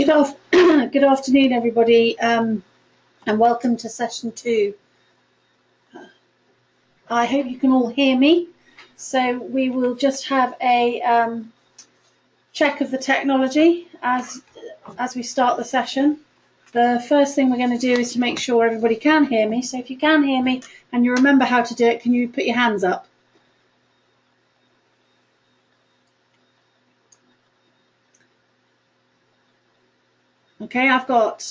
Good afternoon, everybody, and welcome to session 2. I hope you can all hear me. So we will just have a check of the technology as we start the session. The first thing we're going to do is to make sure everybody can hear me. So if you can hear me and you remember how to do it, can you put your hands up? Okay, I've got,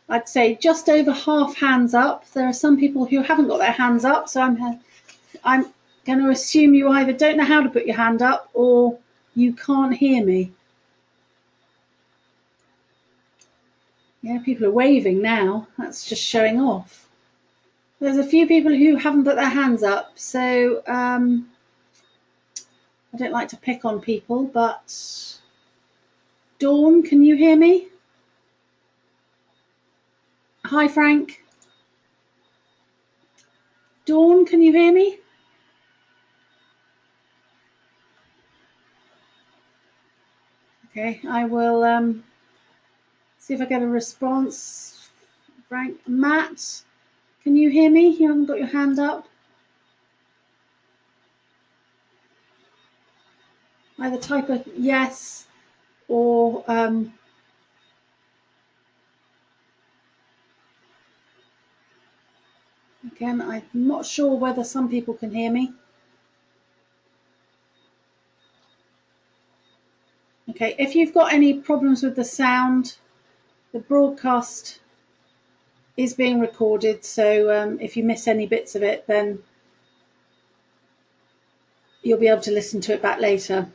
I'd say, just over half hands up. There are some people who haven't got their hands up, so I'm going to assume you either don't know how to put your hand up or you can't hear me. Yeah, people are waving now. That's just showing off. There's a few people who haven't put their hands up, so I don't like to pick on people, but Dawn, can you hear me? Hi, Frank. Dawn, can you hear me? Okay, I will see if I get a response. Frank, Matt, can you hear me? You haven't got your hand up. Either type a yes or again, I'm not sure whether some people can hear me. Okay, if you've got any problems with the sound, the broadcast is being recorded, so if you miss any bits of it, then you'll be able to listen to it back later.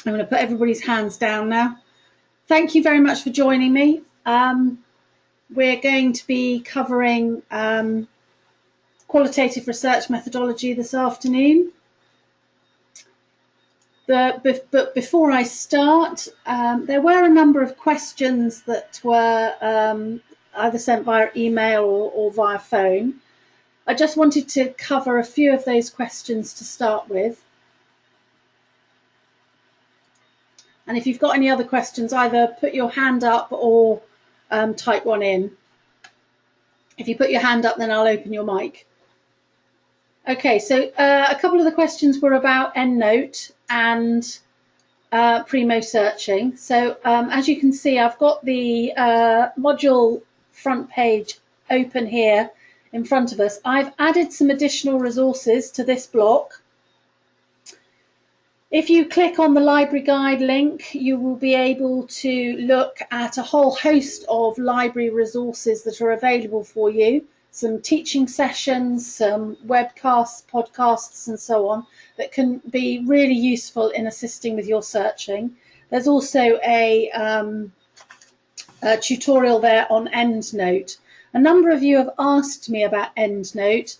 I'm going to put everybody's hands down now. Thank you very much for joining me. We're going to be covering qualitative research methodology this afternoon. But before I start, there were a number of questions that were either sent via email or via phone. I just wanted to cover a few of those questions to start with. And if you've got any other questions, either put your hand up or type one in. If you put your hand up, then I'll open your mic. Okay, so a couple of the questions were about EndNote and Primo searching. So as you can see, I've got the module front page open here in front of us. I've added some additional resources to this block. If you click on the library guide link, you will be able to look at a whole host of library resources that are available for you. Some teaching sessions, some webcasts, podcasts, and so on that can be really useful in assisting with your searching. There's also a tutorial there on EndNote. A number of you have asked me about EndNote.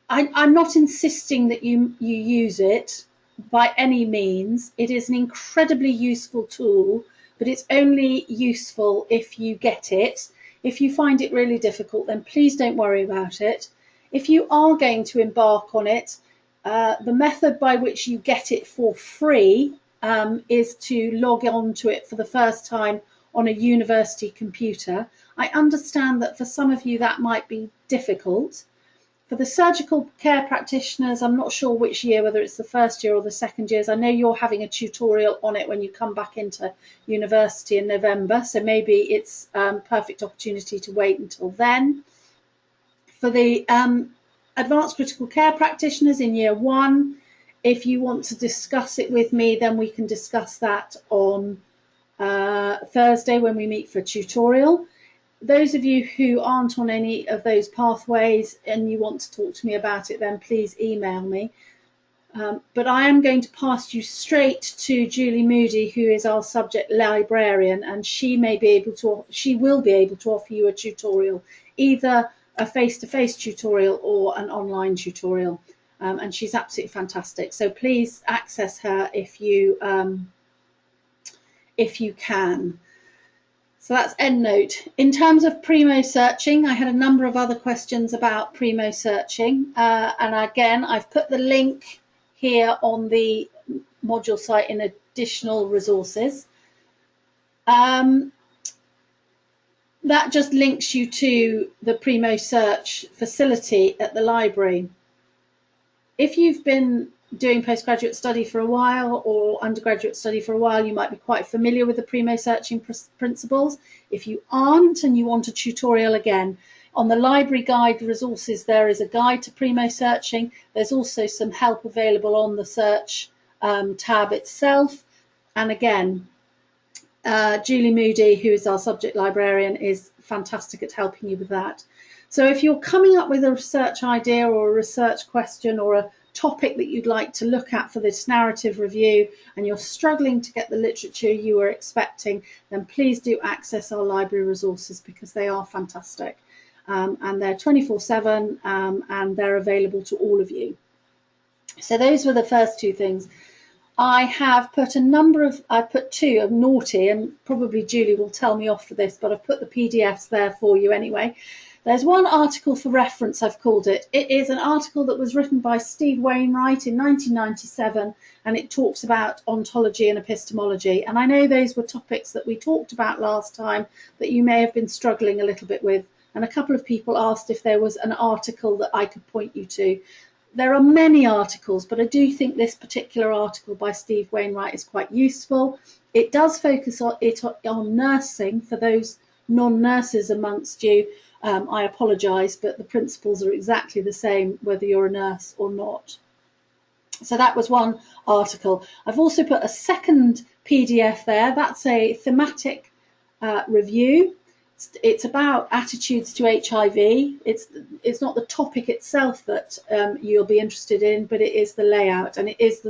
I'm not insisting that you use it by any means. It is an incredibly useful tool, but it's only useful if you get it. If you find it really difficult, then please don't worry about it. If you are going to embark on it, the method by which you get it for free is to log on to it for the first time on a university computer. I understand that for some of you that might be difficult. For the surgical care practitioners, I'm not sure which year, whether it's the first year or the second years. I know you're having a tutorial on it when you come back into university in November, so maybe it's a perfect opportunity to wait until then. For the advanced critical care practitioners in year 1, if you want to discuss it with me, then we can discuss that on Thursday when we meet for a tutorial. Those of you who aren't on any of those pathways and you want to talk to me about it, then please email me. But I am going to pass you straight to Julie Moody, who is our subject librarian, and she will be able to offer you a tutorial, either a face-to-face tutorial or an online tutorial. And she's absolutely fantastic. So please access her if you can. So that's EndNote. In terms of Primo searching, I had a number of other questions about Primo searching. And again, I've put the link here on the module site in additional resources. that just links you to the Primo Search facility at the library. If you've been doing postgraduate study for a while or undergraduate study for a while, you might be quite familiar with the Primo searching principles. If you aren't and you want a tutorial, again, on the library guide resources, there is a guide to Primo searching. There's also some help available on the search tab itself. And again, Julie Moody, who is our subject librarian, is fantastic at helping you with that. So if you're coming up with a research idea or a research question or a topic that you'd like to look at for this narrative review and you're struggling to get the literature you were expecting, then please do access our library resources because they are fantastic. And they're 24/7 and they're available to all of you. So those were the first two things. I have put I put two of naughty, and probably Julie will tell me off for this, but I've put the PDFs there for you anyway. There's one article for reference, I've called it. It is an article that was written by Steve Wainwright in 1997, and it talks about ontology and epistemology. And I know those were topics that we talked about last time that you may have been struggling a little bit with. And a couple of people asked if there was an article that I could point you to. There are many articles, but I do think this particular article by Steve Wainwright is quite useful. It does focus on nursing for those non-nurses amongst you. I apologise, but the principles are exactly the same whether you're a nurse or not. So that was one article. I've also put a second PDF there. That's a thematic review. It's about attitudes to HIV. It's not the topic itself that you'll be interested in, but it is the layout, and it is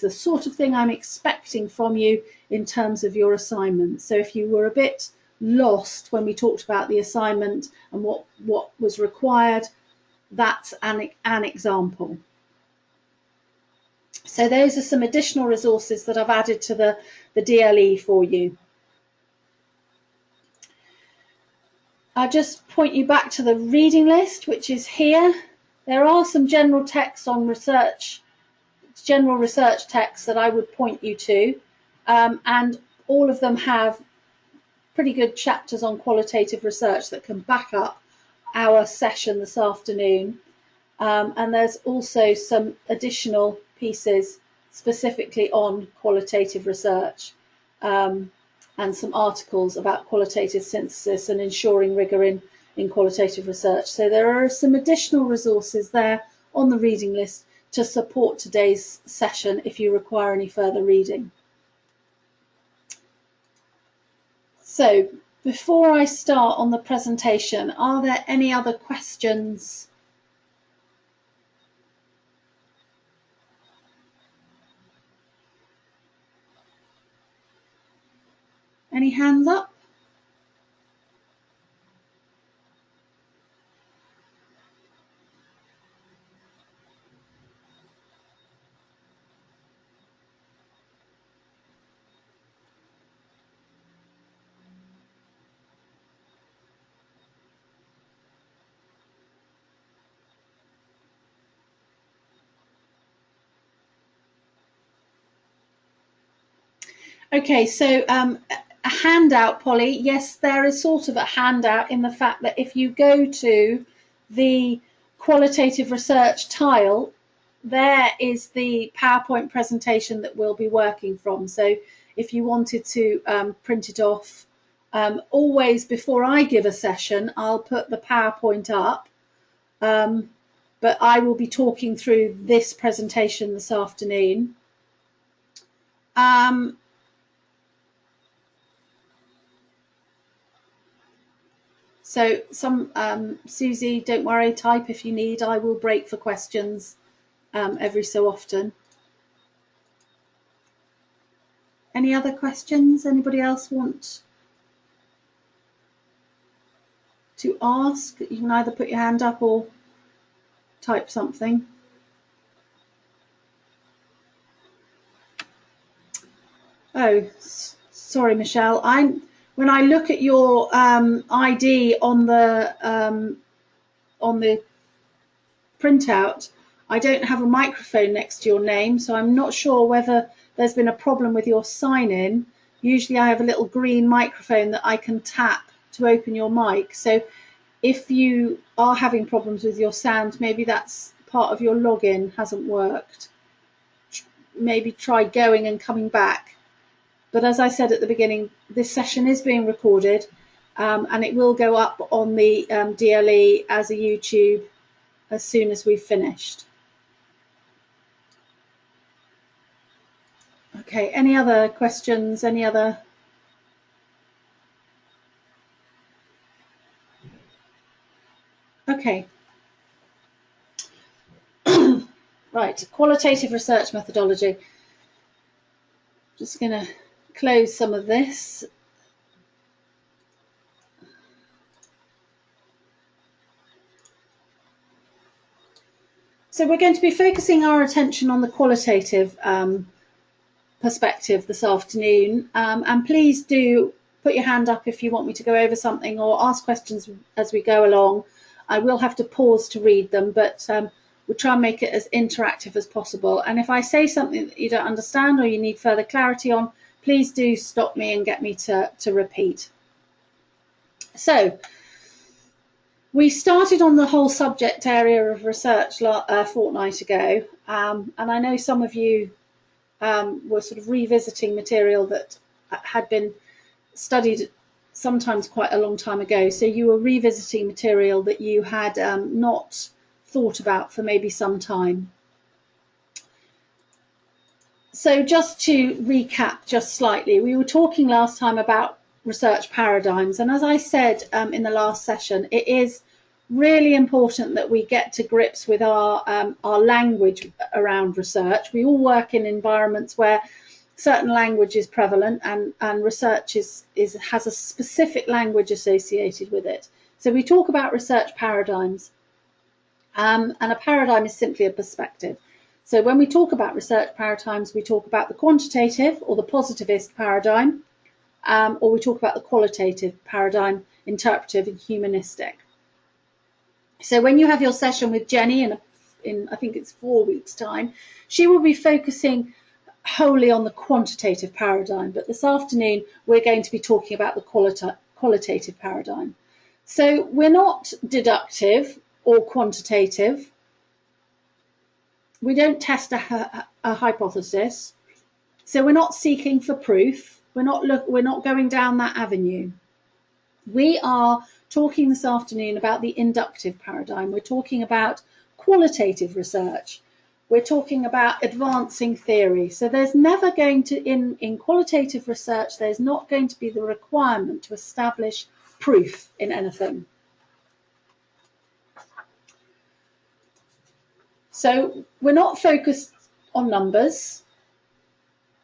the sort of thing I'm expecting from you in terms of your assignment. So if you were a bit lost when we talked about the assignment and what was required, that's an example. So those are some additional resources that I've added to the DLE for you. I'll just point you back to the reading list, which is here. There are some general texts on research, general research texts that I would point you to, and all of them have pretty good chapters on qualitative research that can back up our session this afternoon. And there's also some additional pieces specifically on qualitative research. And some articles about qualitative synthesis and ensuring rigour in qualitative research. So there are some additional resources there on the reading list to support today's session if you require any further reading. So before I start on the presentation, are there any other questions? Any hands up? Okay, so a handout, Polly. Yes, there is sort of a handout in the fact that if you go to the qualitative research tile, there is the PowerPoint presentation that we'll be working from. So if you wanted to print it off, always before I give a session, I'll put the PowerPoint up. But I will be talking through this presentation this afternoon. So Susie, don't worry, type if you need. I will break for questions every so often. Any other questions? Anybody else want to ask? You can either put your hand up or type something. Oh, sorry, Michelle. When I look at your ID on the printout, I don't have a microphone next to your name, so I'm not sure whether there's been a problem with your sign-in. usually I have a little green microphone that I can tap to open your mic. So if you are having problems with your sound, maybe that's part of your login hasn't worked. Maybe try going and coming back. But as I said at the beginning, this session is being recorded, and it will go up on the DLE as a YouTube as soon as we've finished. Okay, any other questions? Any other? Okay. Right, qualitative research methodology. Just going to close some of this. So we're going to be focusing our attention on the qualitative perspective this afternoon, and please do put your hand up if you want me to go over something or ask questions as we go along. I will have to pause to read them, but we'll try and make it as interactive as possible. And if I say something that you don't understand or you need further clarity on, please do stop me and get me to repeat. So we started on the whole subject area of research a fortnight ago, and I know some of you were sort of revisiting material that had been studied sometimes quite a long time ago. So you were revisiting material that you had not thought about for maybe some time. So just to recap just slightly, we were talking last time about research paradigms, and as I said in the last session, it is really important that we get to grips with our language around research. We all work in environments where certain language is prevalent, and research has a specific language associated with it. So we talk about research paradigms, and a paradigm is simply a perspective. So when we talk about research paradigms, we talk about the quantitative or the positivist paradigm, or we talk about the qualitative paradigm, interpretive and humanistic. So when you have your session with Jenny in I think it's 4 weeks' time, she will be focusing wholly on the quantitative paradigm, but this afternoon we're going to be talking about the qualitative paradigm. So we're not deductive or quantitative. We don't test a hypothesis. So we're not seeking for proof. We're not going down that avenue. We are talking this afternoon about the inductive paradigm. We're talking about qualitative research. We're talking about advancing theory. So there's never going to, in qualitative research, there's not going to be the requirement to establish proof in anything. So we're not focused on numbers.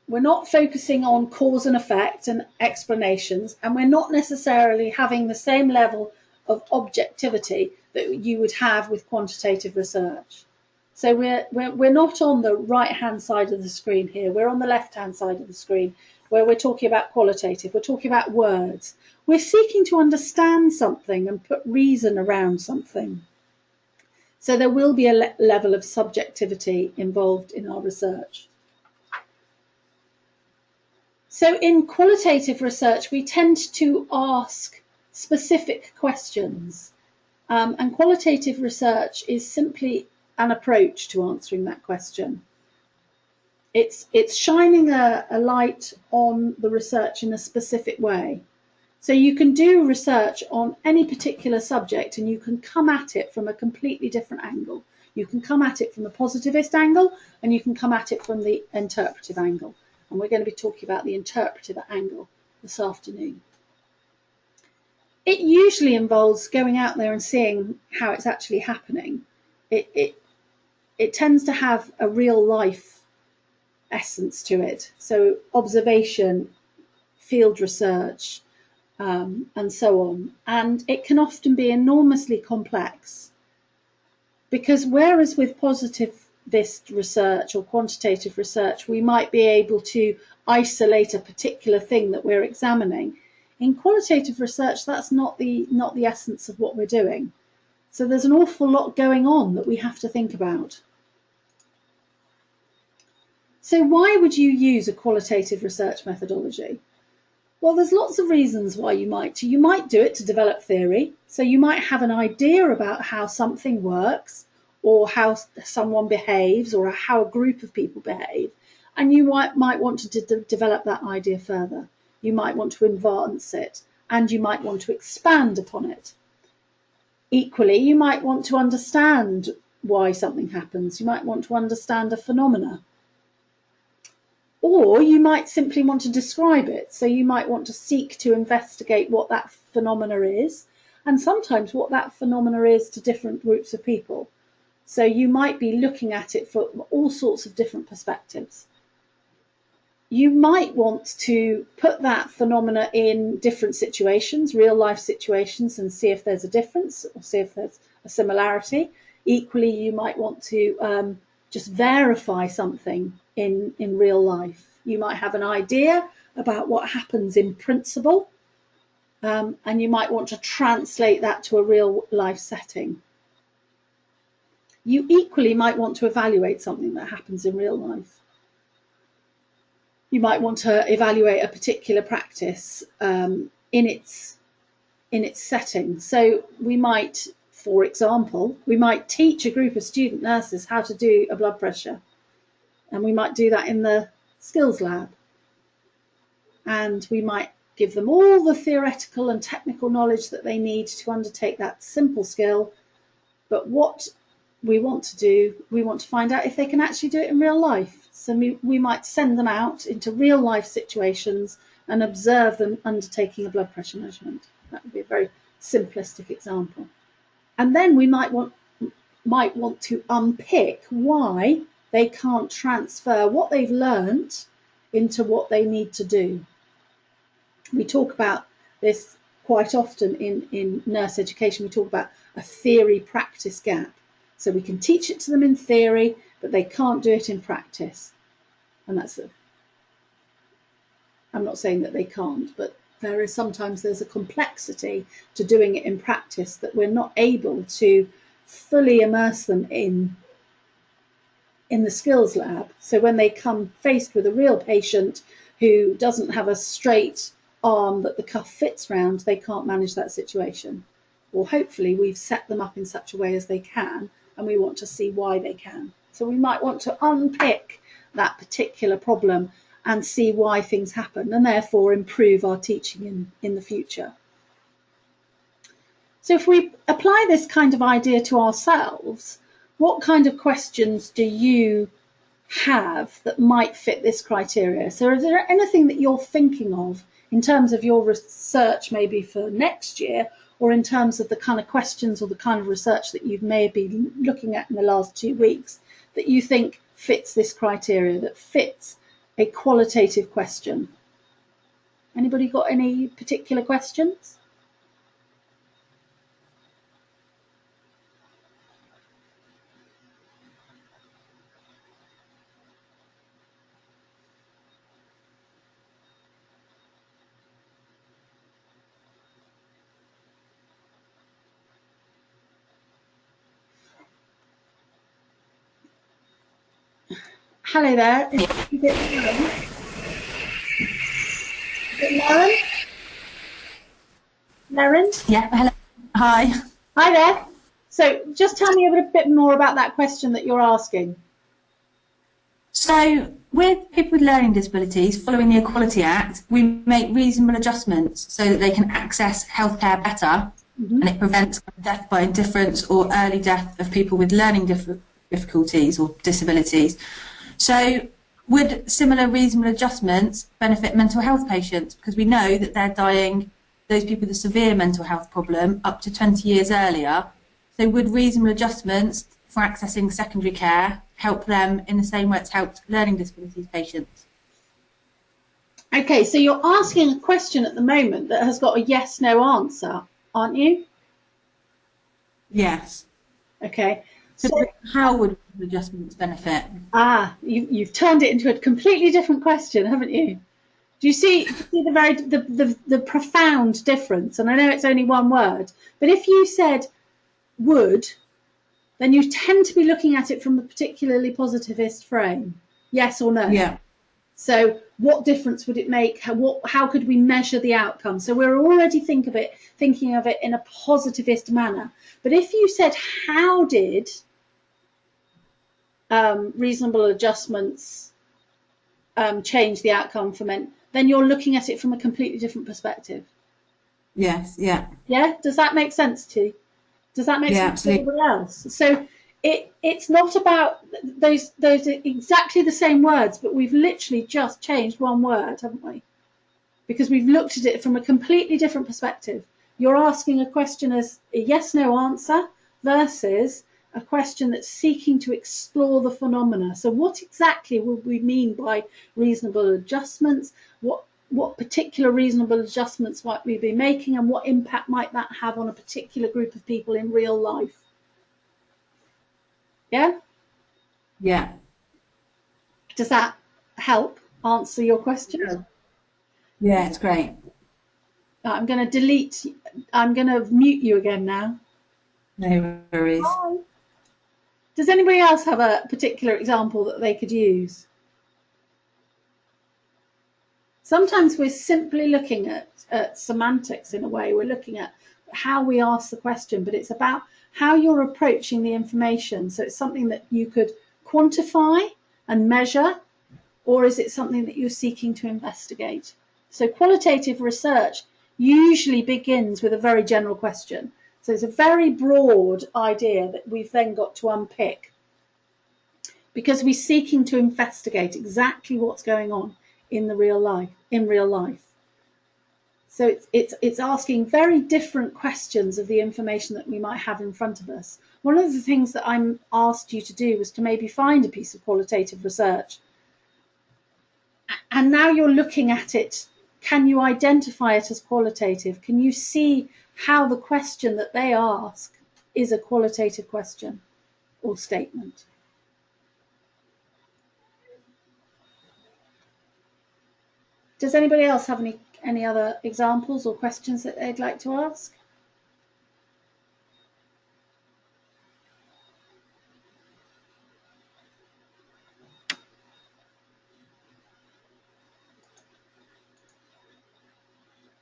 We're not focusing on cause and effect and explanations, and we're not necessarily having the same level of objectivity that you would have with quantitative research. So we're not on the right-hand side of the screen here. We're on the left-hand side of the screen where we're talking about qualitative. We're talking about words. We're seeking to understand something and put reason around something. So there will be a level of subjectivity involved in our research. So in qualitative research, we tend to ask specific questions, and qualitative research is simply an approach to answering that question. It's shining a light on the research in a specific way. So you can do research on any particular subject and you can come at it from a completely different angle. You can come at it from a positivist angle and you can come at it from the interpretive angle. And we're going to be talking about the interpretive angle this afternoon. It usually involves going out there and seeing how it's actually happening. It tends to have a real life essence to it. So observation, field research, and so on. And it can often be enormously complex, because whereas with positivist research or quantitative research, we might be able to isolate a particular thing that we're examining, in qualitative research, that's not the essence of what we're doing. So there's an awful lot going on that we have to think about. So why would you use a qualitative research methodology? Well, there's lots of reasons why you might. You might do it to develop theory. So you might have an idea about how something works, or how someone behaves, or how a group of people behave. And you might want to develop that idea further. You might want to advance it, and you might want to expand upon it. Equally, you might want to understand why something happens. You might want to understand a phenomena. Or you might simply want to describe it. So you might want to seek to investigate what that phenomena is, and sometimes what that phenomena is to different groups of people. So you might be looking at it from all sorts of different perspectives. You might want to put that phenomena in different situations, real life situations, and see if there's a difference or see if there's a similarity. Equally, you might want to just verify something in real life. You might have an idea about what happens in principle, and you might want to translate that to a real life setting. You equally might want to evaluate something that happens in real life. You might want to evaluate a particular practice in its setting. So we might, for example, we might teach a group of student nurses how to do a blood pressure, and we might do that in the skills lab. And we might give them all the theoretical and technical knowledge that they need to undertake that simple skill. But what we want to do, we want to find out if they can actually do it in real life. So we might send them out into real life situations and observe them undertaking a blood pressure measurement. That would be a very simplistic example. And then we might want to unpick why they can't transfer what they've learnt into what they need to do. We talk about this quite often in nurse education. We talk about a theory practice gap. So we can teach it to them in theory, but they can't do it in practice. And I'm not saying that they can't, but there's a complexity to doing it in practice that we're not able to fully immerse them in the skills lab. So when they come faced with a real patient who doesn't have a straight arm that the cuff fits round, they can't manage that situation. Or hopefully we've set them up in such a way as they can, and we want to see why they can. So we might want to unpick that particular problem and see why things happen, and therefore improve our teaching in the future. So if we apply this kind of idea to ourselves, what kind of questions do you have that might fit this criteria? So is there anything that you're thinking of in terms of your research maybe for next year, or in terms of the kind of questions or the kind of research that you've maybe been looking at in the last 2 weeks that you think fits this criteria, that fits a qualitative question? Anybody got any particular questions? Hello there. Is it Lauren? Lauren? Yeah, hello. Hi. Hi there. So just tell me a bit more about that question that you're asking. So with people with learning disabilities, following the Equality Act, we make reasonable adjustments so that they can access healthcare better, and it prevents death by indifference or early death of people with learning difficulties or disabilities. So would similar reasonable adjustments benefit mental health patients? Because we know that they're dying, those people with a severe mental health problem, up to 20 years earlier. So would reasonable adjustments for accessing secondary care help them in the same way it's helped learning disabilities patients? Okay, so you're asking a question at the moment that has got a yes/no answer, aren't you? Yes. Okay. So how would adjustments benefit? You've turned it into a completely different question, haven't you? Do you see the profound difference? And I know it's only one word, but if you said would, then you tend to be looking at it from a particularly positivist frame. Yes or no? Yeah. So what difference would it make? How could we measure the outcome? So we're already thinking of it in a positivist manner. But if you said, how did reasonable adjustments change the outcome for men, then you're looking at it from a completely different perspective. Yes, yeah. Yeah, does that make sense to you? Does that make sense to everybody else? So it's not about those exactly the same words, but we've literally just changed one word, haven't we? Because we've looked at it from a completely different perspective. You're asking a question as a yes/no answer versus a question that's seeking to explore the phenomena. So what exactly would we mean by reasonable adjustments? What particular reasonable adjustments might we be making, and what impact might that have on a particular group of people in real life? Yeah? Yeah. Does that help answer your question? Yeah, it's great. I'm going to mute you again now. No worries. Bye. Does anybody else have a particular example that they could use? Sometimes we're simply looking at semantics in a way. We're looking at how we ask the question, but it's about how you're approaching the information. So it's something that you could quantify and measure, or is it something that you're seeking to investigate? So qualitative research usually begins with a very general question. So it's a very broad idea that we've then got to unpick, because we're seeking to investigate exactly what's going on in real life. So it's asking very different questions of the information that we might have in front of us. One of the things that I'm asked you to do was to maybe find a piece of qualitative research, and now you're looking at it. Can you identify it as qualitative? Can you see how the question that they ask is a qualitative question or statement? Does anybody else have any other examples or questions that they'd like to ask?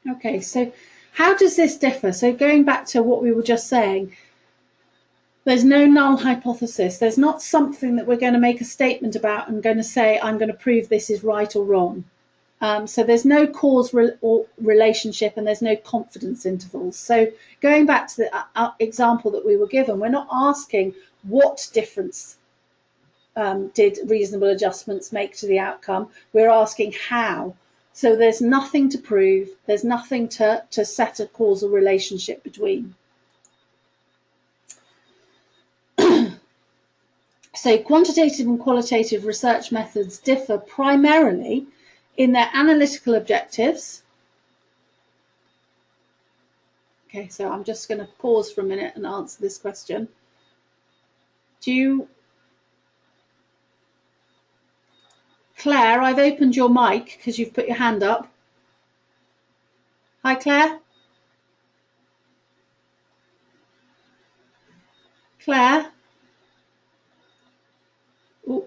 Okay, so how does this differ? So going back to what we were just saying, there's no null hypothesis. There's not something that we're going to make a statement about and going to say, I'm going to prove this is right or wrong. So there's no cause or relationship, and there's no confidence intervals. So going back to the example that we were given, we're not asking what difference did reasonable adjustments make to the outcome. We're asking how. So there's nothing to prove. There's nothing to set a causal relationship between. So quantitative and qualitative research methods differ primarily in their analytical objectives. Okay, so I'm just going to pause for a minute and answer this question. Claire, I've opened your mic because you've put your hand up. Hi, Claire. Claire. Ooh.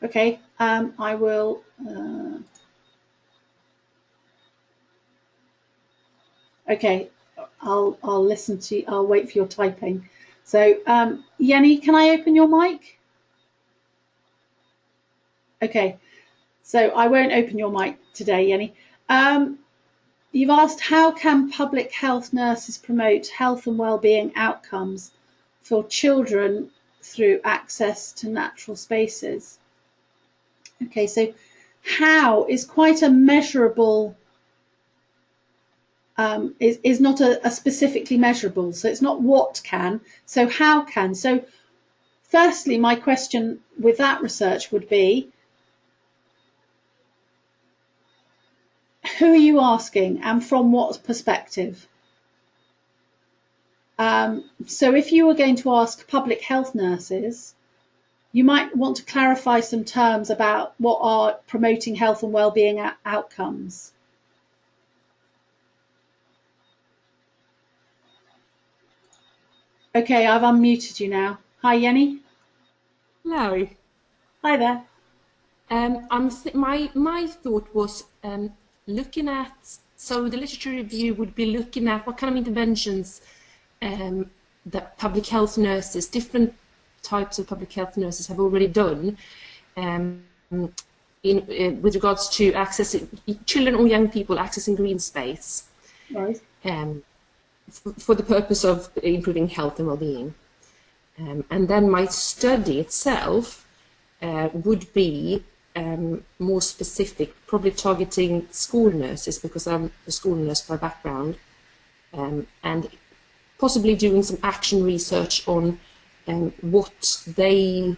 Okay, I will. Okay, I'll listen to. I'll wait for your typing. So, Yenny, can I open your mic? Okay, so I won't open your mic today, Yenny. You've asked, how can public health nurses promote health and well-being outcomes for children through access to natural spaces? Okay, so how is quite a measurable, is not a specifically measurable. So it's not what can, so how can. So firstly, my question with that research would be, who are you asking and from what perspective? So if you were going to ask public health nurses, you might want to clarify some terms about what are promoting health and well-being outcomes. Okay, I've unmuted you now. Hi, Yenny. Hello. Hi there. My thought was looking at, so the literature review would be looking at what kind of interventions that public health nurses, different types of public health nurses have already done with regards to accessing children or young people accessing green space Right. for the purpose of improving health and well-being. And then my study itself would be more specific, probably targeting school nurses because I'm a school nurse by background, and possibly doing some action research on what they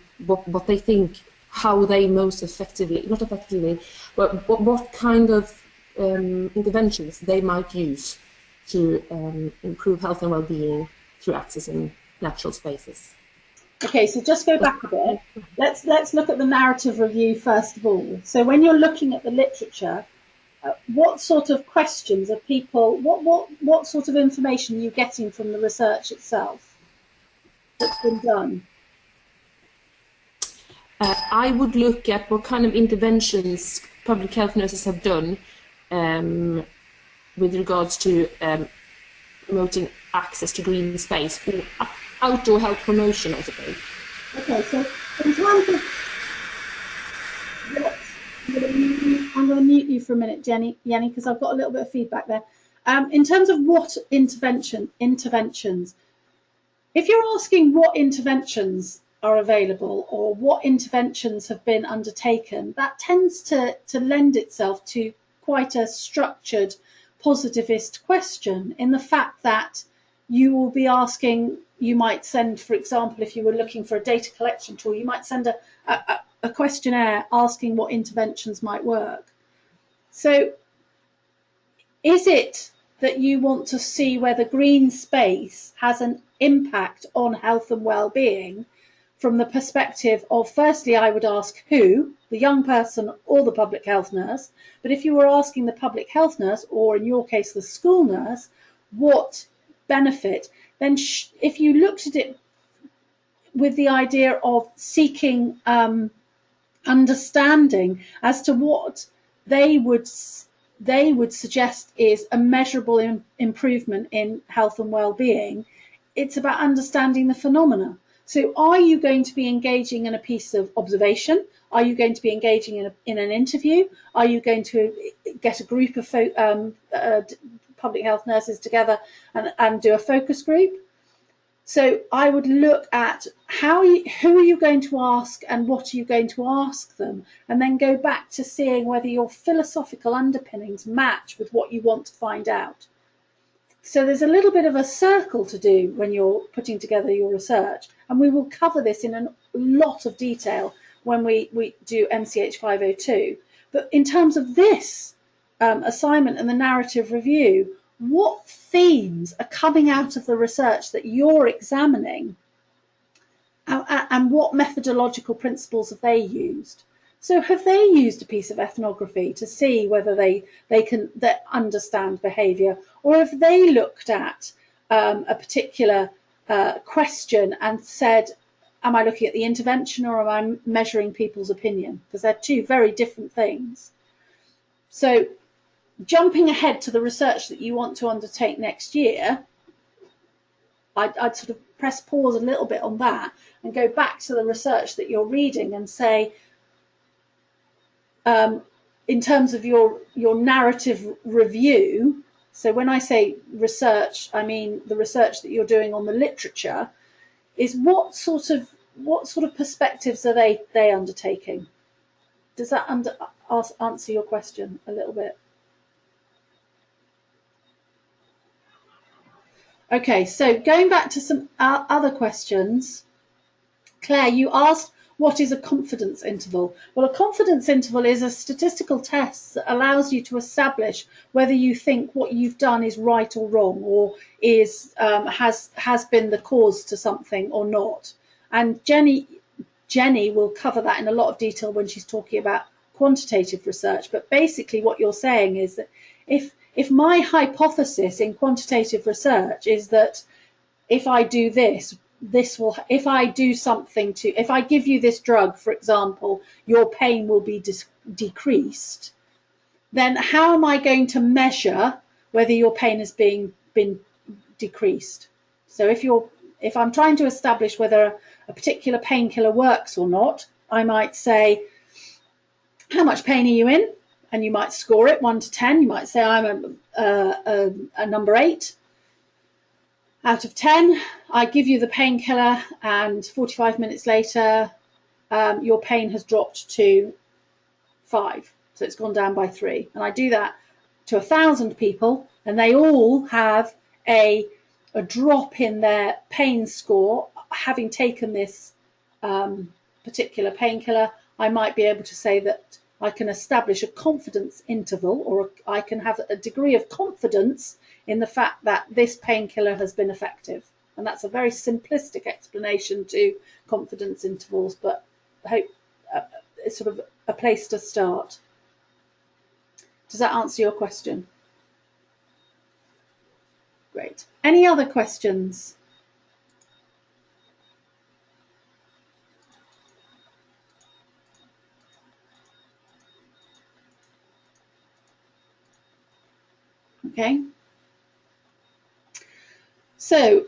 think, how they most effectively, not effectively, but what kind of interventions they might use to improve health and well-being through accessing natural spaces. Okay, so just go back a bit. Let's look at the narrative review first of all. So when you're looking at the literature, what sort of questions are people? What sort of information are you getting from the research itself that's been done? I would look at what kind of interventions public health nurses have done with regards to promoting access to green space or outdoor health promotion, I suppose. Okay, so in terms of I'm going to mute you for a minute, Jenny, because I've got a little bit of feedback there. In terms of what interventions, if you're asking what interventions are available or what interventions have been undertaken, that tends to lend itself to quite a structured positivist question, in the fact that you will be asking, you might send, for example, if you were looking for a data collection tool, you might send a questionnaire asking what interventions might work. So is it that you want to see whether green space has an impact on health and well-being from the perspective of, firstly, I would ask who, the young person or the public health nurse, but if you were asking the public health nurse, or in your case the school nurse, what benefit, then if you looked at it with the idea of seeking understanding as to what they would suggest is a measurable improvement in health and well-being, it's about understanding the phenomena. So are you going to be engaging in a piece of observation? Are you going to be engaging in an interview? Are you going to get a group of public health nurses together and do a focus group? So I would look at who are you going to ask and what are you going to ask them, and then go back to seeing whether your philosophical underpinnings match with what you want to find out. So there's a little bit of a circle to do when you're putting together your research, and we will cover this in a lot of detail when we do MCH 502. But in terms of this assignment and the narrative review, what themes are coming out of the research that you're examining, and what methodological principles have they used? So have they used a piece of ethnography to see whether they can understand behaviour, or have they looked at a particular question and said, am I looking at the intervention or am I measuring people's opinion? Because they're two very different things. So jumping ahead to the research that you want to undertake next year, I'd sort of press pause a little bit on that and go back to the research that you're reading and say, in terms of your narrative review, so when I say research, I mean the research that you're doing on the literature, is what sort of perspectives are they undertaking? Does that answer your question a little bit? Okay, so going back to some other questions. Claire, you asked, what is a confidence interval? Well, a confidence interval is a statistical test that allows you to establish whether you think what you've done is right or wrong, or is has been the cause to something or not. And Jenny will cover that in a lot of detail when she's talking about quantitative research. But basically what you're saying is that if my hypothesis in quantitative research is that if I do this, this will, if I do something to, if I give you this drug, for example, your pain will be decreased, then how am I going to measure whether your pain has been decreased? So if I'm trying to establish whether a particular painkiller works or not, I might say, how much pain are you in? And you might score it 1 to 10. You might say, I'm a number 8 out of 10. I give you the painkiller, and 45 minutes later, your pain has dropped to 5. So it's gone down by 3. And I do that to 1,000 people, and they all have a drop in their pain score having taken this particular painkiller. I might be able to say that I can establish a confidence interval, or I can have a degree of confidence in the fact that this painkiller has been effective. And that's a very simplistic explanation to confidence intervals, but I hope it's sort of a place to start. Does that answer your question? Great. Any other questions? Okay. So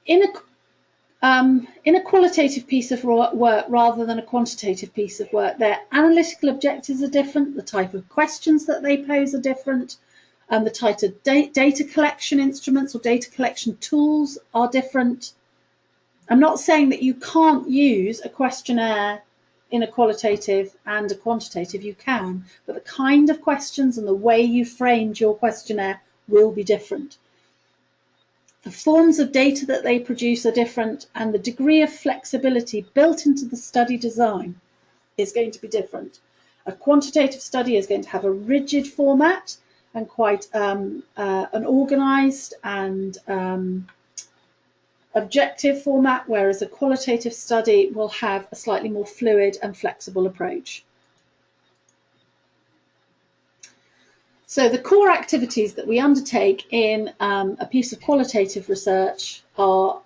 in a qualitative piece of work rather than a quantitative piece of work, their analytical objectives are different, the type of questions that they pose are different, and the type of data collection instruments or data collection tools are different. I'm not saying that you can't use a questionnaire in a qualitative and a quantitative. You can, but the kind of questions and the way you framed your questionnaire will be different. The forms of data that they produce are different, and the degree of flexibility built into the study design is going to be different. A quantitative study is going to have a rigid format and quite an organised and objective format, whereas a qualitative study will have a slightly more fluid and flexible approach. So the core activities that we undertake in a piece of qualitative research are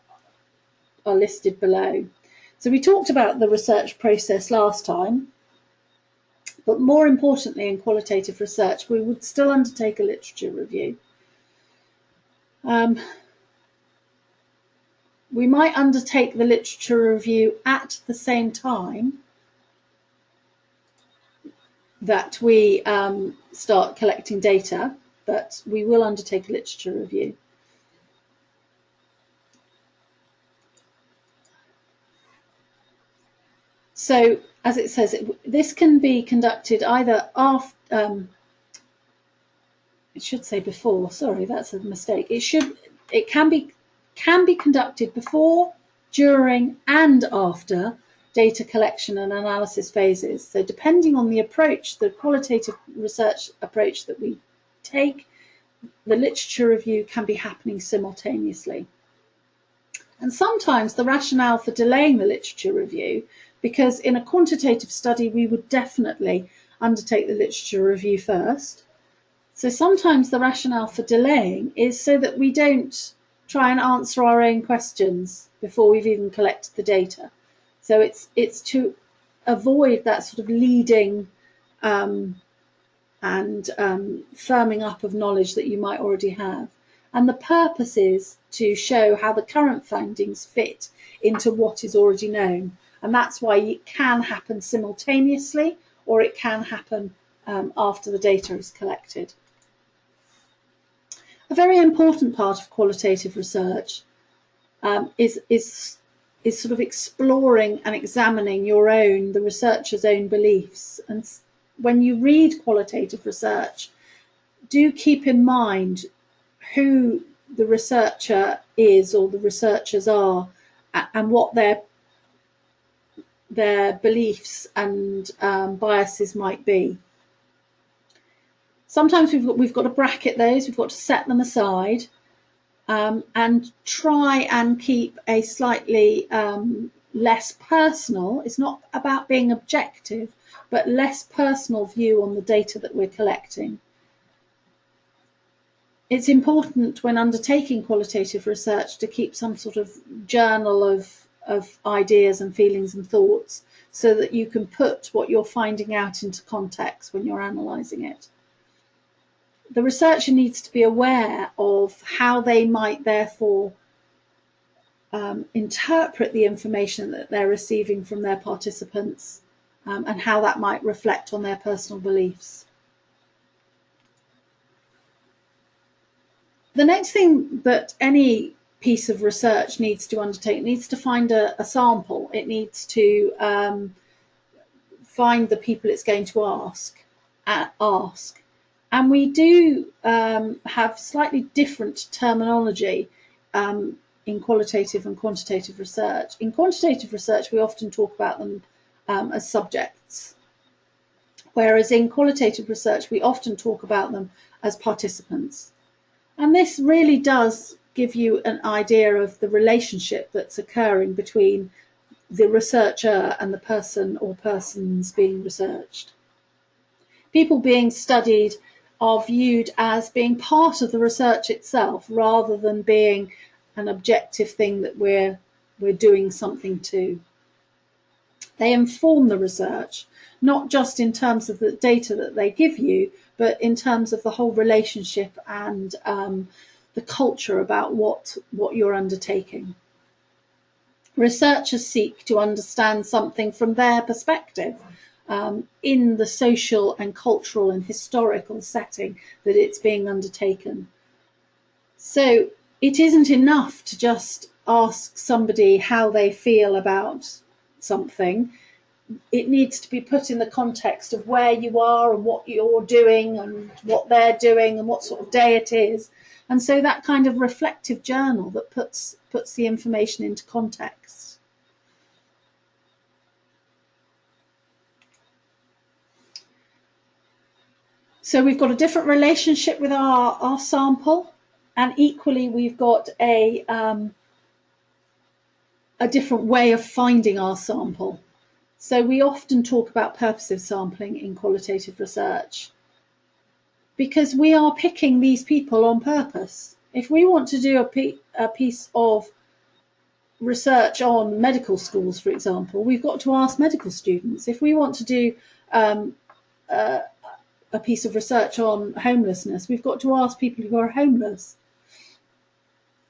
listed below. So we talked about the research process last time, but more importantly in qualitative research, we would still undertake a literature review. We might undertake the literature review at the same time that we start collecting data, but we will undertake a literature review. So, as it says, this can be conducted either after, it should say before, sorry, that's a mistake. It can be conducted before, during, and after data collection and analysis phases. So depending on the approach, the qualitative research approach that we take, the literature review can be happening simultaneously. And sometimes the rationale for delaying the literature review, because in a quantitative study we would definitely undertake the literature review first. So sometimes the rationale for delaying is so that we don't try and answer our own questions before we've even collected the data. So it's to avoid that sort of leading and firming up of knowledge that you might already have. And the purpose is to show how the current findings fit into what is already known. And that's why it can happen simultaneously, or it can happen after the data is collected. A very important part of qualitative research is sort of exploring and examining the researcher's own beliefs. And when you read qualitative research, do keep in mind who the researcher is or the researchers are, and what their beliefs and biases might be. Sometimes we've got to bracket those, we've got to set them aside, and try and keep a slightly less personal, it's not about being objective, but less personal view on the data that we're collecting. It's important when undertaking qualitative research to keep some sort of journal of ideas and feelings and thoughts, so that you can put what you're finding out into context when you're analysing it. The researcher needs to be aware of how they might therefore interpret the information that they're receiving from their participants, and how that might reflect on their personal beliefs. The next thing that any piece of research needs to undertake needs to find a sample. It needs to find the people it's going to ask. And we do have slightly different terminology in qualitative and quantitative research. In quantitative research, we often talk about them as subjects, whereas in qualitative research, we often talk about them as participants. And this really does give you an idea of the relationship that's occurring between the researcher and the person or persons being researched. People being studied are viewed as being part of the research itself, rather than being an objective thing that we're doing something to. They inform the research, not just in terms of the data that they give you, but in terms of the whole relationship and the culture about what you're undertaking. Researchers seek to understand something from their perspective in the social and cultural and historical setting that it's being undertaken. So it isn't enough to just ask somebody how they feel about something. It needs to be put in the context of where you are and what you're doing and what they're doing and what sort of day it is. And so that kind of reflective journal that puts the information into context. So we've got a different relationship with our sample, and equally we've got a different way of finding our sample. So we often talk about purposive sampling in qualitative research, because we are picking these people on purpose. If we want to do a piece of research on medical schools, for example, we've got to ask medical students. If we want to do a piece of research on homelessness, we've got to ask people who are homeless.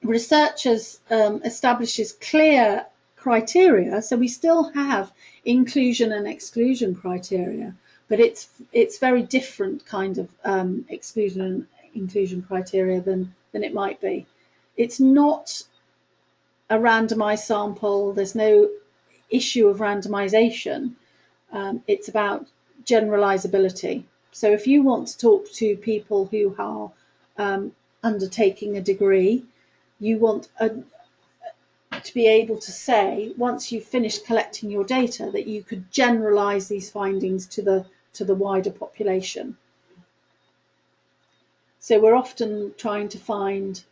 Researchers establishes clear criteria, so we still have inclusion and exclusion criteria, but it's very different kind of exclusion and inclusion criteria than it might be. It's not a randomized sample. There's no issue of randomization. It's about generalizability. So if you want to talk to people who are undertaking a degree, you want to be able to say, once you've finished collecting your data, that you could generalize these findings to the wider population. So we're often trying to find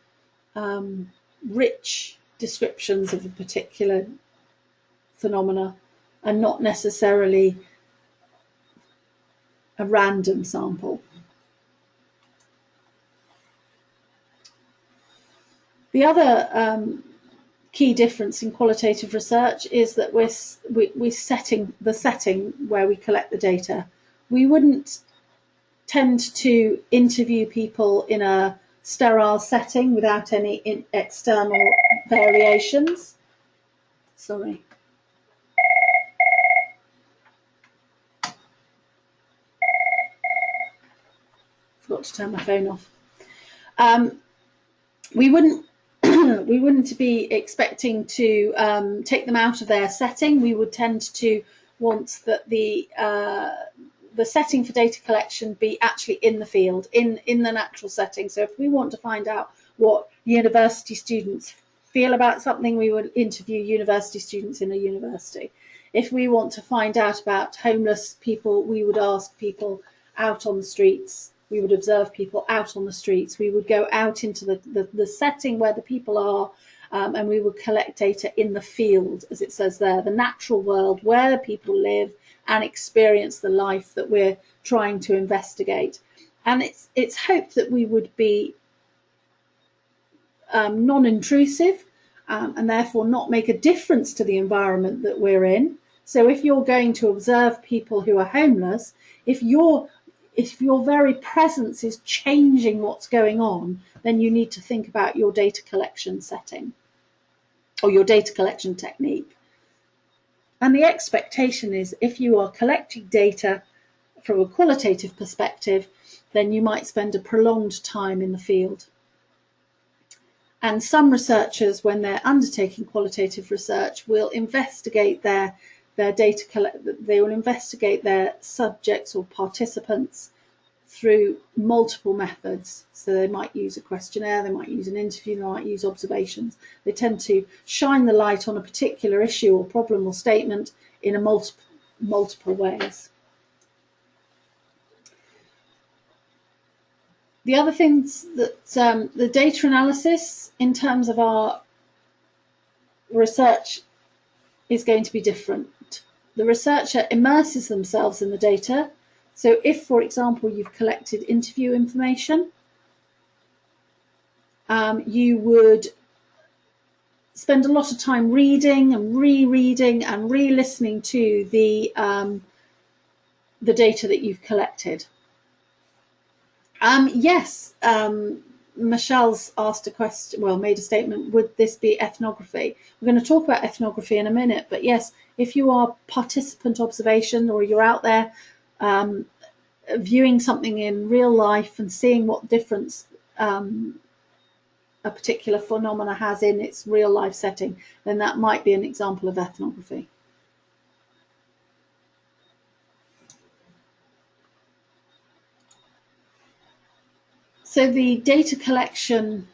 rich descriptions of a particular phenomena, and not necessarily a random sample. The other key difference in qualitative research is that we're setting the setting where we collect the data. We wouldn't tend to interview people in a sterile setting without any external variations. Sorry. Forgot to turn my phone off. We wouldn't be expecting to take them out of their setting. We would tend to want that the setting for data collection be actually in the field, in the natural setting. So if we want to find out what university students feel about something, we would interview university students in a university. If we want to find out about homeless people, we would ask people out on the streets. We would observe people out on the streets. We would go out into the setting where the people are, and we would collect data in the field, as it says there, the natural world where people live and experience the life that we're trying to investigate. And it's hoped that we would be non-intrusive and therefore not make a difference to the environment that we're in. So if you're going to observe people who are homeless, if your very presence is changing what's going on, then you need to think about your data collection setting or your data collection technique. And the expectation is if you are collecting data from a qualitative perspective, then you might spend a prolonged time in the field. And some researchers, when they're undertaking qualitative research, will investigate their data, they will investigate their subjects or participants through multiple methods. So they might use a questionnaire, they might use an interview, they might use observations. They tend to shine the light on a particular issue or problem or statement in a multiple ways. The other things that the data analysis in terms of our research is going to be different. The researcher immerses themselves in the data. So if, for example, you've collected interview information, you would spend a lot of time reading and rereading and re-listening to the data that you've collected. Yes, Michelle's asked a question, well, made a statement, would this be ethnography? We're going to talk about ethnography in a minute, but yes, if you are participant observation or you're out there viewing something in real life and seeing what difference a particular phenomena has in its real life setting, then that might be an example of ethnography. So the data collection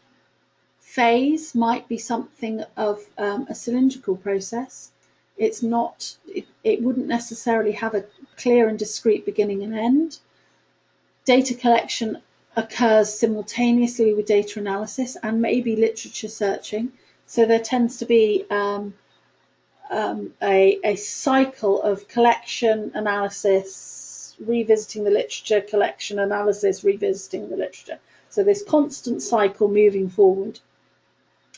phase might be something of a cylindrical process. It's not, it wouldn't necessarily have a clear and discrete beginning and end. Data collection occurs simultaneously with data analysis and maybe literature searching. So there tends to be a cycle of collection, analysis, revisiting the literature, collection, analysis, revisiting the literature. So this constant cycle moving forward.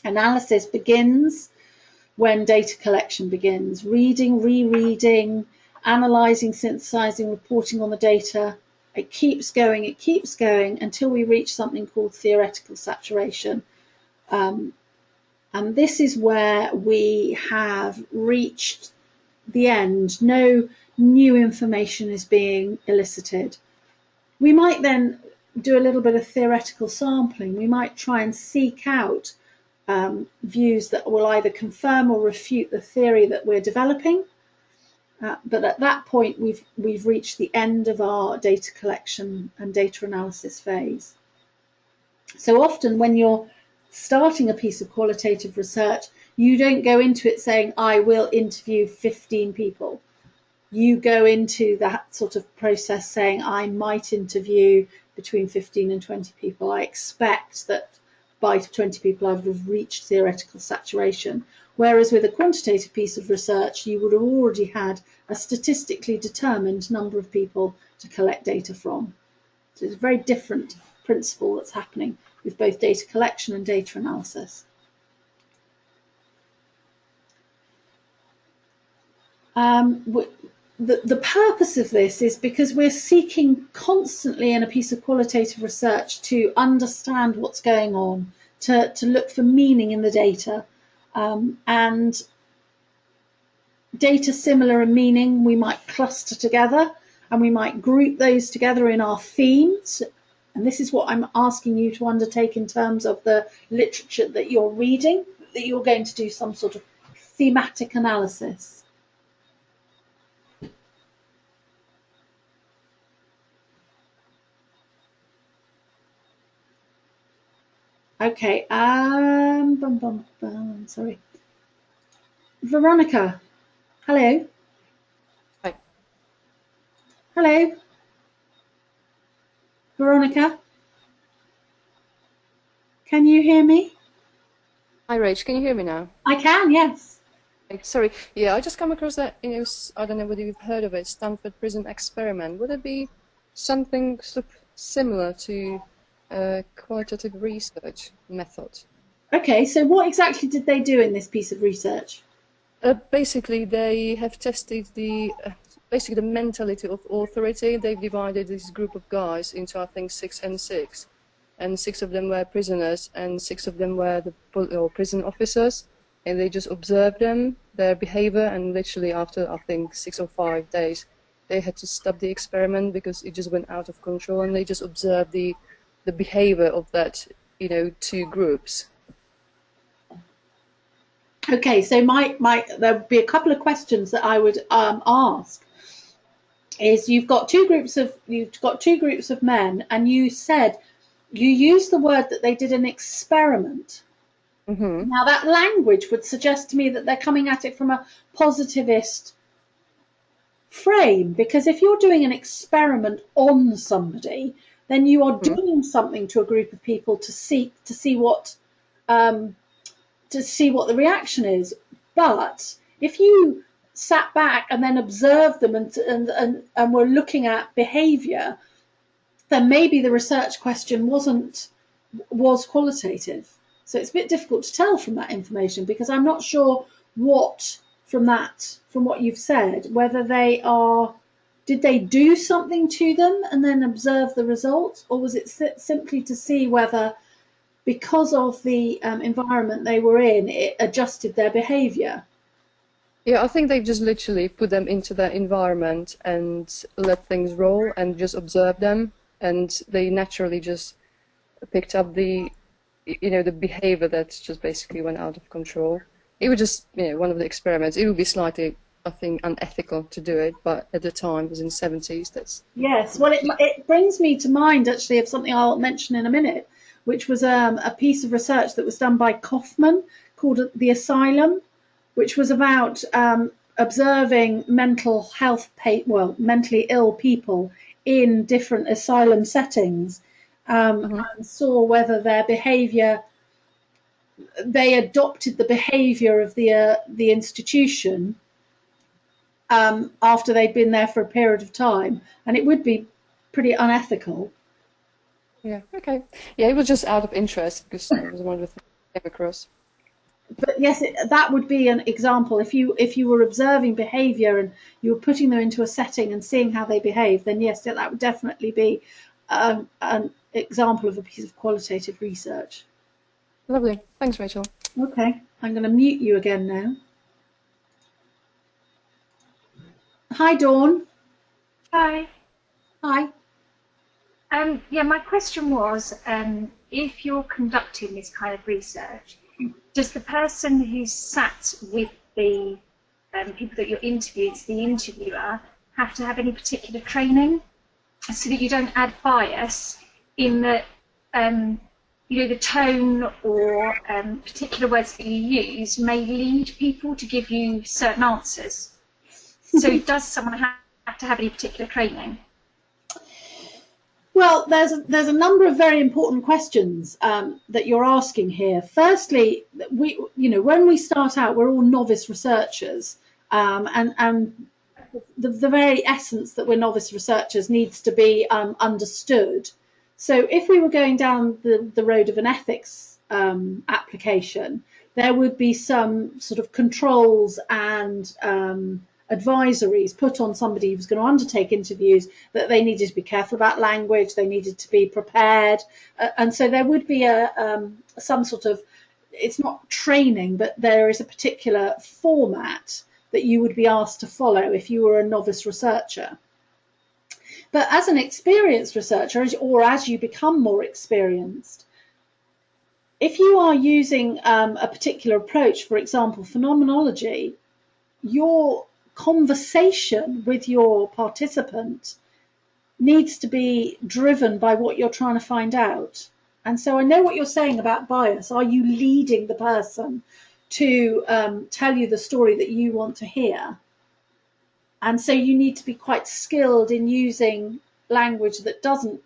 Analysis begins when data collection begins. Reading, rereading, analysing, synthesising, reporting on the data. It keeps going until we reach something called theoretical saturation. And this is where we have reached the end. No new information is being elicited. We might then do a little bit of theoretical sampling. We might try and seek out views that will either confirm or refute the theory that we're developing. But at that point, we've reached the end of our data collection and data analysis phase. So often when you're starting a piece of qualitative research, you don't go into it saying, I will interview 15 people. You go into that sort of process saying, I might interview between 15 and 20 people. I expect that by 20 people I would have reached theoretical saturation. Whereas with a quantitative piece of research, you would have already had a statistically determined number of people to collect data from. So it's a very different principle that's happening with both data collection and data analysis. The purpose of this is because we're seeking constantly in a piece of qualitative research to understand what's going on, to look for meaning in the data. And data similar in meaning we might cluster together and we might group those together in our themes. And this is what I'm asking you to undertake in terms of the literature that you're reading, that you're going to do some sort of thematic analysis. Okay, sorry. Veronica, hello. Hi. Hello. Veronica, can you hear me? Hi, Rach. Can you hear me now? I can, yes. Sorry. Yeah, I just come across that, I don't know whether you've heard of it, Stanford Prison Experiment. Would it be something sort of similar to a qualitative research method? Okay, so what exactly did they do in this piece of research? Basically, they have tested basically the mentality of authority. They've divided this group of guys into, I think, 6 and 6, and 6 of them were prisoners, and 6 of them were the prison officers. And they just observed them, their behavior, and literally after, I think, 6 or 5 days, they had to stop the experiment because it just went out of control, and they just observed the behavior of that, 2 groups. Okay, so there would be a couple of questions that I would ask. Is you've got two groups of men, and you said you used the word that they did an experiment. Mm-hmm. Now that language would suggest to me that they're coming at it from a positivist frame, because if you're doing an experiment on somebody, then you are doing something to a group of people to see what the reaction is. But if you sat back and then observed them and were looking at behaviour, then maybe the research question was qualitative. So it's a bit difficult to tell from that information, because I'm not sure from what you've said, whether did they do something to them and then observe the results, or was it simply to see whether, because of the environment they were in, it adjusted their behaviour? Yeah, I think they've just literally put them into that environment and let things roll and just observe them, and they naturally just picked up the behavior that just basically went out of control. It was just, one of the experiments. It would be slightly, I think, unethical to do it, but at the time, it was in the 70s. Yes, well, it brings me to mind, actually, of something I'll mention in a minute, which was a piece of research that was done by Kaufman called The Asylum, which was about observing mentally ill people in different asylum settings, and saw whether they adopted the behaviour of the institution after they'd been there for a period of time, and it would be pretty unethical. Yeah, okay. Yeah, it was just out of interest because it was one of the things I came across. But yes, that would be an example. If you were observing behaviour and you were putting them into a setting and seeing how they behave, then yes, that would definitely be an example of a piece of qualitative research. Lovely. Thanks, Rachel. Okay, I'm going to mute you again now. Hi, Dawn. Hi. Hi. Yeah, my question was, if you're conducting this kind of research, does the person who's sat with the people that you're interviewing, the interviewer, have to have any particular training so that you don't add bias in that, the tone or particular words that you use may lead people to give you certain answers? So does someone have to have any particular training? Well, there's a number of very important questions that you're asking here. Firstly, when we start out, we're all novice researchers, and the very essence that we're novice researchers needs to be understood. So if we were going down the road of an ethics application, there would be some sort of controls and advisories put on somebody who's going to undertake interviews, that they needed to be careful about language, they needed to be prepared, and so there would be some sort of, it's not training, but there is a particular format that you would be asked to follow if you were a novice researcher. But as an experienced researcher, or as you become more experienced, if you are using a particular approach, for example, phenomenology, your conversation with your participant needs to be driven by what you're trying to find out. And so I know what you're saying about bias. Are you leading the person to tell you the story that you want to hear? And so you need to be quite skilled in using language that doesn't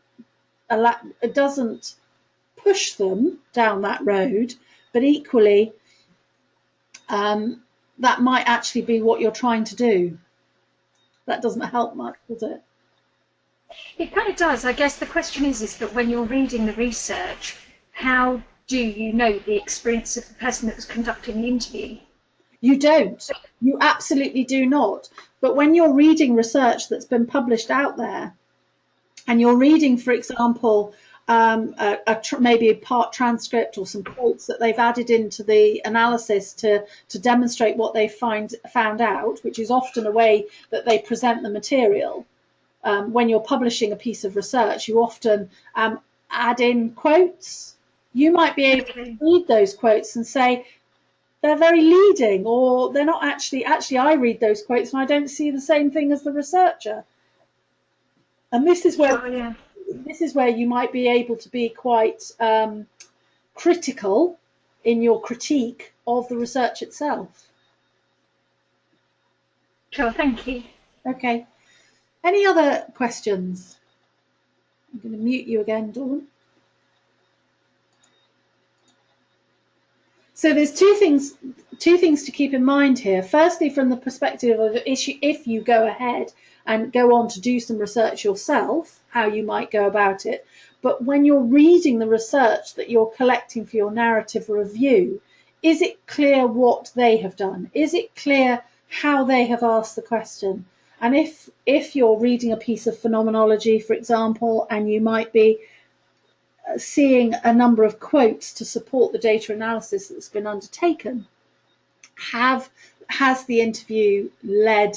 push them down that road, but equally that might actually be what you're trying to do. That doesn't help much, does it? It kind of does. I guess the question is that when you're reading the research, how do you know the experience of the person that was conducting the interview? You don't. You absolutely do not. But when you're reading research that's been published out there, and you're reading, for example, maybe a part transcript or some quotes that they've added into the analysis to demonstrate what they found out, which is often a way that they present the material. When you're publishing a piece of research, you often add in quotes. You might be able to read those quotes and say, they're very leading, or they're not actually. Actually, I read those quotes and I don't see the same thing as the researcher. And this is where you might be able to be quite critical in your critique of the research itself. Sure, thank you. Okay. Any other questions? I'm going to mute you again, Dawn. So there's two things to keep in mind here. Firstly, from the perspective of the issue, if you go ahead and go on to do some research yourself, how you might go about it. But when you're reading the research that you're collecting for your narrative review, is it clear what they have done? Is it clear how they have asked the question? And if you're reading a piece of phenomenology, for example, and you might be seeing a number of quotes to support the data analysis that's been undertaken, has the interview led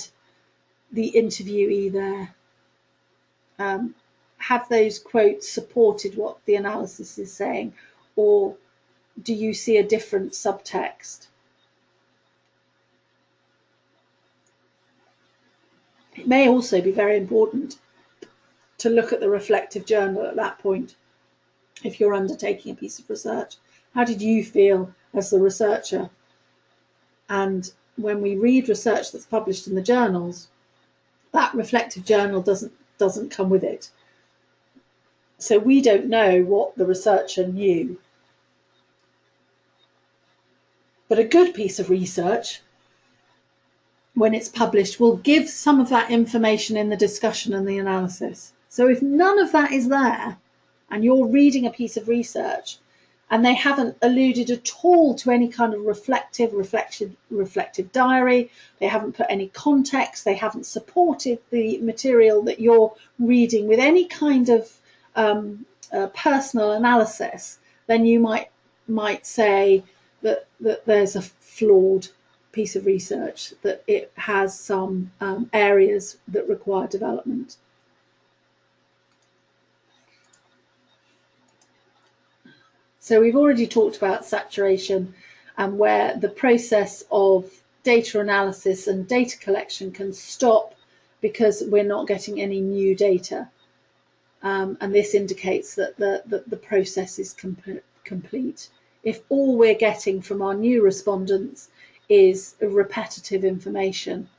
the interviewee there? Have those quotes supported what the analysis is saying, or do you see a different subtext? It may also be very important to look at the reflective journal at that point. If you're undertaking a piece of research, how did you feel as the researcher? And when we read research that's published in the journals, that reflective journal doesn't come with it. So we don't know what the researcher knew. But a good piece of research, when it's published, will give some of that information in the discussion and the analysis. So if none of that is there, and you're reading a piece of research and they haven't alluded at all to any kind of reflective diary, they haven't put any context, they haven't supported the material that you're reading with any kind of personal analysis, then you might say that there's a flawed piece of research, that it has some areas that require development. So we've already talked about saturation, and where the process of data analysis and data collection can stop because we're not getting any new data. And this indicates that the process is complete. If all we're getting from our new respondents is repetitive information,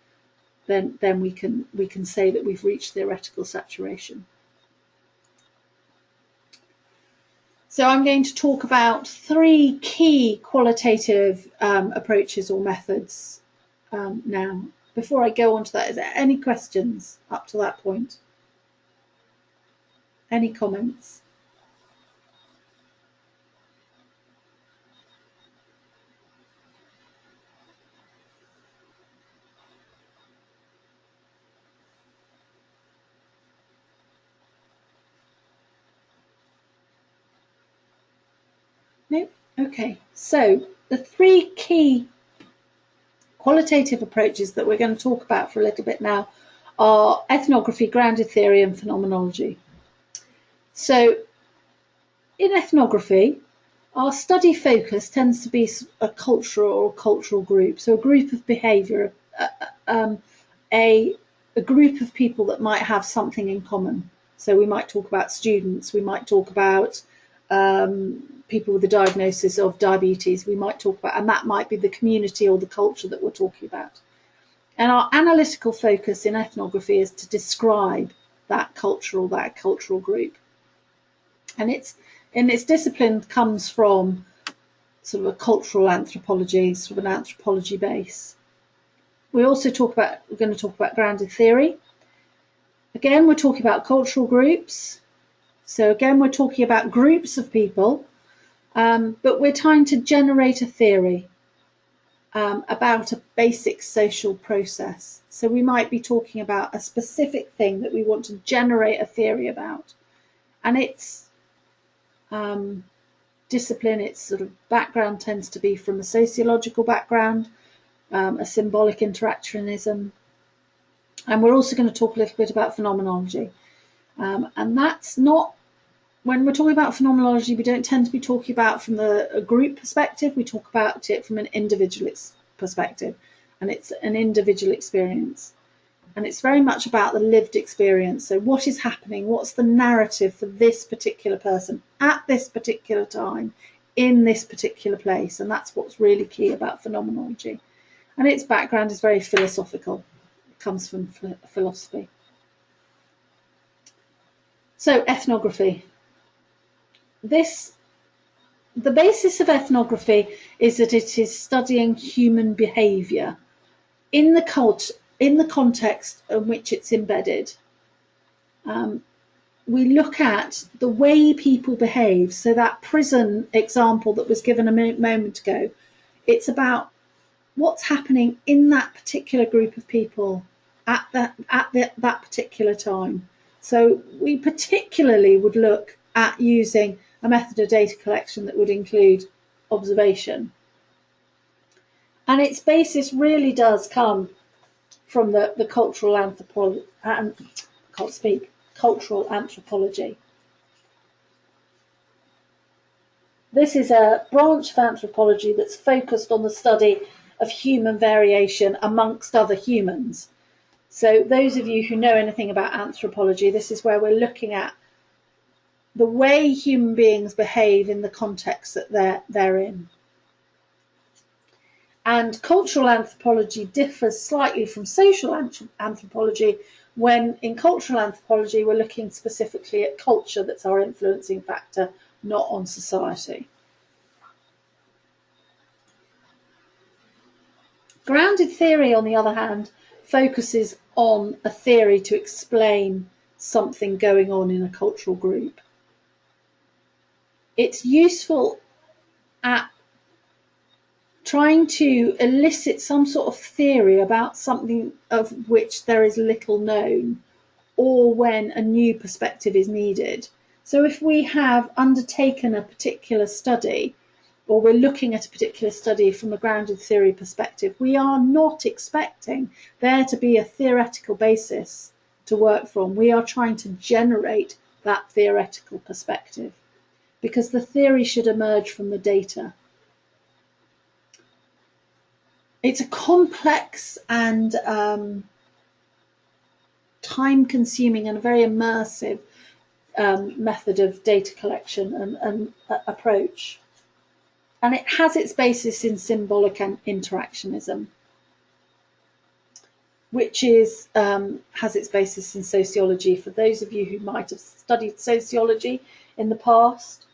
then we can say that we've reached theoretical saturation. So I'm going to talk about 3 key qualitative approaches or methods now. Before I go on to that, is there any questions up to that point? Any comments? No? Okay, so the 3 key qualitative approaches that we're going to talk about for a little bit now are ethnography, grounded theory, and phenomenology. So in ethnography, our study focus tends to be a cultural group, so a group of behaviour, a group of people that might have something in common. So we might talk about students, we might talk about people with a diagnosis of diabetes, we might talk about, and that might be the community or the culture that we're talking about. And our analytical focus in ethnography is to describe that cultural group. And its discipline comes from sort of a cultural anthropology, sort of an anthropology base. We're going to talk about grounded theory. Again, we're talking about cultural groups. So again, we're talking about groups of people But we're trying to generate a theory about a basic social process. So we might be talking about a specific thing that we want to generate a theory about. And its discipline, its sort of background tends to be from a sociological background, a symbolic interactionism. And we're also going to talk a little bit about phenomenology. And that's not, when we're talking about phenomenology, we don't tend to be talking about from a group perspective. We talk about it from an individual perspective, and it's an individual experience. And it's very much about the lived experience. So what is happening? What's the narrative for this particular person at this particular time in this particular place? And that's what's really key about phenomenology. And its background is very philosophical. It comes from philosophy. So ethnography. The basis of ethnography is that it is studying human behaviour in the context in which it's embedded. We look at the way people behave. So that prison example that was given a moment ago, it's about what's happening in that particular group of people at that particular time. So we particularly would look at using a method of data collection that would include observation. And its basis really does come from the cultural anthropology. Cultural anthropology. This is a branch of anthropology that's focused on the study of human variation amongst other humans. So those of you who know anything about anthropology, this is where we're looking at the way human beings behave in the context that they're in. And cultural anthropology differs slightly from social anthropology when in cultural anthropology we're looking specifically at culture that's our influencing factor, not on society. Grounded theory, on the other hand, focuses on a theory to explain something going on in a cultural group. It's useful at trying to elicit some sort of theory about something of which there is little known, or when a new perspective is needed. So if we have undertaken a particular study, or we're looking at a particular study from a grounded theory perspective, we are not expecting there to be a theoretical basis to work from. We are trying to generate that theoretical perspective, because the theory should emerge from the data. It's a complex and time-consuming and a very immersive method of data collection and approach. And it has its basis in symbolic interactionism, which is has its basis in sociology. For those of you who might have studied sociology in the past,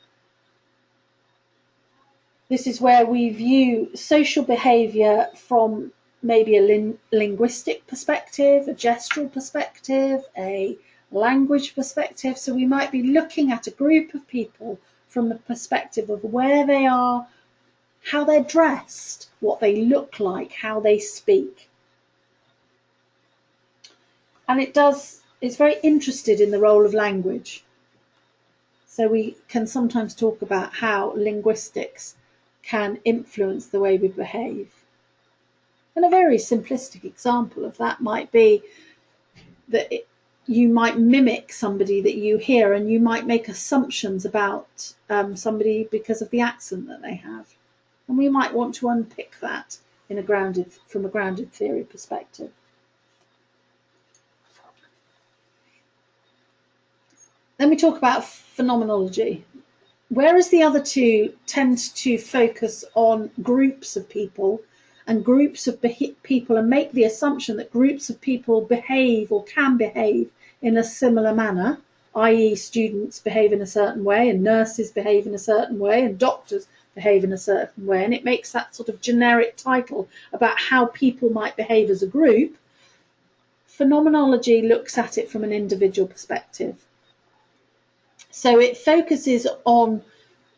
this is where we view social behaviour from maybe a linguistic perspective, a gestural perspective, a language perspective. So we might be looking at a group of people from the perspective of where they are, how they're dressed, what they look like, how they speak. And it's very interested in the role of language. So we can sometimes talk about how linguistics can influence the way we behave. And a very simplistic example of that might be that you might mimic somebody that you hear, and you might make assumptions about somebody because of the accent that they have. And we might want to unpick that from a grounded theory perspective. Then we talk about phenomenology. Whereas the other two tend to focus on groups of people and groups of people and make the assumption that groups of people behave or can behave in a similar manner, i.e. students behave in a certain way and nurses behave in a certain way and doctors behave in a certain way, and it makes that sort of generic title about how people might behave as a group. Phenomenology looks at it from an individual perspective. So it focuses on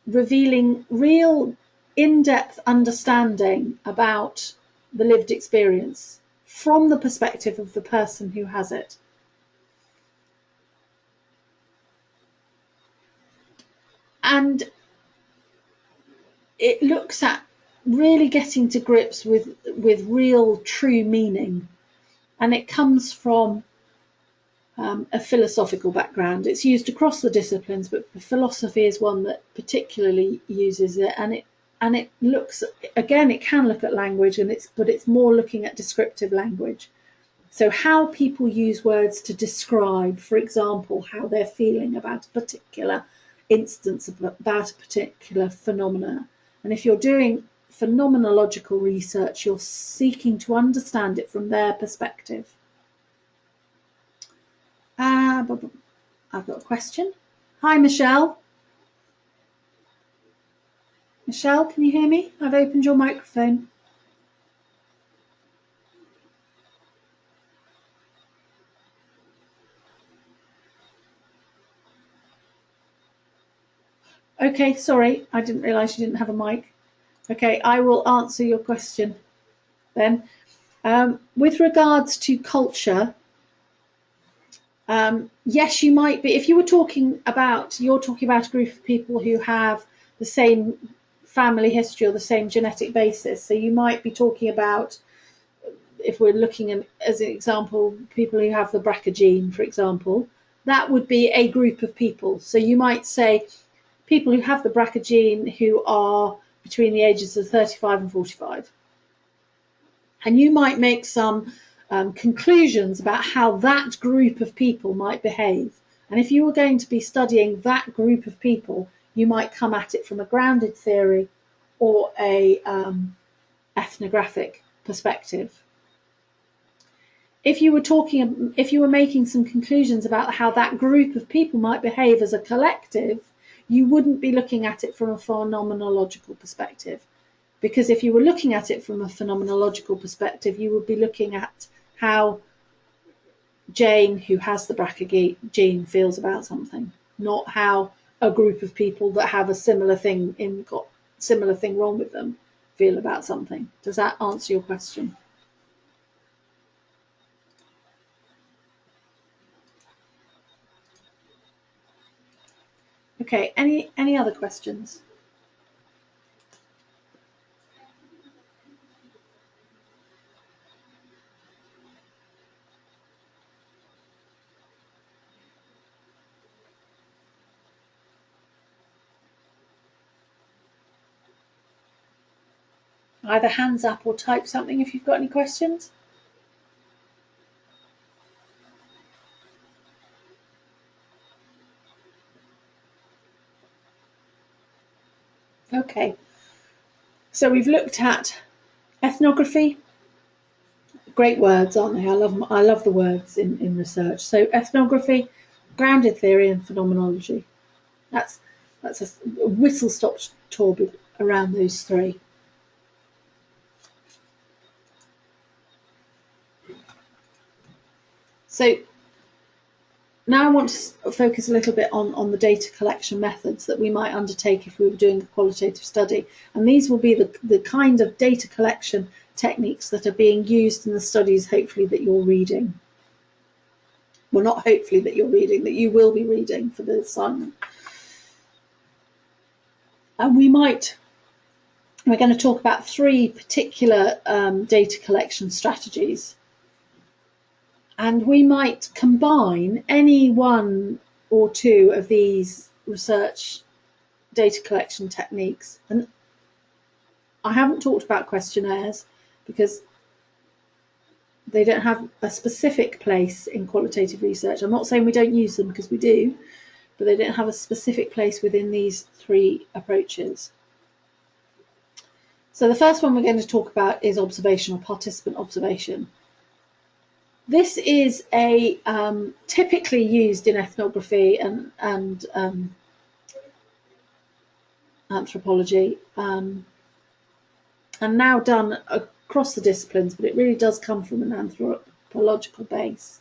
revealing real in-depth understanding about the lived experience from the perspective of the person who has it. And it looks at really getting to grips with real true meaning, and it comes from a philosophical background. It's used across the disciplines, but philosophy is one that particularly uses it, and it looks, again, it can look at language, but it's more looking at descriptive language. So how people use words to describe, for example, how they're feeling about a particular instance, about a particular phenomena. And if you're doing phenomenological research, you're seeking to understand it from their perspective. I've got a question. Hi, Michelle. Michelle, can you hear me? I've opened your microphone. Okay, sorry, I didn't realise you didn't have a mic. Okay, I will answer your question then. With regards to culture, yes, you might be, if you were talking about, you're talking about a group of people who have the same family history or the same genetic basis. So you might be talking about, if we're looking at, as an example, people who have the BRCA gene, for example, that would be a group of people. So you might say people who have the BRCA gene who are between the ages of 35 and 45. And you might make some conclusions about how that group of people might behave. And if you were going to be studying that group of people, you might come at it from a grounded theory or a ethnographic perspective. If you were making some conclusions about how that group of people might behave as a collective, you wouldn't be looking at it from a phenomenological perspective. Because if you were looking at it from a phenomenological perspective, you would be looking at how Jane, who has the BRCA gene, feels about something, not how a group of people that have a similar thing wrong with them feel about something. Does that answer your question? Okay, any other questions? Either hands up or type something if you've got any questions. Okay, so we've looked at ethnography. Great words, aren't they? I love the words in research. So ethnography, grounded theory, and phenomenology. That's a whistle-stop tour around those three. So now I want to focus a little bit on the data collection methods that we might undertake if we were doing a qualitative study. And these will be the kind of data collection techniques that are being used in the studies, hopefully, that you're reading. Well, not hopefully that you're reading, that you will be reading for the assignment. And we're going to talk about three particular data collection strategies. And we might combine any one or two of these research data collection techniques. And I haven't talked about questionnaires because they don't have a specific place in qualitative research. I'm not saying we don't use them, because we do, but they don't have a specific place within these three approaches. So the first one we're going to talk about is observation, or participant observation. This is a typically used in ethnography and anthropology, and now done across the disciplines, but it really does come from an anthropological base.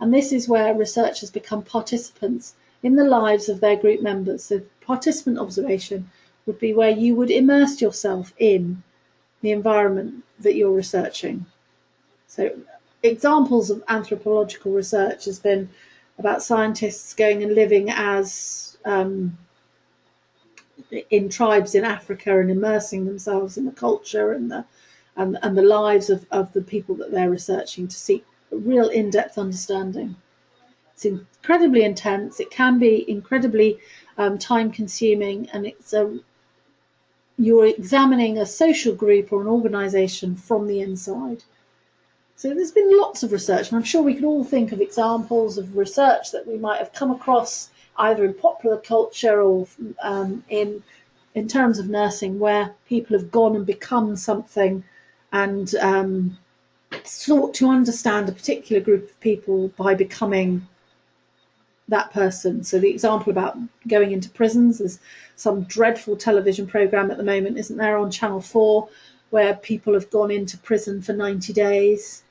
And this is where researchers become participants in the lives of their group members. So participant observation would be where you would immerse yourself in the environment that you're researching. So examples of anthropological research has been about scientists going and living as in tribes in Africa and immersing themselves in the culture and the lives of the people that they're researching to seek a real in-depth understanding. It's incredibly intense. It can be incredibly time-consuming, and you're examining a social group or an organisation from the inside. So there's been lots of research, and I'm sure we could all think of examples of research that we might have come across either in popular culture or in terms of nursing, where people have gone and become something and sought to understand a particular group of people by becoming that person. So the example about going into prisons, there's some dreadful television programme at the moment, isn't there, on Channel 4, where people have gone into prison for 90 days.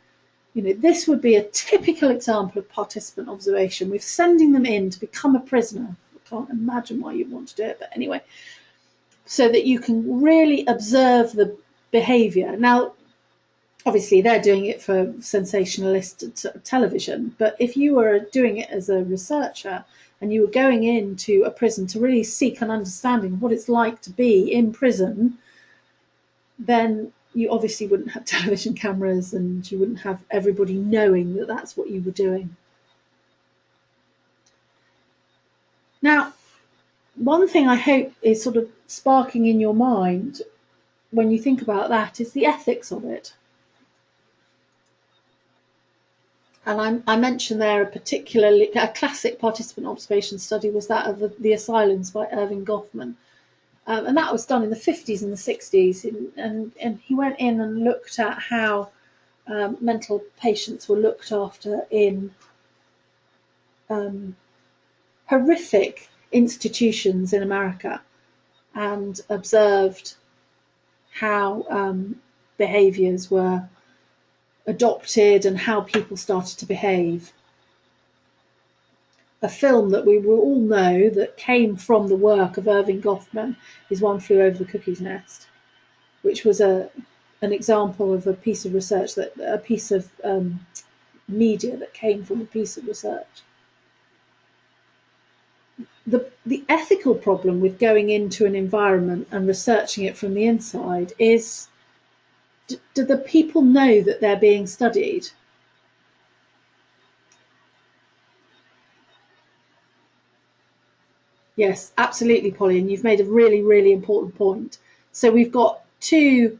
You know, this would be a typical example of participant observation. We're sending them in to become a prisoner. I can't imagine why you'd want to do it, but anyway, so that you can really observe the behaviour. Now, obviously, they're doing it for sensationalist television, but if you were doing it as a researcher and you were going into a prison to really seek an understanding of what it's like to be in prison, then you obviously wouldn't have television cameras and you wouldn't have everybody knowing that that's what you were doing. Now, one thing I hope is sort of sparking in your mind when you think about that is the ethics of it. And I mentioned there a classic participant observation study was that of the asylums by Irving Goffman. And that was done in the 50s and the 60s. And he went in and looked at how mental patients were looked after in horrific institutions in America, and observed how behaviours were adopted and how people started to behave. A film that we will all know that came from the work of Irving Goffman is One Flew Over the Cuckoo's Nest, which was an example of a piece of research, a piece of media that came from a piece of research. The ethical problem with going into an environment and researching it from the inside is, do the people know that they're being studied? Yes, absolutely, Polly, and you've made a really, really important point. So we've got two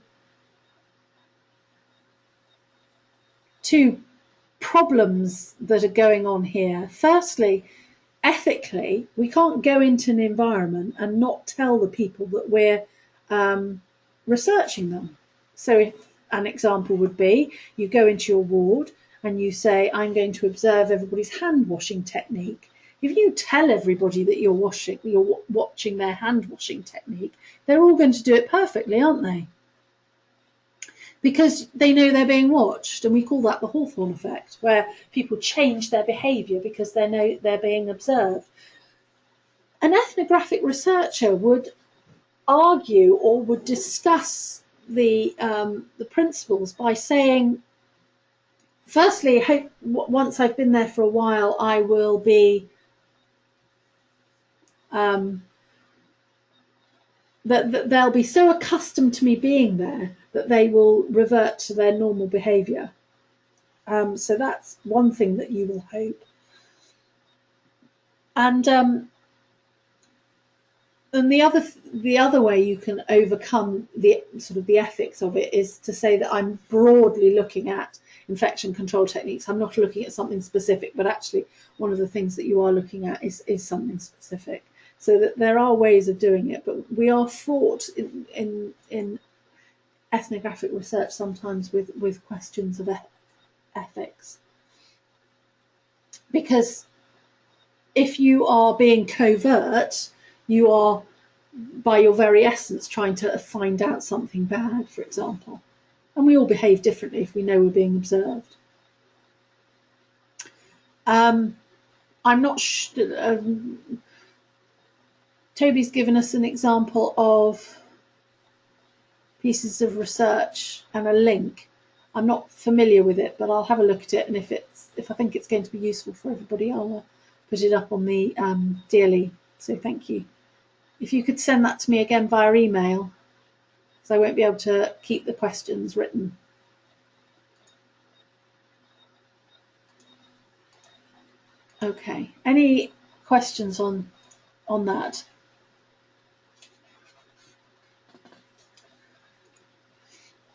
problems that are going on here. Firstly, ethically, we can't go into an environment and not tell the people that we're researching them. So if an example would be, you go into your ward and you say, I'm going to observe everybody's hand washing technique. If you tell everybody that you're watching their hand washing technique, they're all going to do it perfectly, aren't they? Because they know they're being watched, and we call that the Hawthorne effect, where people change their behaviour because they know they're being observed. An ethnographic researcher would argue or would discuss the principles by saying, firstly, once I've been there for a while, I will be that they'll be so accustomed to me being there that they will revert to their normal behaviour. So that's one thing that you will hope. And the other way you can overcome the sort of the ethics of it is to say that I'm broadly looking at infection control techniques. I'm not looking at something specific, but actually one of the things that you are looking at is something specific. So that there are ways of doing it, but we are fraught in ethnographic research sometimes with questions of ethics. Because if you are being covert, you are, by your very essence, trying to find out something bad, for example. And we all behave differently if we know we're being observed. Toby's given us an example of pieces of research and a link. I'm not familiar with it, but I'll have a look at it, and if I think it's going to be useful for everybody, I'll put it up on the DLE. So thank you. If you could send that to me again via email, because I won't be able to keep the questions written. Okay, any questions on that?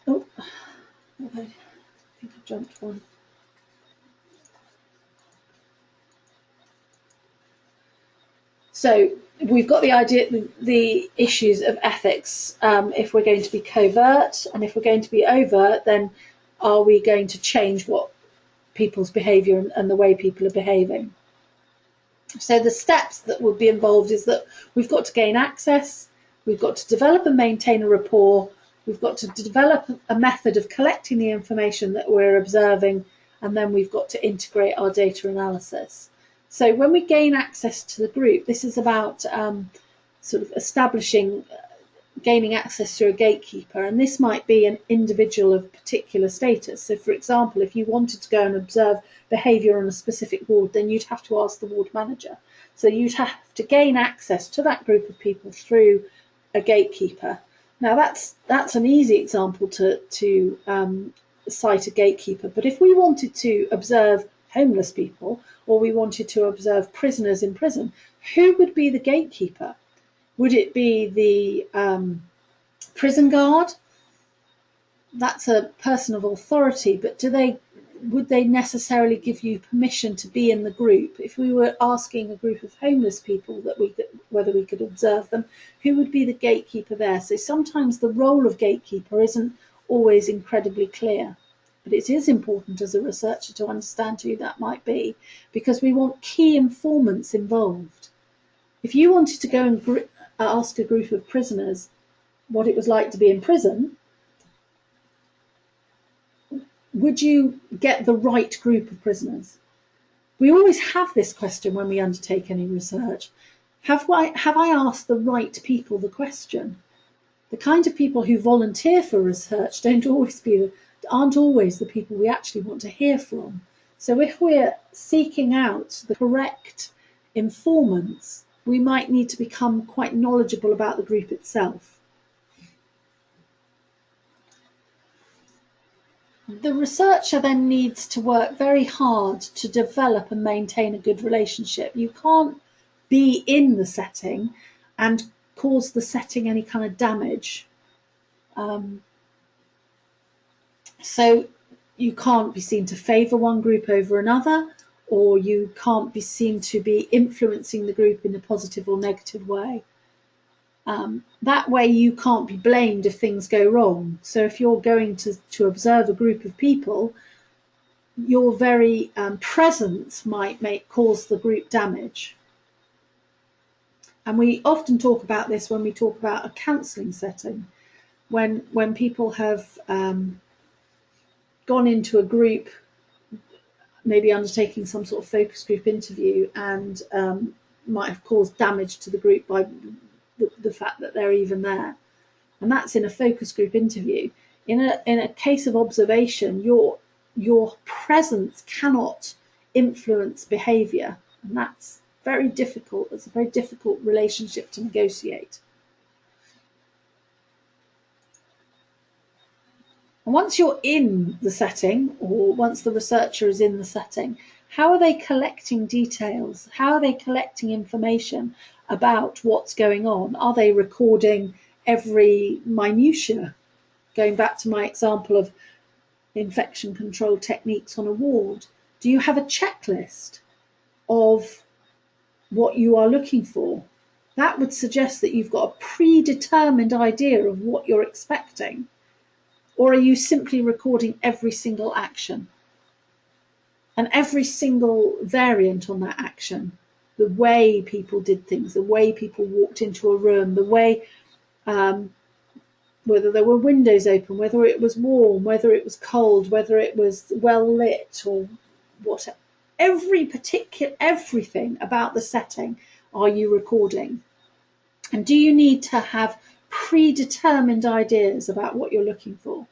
Oh, I think I jumped one. So we've got the idea, the issues of ethics. If we're going to be covert, and if we're going to be overt, then are we going to change what people's behaviour and the way people are behaving? So the steps that would be involved is that we've got to gain access, we've got to develop and maintain a rapport, we've got to develop a method of collecting the information that we're observing, and then we've got to integrate our data analysis. So when we gain access to the group, this is about sort of gaining access to a gatekeeper, and this might be an individual of particular status. So for example, if you wanted to go and observe behaviour on a specific ward, then you'd have to ask the ward manager. So you'd have to gain access to that group of people through a gatekeeper. Now that's an easy example to cite a gatekeeper, but if we wanted to observe homeless people, or we wanted to observe prisoners in prison, who would be the gatekeeper? Would it be the prison guard? That's a person of authority, but would they necessarily give you permission to be in the group? If we were asking a group of homeless people whether we could observe them, who would be the gatekeeper there? So sometimes the role of gatekeeper isn't always incredibly clear, but it is important as a researcher to understand who that might be, because we want key informants involved. If you wanted to go and ask a group of prisoners what it was like to be in prison, would you get the right group of prisoners? We always have this question when we undertake any research. Have I asked the right people the question? The kind of people who volunteer for research aren't always the people we actually want to hear from. So if we're seeking out the correct informants, we might need to become quite knowledgeable about the group itself. The researcher then needs to work very hard to develop and maintain a good relationship. You can't be in the setting and cause the setting any kind of damage. So you can't be seen to favour one group over another, or you can't be seen to be influencing the group in a positive or negative way. That way you can't be blamed if things go wrong. So if you're going to observe a group of people, your very presence might cause the group damage. And we often talk about this when we talk about a counselling setting, when people have gone into a group, maybe undertaking some sort of focus group interview, and might have caused damage to the group by the fact that they're even there. And that's in a focus group interview. In a case of observation, your presence cannot influence behaviour, and that's very difficult. It's a very difficult relationship to negotiate. And once you're in the setting, or once the researcher is in the setting, how are they collecting details? How are they collecting information about what's going on? Are they recording every minutiae? Going back to my example of infection control techniques on a ward, do you have a checklist of what you are looking for? That would suggest that you've got a predetermined idea of what you're expecting. Or are you simply recording every single action and every single variant on that action? The way people did things, the way people walked into a room, the way, whether there were windows open, whether it was warm, whether it was cold, whether it was well lit, or whatever. Everything about the setting are you recording? And do you need to have predetermined ideas about what you're looking for?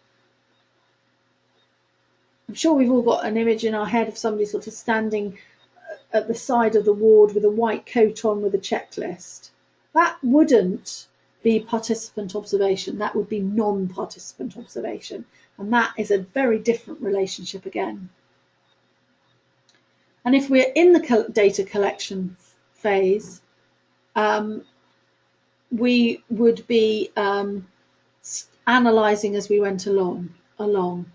I'm sure we've all got an image in our head of somebody sort of standing at the side of the ward with a white coat on with a checklist. That wouldn't be participant observation, that would be non-participant observation. And that is a very different relationship again. And if we're in the data collection phase, we would be analysing as we went along.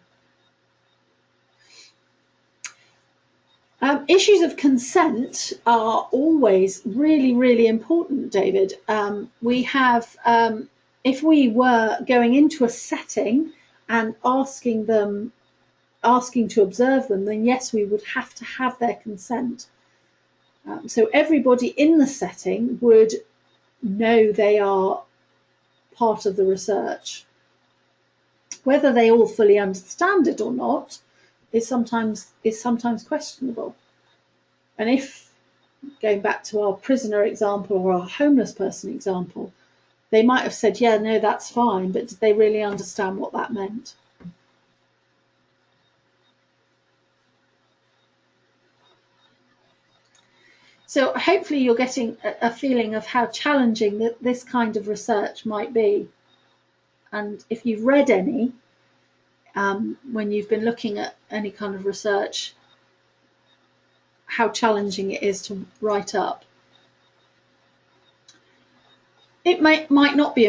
Issues of consent are always really, really important, David. We have, if we were going into a setting and asking to observe them, then yes, we would have to have their consent. So everybody in the setting would know they are part of the research. Whether they all fully understand it or not is sometimes questionable. And if, going back to our prisoner example or our homeless person example, they might have said, yeah, no, that's fine, but did they really understand what that meant? So hopefully you're getting a feeling of how challenging this kind of research might be. And if you've read any, when you've been looking at any kind of research, how challenging it is to write up. It might not be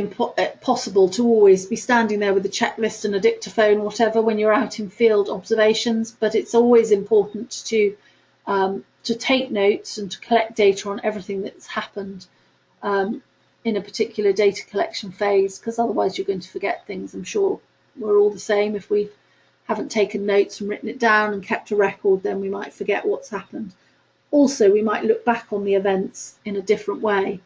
possible to always be standing there with a checklist and a dictaphone or whatever when you're out in field observations, but it's always important to take notes and to collect data on everything that's happened in a particular data collection phase, because otherwise you're going to forget things. I'm sure we're all the same. If we haven't taken notes and written it down and kept a record, then we might forget what's happened. Also, we might look back on the events in a different way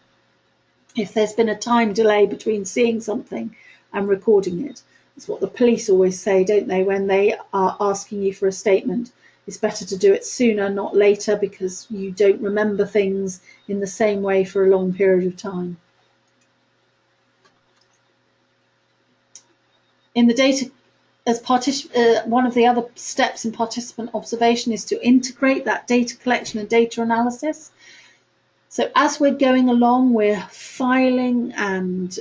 if there's been a time delay between seeing something and recording it. It's what the police always say, don't they, when they are asking you for a statement. It's better to do it sooner, not later, because you don't remember things in the same way for a long period of time. In the data, as one of the other steps in participant observation is to integrate that data collection and data analysis. So as we're going along, we're filing and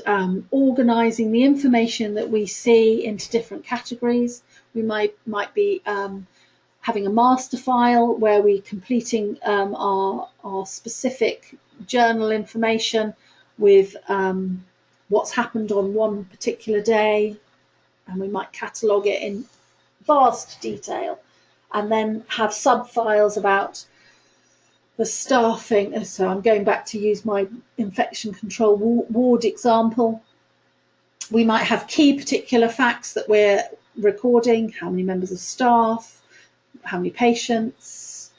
organising the information that we see into different categories. We might be having a master file where we're completing our specific journal information with what's happened on one particular day, and we might catalogue it in vast detail, and then have sub-files about the staffing. So I'm going back to use my infection control ward example. We might have key particular facts that we're recording: how many members of staff, how many patients,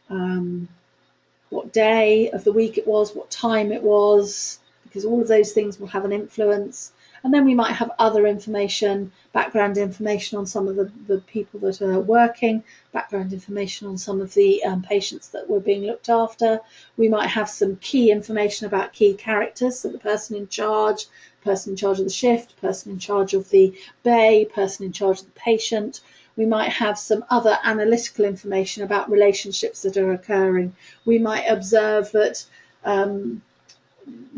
what day of the week it was, what time it was, because all of those things will have an influence. And then we might have other information, background information on some of the people that are working, background information on some of the patients that were being looked after. We might have some key information about key characters, so the person in charge of the shift, person in charge of the bay, person in charge of the patient. We might have some other analytical information about relationships that are occurring. We might observe that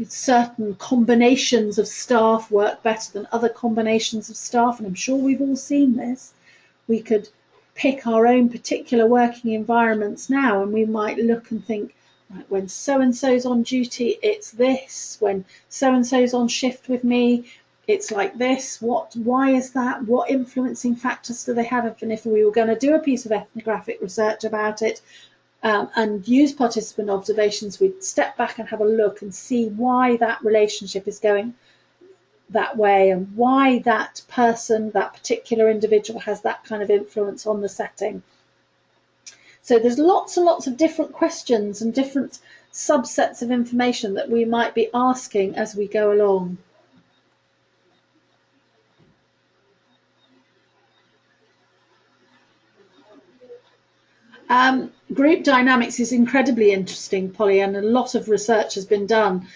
certain combinations of staff work better than other combinations of staff, and I'm sure we've all seen this. We could pick our own particular working environments now, and we might look and think, right, when so-and-so's on duty, it's this. When so-and-so's on shift with me, it's like this. Why is that? What influencing factors do they have? And if we were going to do a piece of ethnographic research about it, and use participant observations, we'd step back and have a look and see why that relationship is going that way, and why that person, that particular individual, has that kind of influence on the setting. So there's lots and lots of different questions and different subsets of information that we might be asking as we go along. Group dynamics is incredibly interesting, Polly, and a lot of research has been done.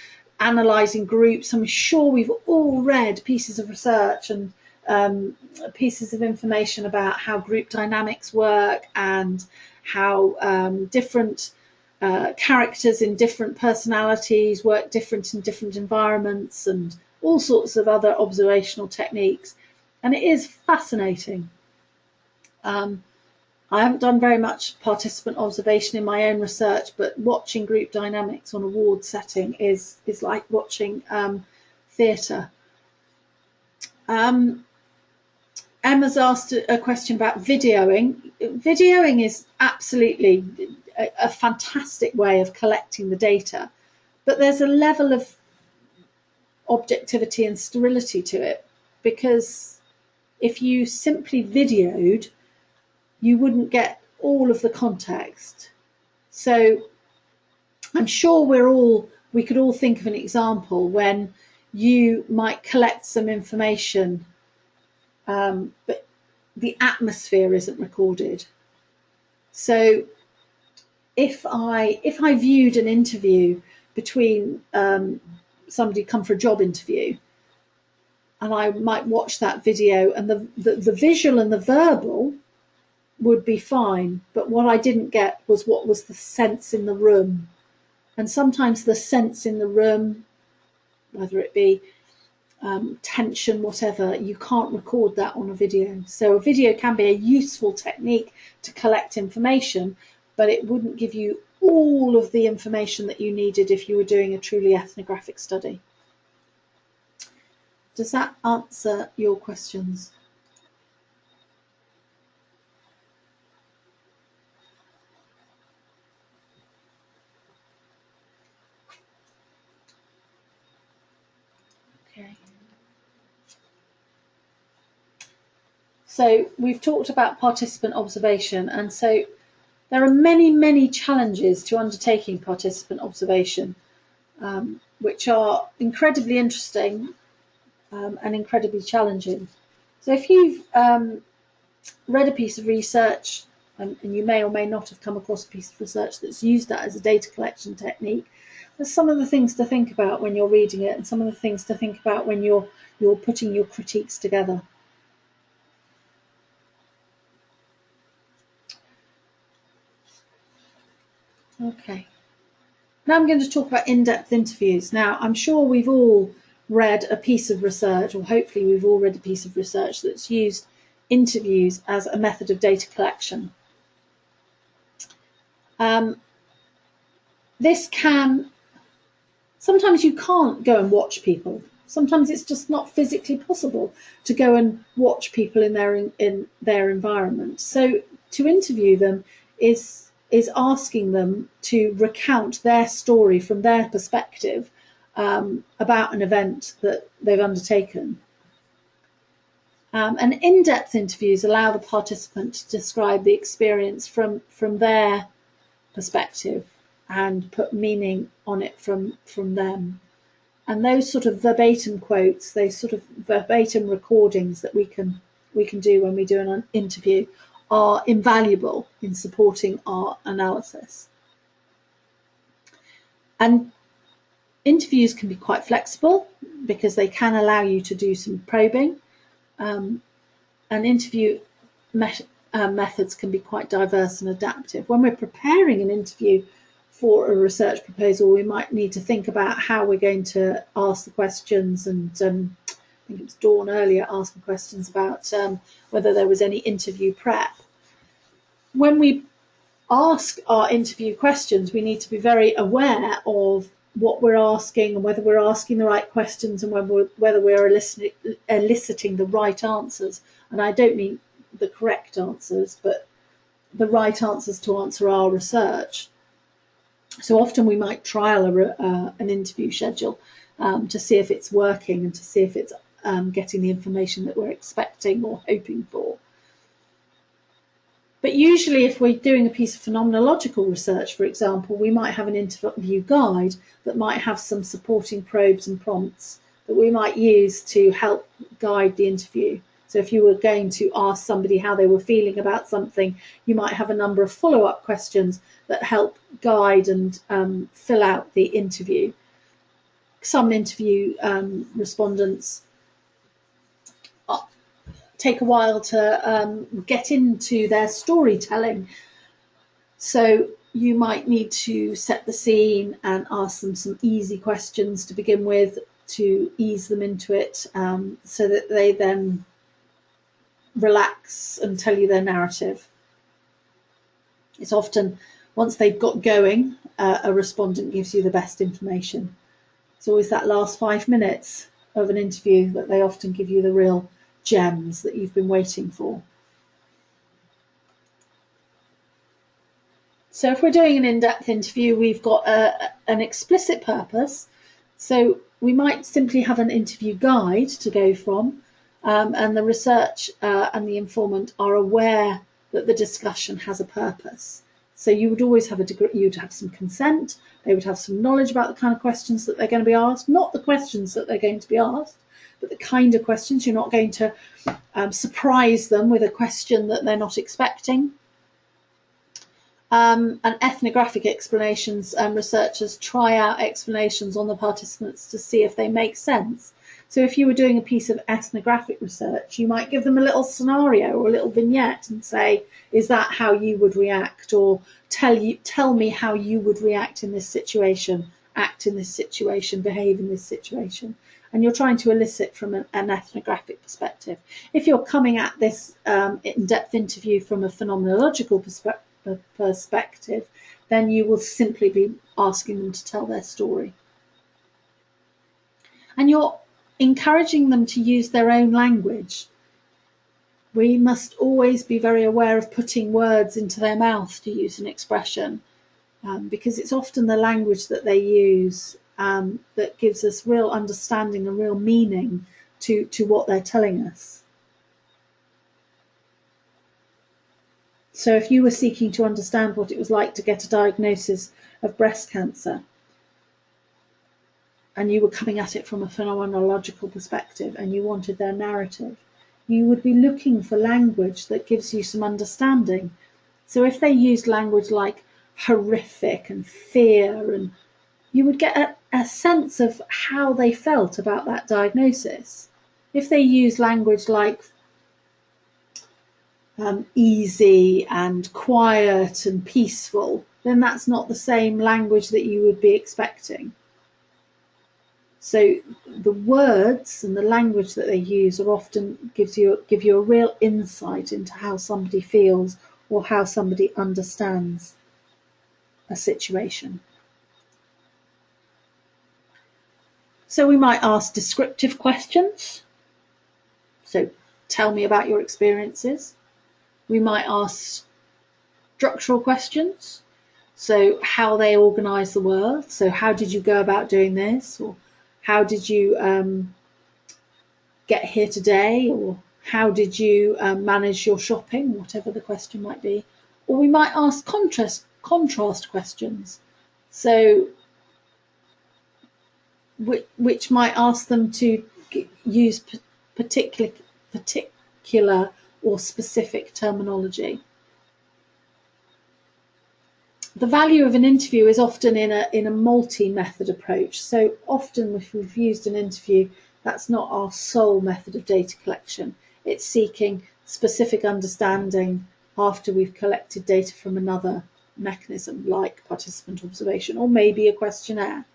analysing groups. I'm sure we've all read pieces of research and pieces of information about how group dynamics work and how different characters in different personalities work different in different environments, and all sorts of other observational techniques. And it is fascinating. I haven't done very much participant observation in my own research, but watching group dynamics on a ward setting is like watching theatre. Emma's asked a question about videoing. Videoing is absolutely a fantastic way of collecting the data, but there's a level of objectivity and sterility to it, because if you simply videoed, you wouldn't get all of the context. So I'm sure we could all think of an example when you might collect some information, but the atmosphere isn't recorded. So if I viewed an interview between somebody come for a job interview, and I might watch that video, and the visual and the verbal would be fine, but what I didn't get was what was the sense in the room. And sometimes the sense in the room, whether it be tension, whatever, you can't record that on a video. So a video can be a useful technique to collect information, but it wouldn't give you all of the information that you needed if you were doing a truly ethnographic study. Does that answer your questions? Okay. So we've talked about participant observation, and so there are many, many challenges to undertaking participant observation, which are incredibly interesting and incredibly challenging. So if you've read a piece of research, and you may or may not have come across a piece of research that's used that as a data collection technique, there's some of the things to think about when you're reading it, and some of the things to think about when you're putting your critiques together. Okay. Now I'm going to talk about in-depth interviews. Now, I'm sure we've all read a piece of research, or hopefully we've all read a piece of research that's used interviews as a method of data collection. Sometimes you can't go and watch people. Sometimes it's just not physically possible to go and watch people in their environment. So to interview them is asking them to recount their story from their perspective about an event that they've undertaken. And in-depth interviews allow the participant to describe the experience from their perspective and put meaning on it from them. And those sort of verbatim quotes, those sort of verbatim recordings that we can do when we do an interview are invaluable in supporting our analysis. And interviews can be quite flexible because they can allow you to do some probing. And interview methods can be quite diverse and adaptive. When we're preparing an interview for a research proposal, we might need to think about how we're going to ask the questions, and I think it was Dawn earlier asking questions about whether there was any interview prep. When we ask our interview questions, we need to be very aware of what we're asking and whether we're asking the right questions and whether we're eliciting the right answers. And I don't mean the correct answers, but the right answers to answer our research. So often we might trial an interview schedule to see if it's working and to see if it's getting the information that we're expecting or hoping for. But usually if we're doing a piece of phenomenological research, for example, we might have an interview guide that might have some supporting probes and prompts that we might use to help guide the interview. So if you were going to ask somebody how they were feeling about something, you might have a number of follow-up questions that help guide and fill out the interview. some interview respondents take a while to get into their storytelling. So you might need to set the scene and ask them some easy questions to begin with to ease them into it, so that they then relax and tell you their narrative. It's often, once they've got going, a respondent gives you the best information. It's always that last 5 minutes of an interview that they often give you the real gems that you've been waiting for. So if we're doing an in-depth interview, we've got an explicit purpose. So we might simply have an interview guide to go from, and the research and the informant are aware that the discussion has a purpose. So you would always have a degree, you'd have some consent, they would have some knowledge about the kind of questions that they're going to be asked, not the questions that they're going to be asked, but the kind of questions. You're not going to surprise them with a question that they're not expecting. And ethnographic explanations, researchers try out explanations on the participants to see if they make sense. So if you were doing a piece of ethnographic research, you might give them a little scenario or a little vignette and say, is that how you would react? Or tell me how you would react in this situation, act in this situation, behave in this situation. And you're trying to elicit from an ethnographic perspective. If you're coming at this in-depth interview from a phenomenological perspective, then you will simply be asking them to tell their story. And you're encouraging them to use their own language. We must always be very aware of putting words into their mouth, to use an expression, because it's often the language that they use that gives us real understanding and real meaning to what they're telling us. So if you were seeking to understand what it was like to get a diagnosis of breast cancer, and you were coming at it from a phenomenological perspective and you wanted their narrative, you would be looking for language that gives you some understanding. So if they used language like horrific and fear, and you would get a sense of how they felt about that diagnosis. If they use language like easy and quiet and peaceful, then that's not the same language that you would be expecting. So the words and the language that they use are often give you a real insight into how somebody feels or how somebody understands a situation. So we might ask descriptive questions. So tell me about your experiences. We might ask structural questions. So how they organise the world. So how did you go about doing this? Or how did you get here today? Or how did you manage your shopping? Whatever the question might be. Or we might ask contrast questions. So which might ask them to use particular or specific terminology. The value of an interview is often in a multi-method approach. So often if we've used an interview, that's not our sole method of data collection. It's seeking specific understanding after we've collected data from another mechanism like participant observation or maybe a questionnaire.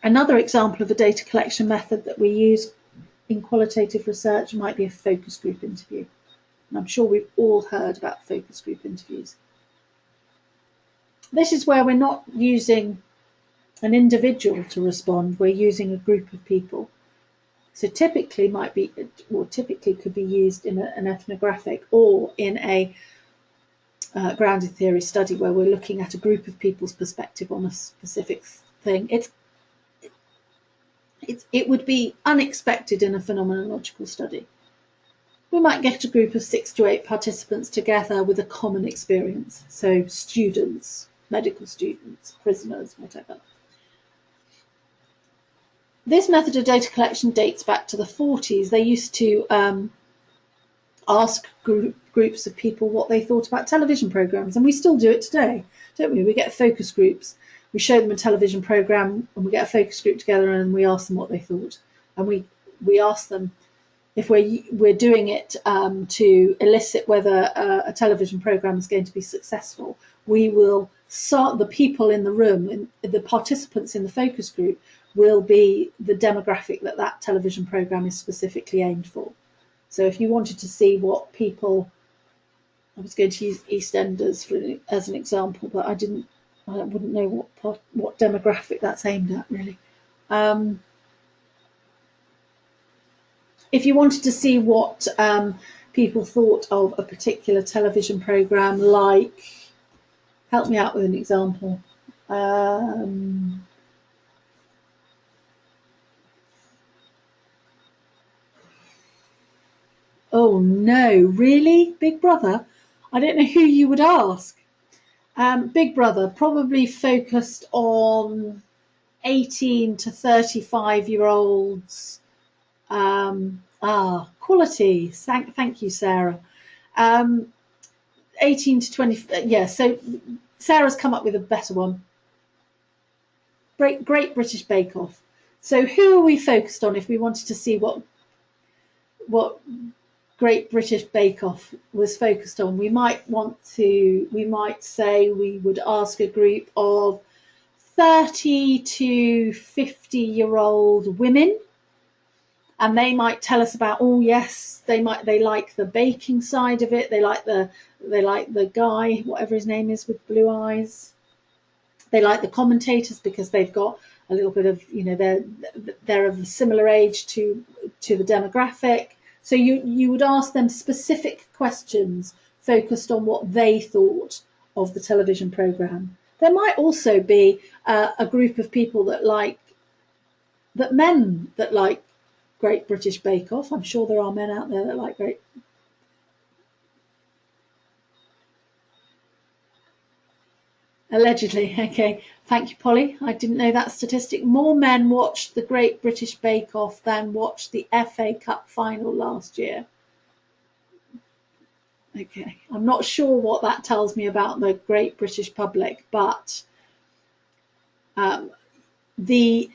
Another example of a data collection method that we use in qualitative research might be a focus group interview. And I'm sure we've all heard about focus group interviews. This is where we're not using an individual to respond, we're using a group of people. So typically could be used in an ethnographic or in a grounded theory study where we're looking at a group of people's perspective on a specific thing. It would be unexpected in a phenomenological study. We might get a group of 6 to 8 participants together with a common experience. So students, medical students, prisoners, whatever. This method of data collection dates back to the 40s. They used to ask groups of people what they thought about television programmes, and we still do it today, don't we? We get focus groups we show them a television programme and we get a focus group together and we ask them what they thought. And we ask them if we're doing it to elicit whether a television programme is going to be successful. We will start, the people in the room, the participants in the focus group will be the demographic that television programme is specifically aimed for. So if you wanted to see what people, I was going to use EastEnders as an example, but I wouldn't know what demographic that's aimed at really. If you wanted to see what people thought of a particular television programme, like, help me out with an example. Oh no, really? Big Brother? I don't know who you would ask. Big Brother probably focused on 18 to 35-year-olds. Quality. Thank you, Sarah. 18 to 20. Yeah, so Sarah's come up with a better one. Great British Bake Off. So who are we focused on if we wanted to see what Great British Bake Off was focused on? We might say we would ask a group of 30 to 50-year-old women, and they might tell us about, oh yes, they like the baking side of it, they like the guy, whatever his name is, with blue eyes. They like the commentators because they've got a little bit of, they're of a similar age to the demographic. So you would ask them specific questions focused on what they thought of the television programme. There might also be a group of people men that like Great British Bake Off. I'm sure there are men out there that like Allegedly, okay. Thank you, Polly. I didn't know that statistic. More men watched the Great British Bake Off than watched the FA Cup final last year. Okay, I'm not sure what that tells me about the Great British public, but the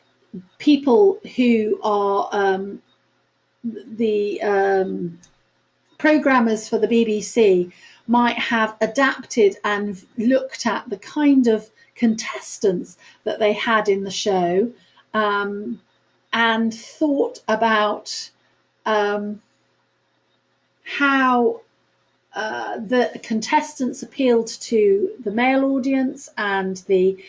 people who are the programmers for the BBC might have adapted and looked at the kind of contestants that they had in the show, and thought about how the contestants appealed to the male audience and the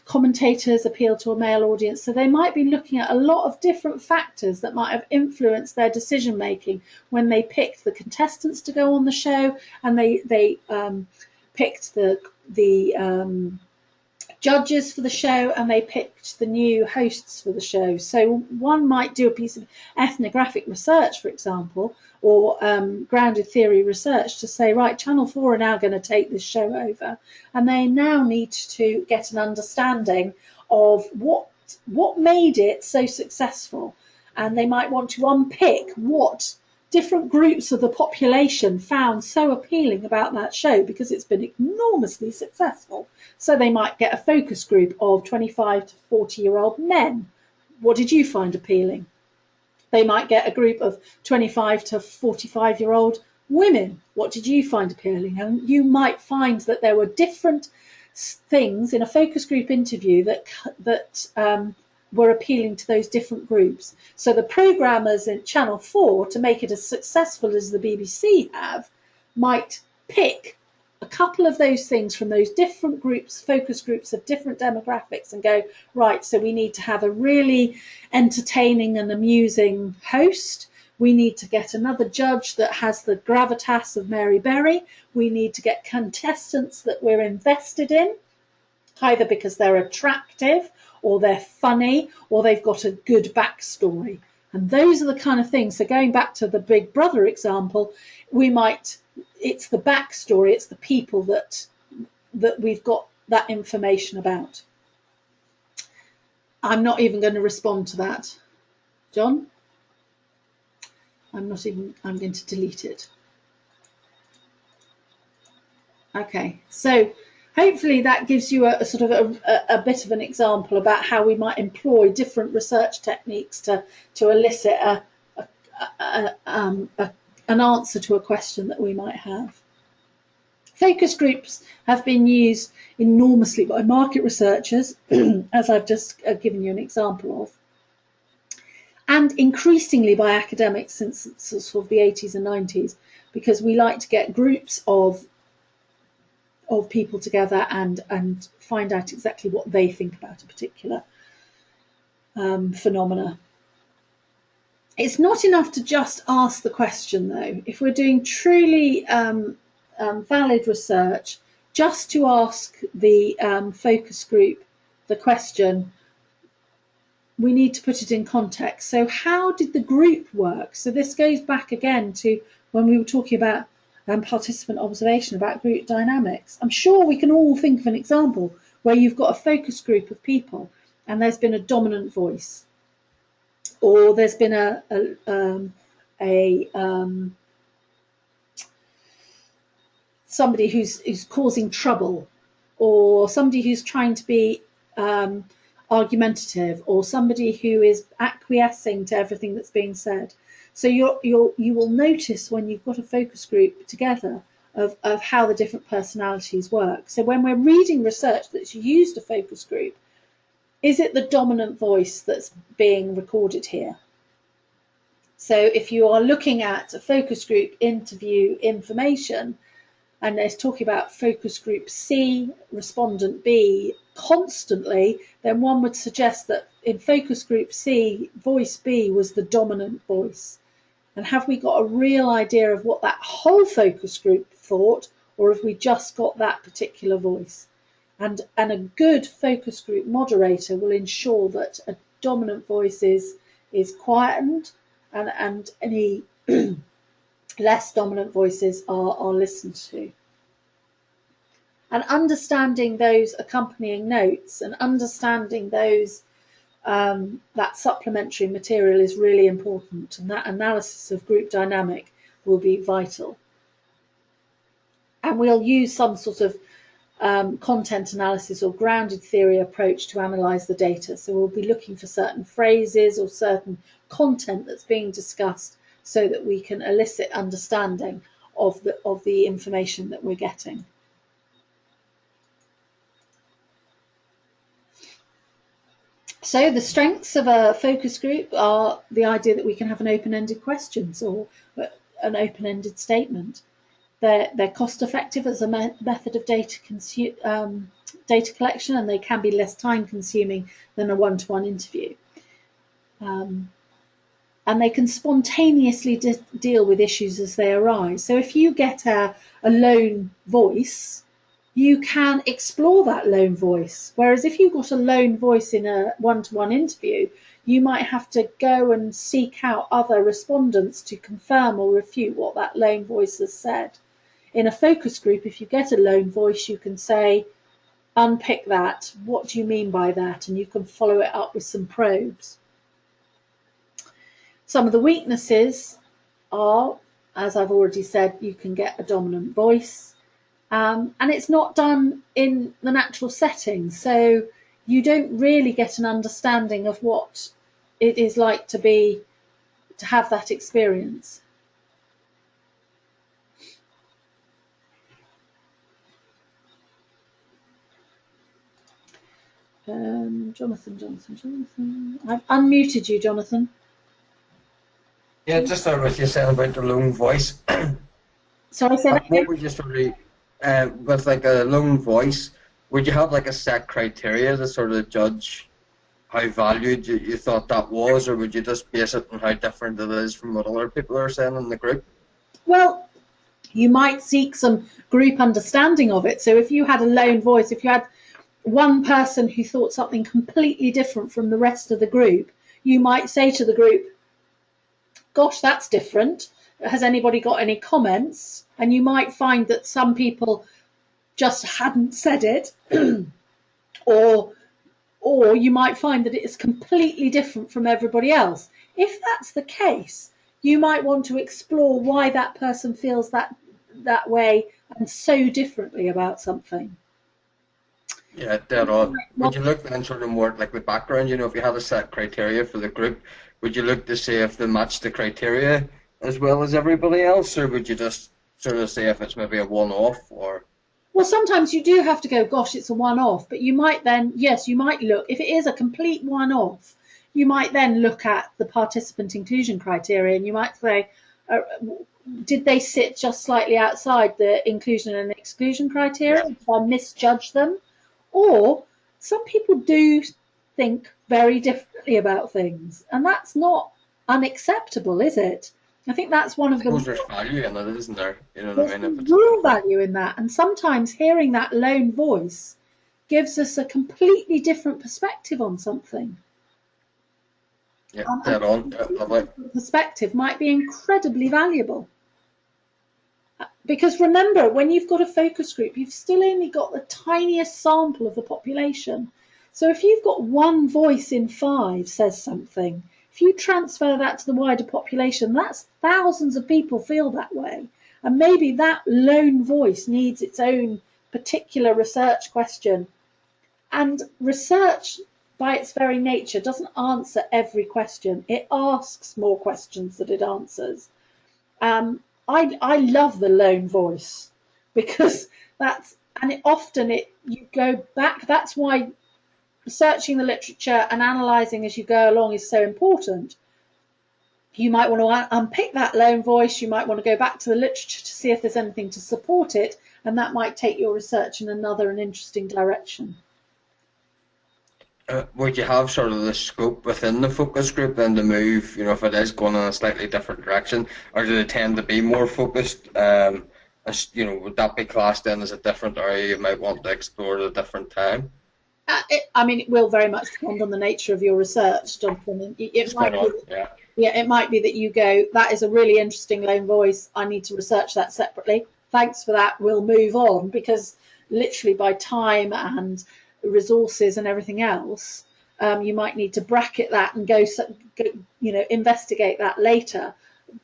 commentators appeal to a male audience. So they might be looking at a lot of different factors that might have influenced their decision making when they picked the contestants to go on the show, and they picked the judges for the show, and they picked the new hosts for the show. So one might do a piece of ethnographic research, for example, or grounded theory research to say, right, Channel 4 are now going to take this show over, and they now need to get an understanding of what made it so successful, and they might want to unpick what different groups of the population found so appealing about that show because it's been enormously successful. So they might get a focus group of 25 to 40-year-old men. What did you find appealing? They might get a group of 25 to 45-year-old women. What did you find appealing? And you might find that there were different things in a focus group interview that were appealing to those different groups. So the programmers in Channel 4, to make it as successful as the BBC have, might pick a couple of those things from those different groups, focus groups of different demographics, and go, right, so we need to have a really entertaining and amusing host. We need to get another judge that has the gravitas of Mary Berry. We need to get contestants that we're invested in, either because they're attractive or they're funny or they've got a good backstory. And those are the kind of things. So going back to the Big Brother example, it's the backstory, it's the people that we've got that information about. I'm not even going to respond to that. John? I'm going to delete it. Okay, so hopefully that gives you a sort of a bit of an example about how we might employ different research techniques to elicit an answer to a question that we might have. Focus groups have been used enormously by market researchers, as I've just given you an example of, and increasingly by academics since sort of the 80s and 90s, because we like to get groups of people together and find out exactly what they think about a particular phenomena. It's not enough to just ask the question, though. If we're doing truly valid research, just to ask the focus group the question, we need to put it in context. So how did the group work? So this goes back again to when we were talking about participant observation, about group dynamics. I'm sure we can all think of an example where you've got a focus group of people and there's been a dominant voice, or there's been somebody who's causing trouble, or somebody who's trying to be argumentative, or somebody who is acquiescing to everything that's being said. So you will notice when you've got a focus group together of how the different personalities work. So when we're reading research that's used a focus group, is it the dominant voice that's being recorded here? So if you are looking at a focus group interview information, and it's talking about focus group C, respondent B constantly, then one would suggest that in focus group C, voice B was the dominant voice. And have we got a real idea of what that whole focus group thought, or have we just got that particular voice? And a good focus group moderator will ensure that a dominant voice is quietened, and any less dominant voices are listened to. And understanding those accompanying notes and understanding those that supplementary material is really important, and that analysis of group dynamic will be vital. And we'll use some sort of content analysis or grounded theory approach to analyse the data. So we'll be looking for certain phrases or certain content that's being discussed so that we can elicit understanding of the information that we're getting. So the strengths of a focus group are the idea that we can have an open-ended questions or an open-ended statement. They're cost-effective as a method of data collection, and they can be less time-consuming than a one-to-one interview. And they can spontaneously deal with issues as they arise. So if you get a lone voice, you can explore that lone voice. Whereas if you've got a lone voice in a one-to-one interview, you might have to go and seek out other respondents to confirm or refute what that lone voice has said. In a focus group, if you get a lone voice, you can say, unpick that, what do you mean by that? And you can follow it up with some probes. Some of the weaknesses are, as I've already said, you can get a dominant voice. And it's not done in the natural setting, so you don't really get an understanding of what it is like to have that experience. Jonathan. I've unmuted you, Jonathan. Yeah, just start with you saying about the lone voice. Sorry, say that again. What would you sort of, with like a lone voice, would you have like a set criteria to sort of judge how valued you thought that was, or would you just base it on how different it is from what other people are saying in the group? Well, you might seek some group understanding of it. So if you had a lone voice, if you had one person who thought something completely different from the rest of the group, you might say to the group, gosh, that's different. Has anybody got any comments? And you might find that some people just hadn't said it, or you might find that it is completely different from everybody else. If that's the case, you might want to explore why that person feels that way and so differently about something. Yeah, dead on. Would you look then sort of more like the background, if you had a set criteria for the group, would you look to see if they match the criteria as well as everybody else, or would you just sort of see if it's maybe a one-off, or? Well, sometimes you do have to go, gosh, it's a one-off, but you might then, yes, you might look, if it is a complete one-off, you might then look at the participant inclusion criteria and you might say, uh, did they sit just slightly outside the inclusion and exclusion criteria? Yeah. Did I misjudge them? Or some people do think very differently about things, and that's not unacceptable, is it? I think that's one I of the suppose there's value in it, isn't there? You know what there's I mean? If some it's real value in that, and sometimes hearing that lone voice gives us a completely different perspective on something. yeah, And dead on. Yeah, lovely. perspective might be incredibly valuable. Because remember, when you've got a focus group, you've still only got the tiniest sample of the population. So if you've got one voice in 5 says something, if you transfer that to the wider population, that's thousands of people feel that way. And maybe that lone voice needs its own particular research question. And research, by its very nature, doesn't answer every question. It asks more questions than it answers. I love the lone voice because often you go back. That's why researching the literature and analysing as you go along is so important. You might want to unpick that lone voice. You might want to go back to the literature to see if there's anything to support it, and that might take your research in another and interesting direction. Would you have sort of the scope within the focus group then to move, if it is going in a slightly different direction, or do they tend to be more focused? Would that be classed then as a different area you might want to explore at a different time? It will very much depend on the nature of your research, Jonathan. It might Spot be, on, yeah. yeah, it might be that you go, that is a really interesting lone voice. I need to research that separately. Thanks for that. We'll move on, because literally by time and resources and everything else, you might need to bracket that and go investigate that later.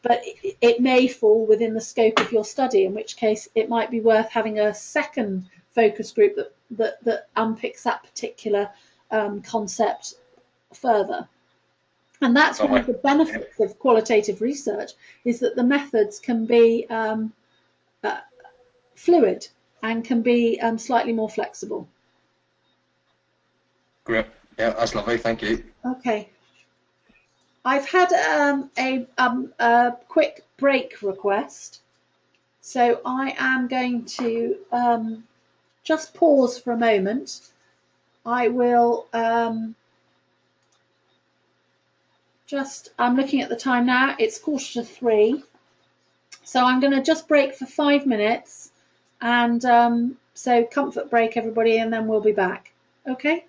But it may fall within the scope of your study, in which case it might be worth having a second focus group that unpicks that particular concept further. And that's one of the benefits of qualitative research, is that the methods can be fluid and can be slightly more flexible. Great. Yeah, that's lovely. Thank you. Okay. I've had a quick break request, so I am going to just pause for a moment. I will I'm looking at the time now, it's 2:45. So I'm going to just break for 5 minutes, and so comfort break everybody, and then we'll be back. Okay?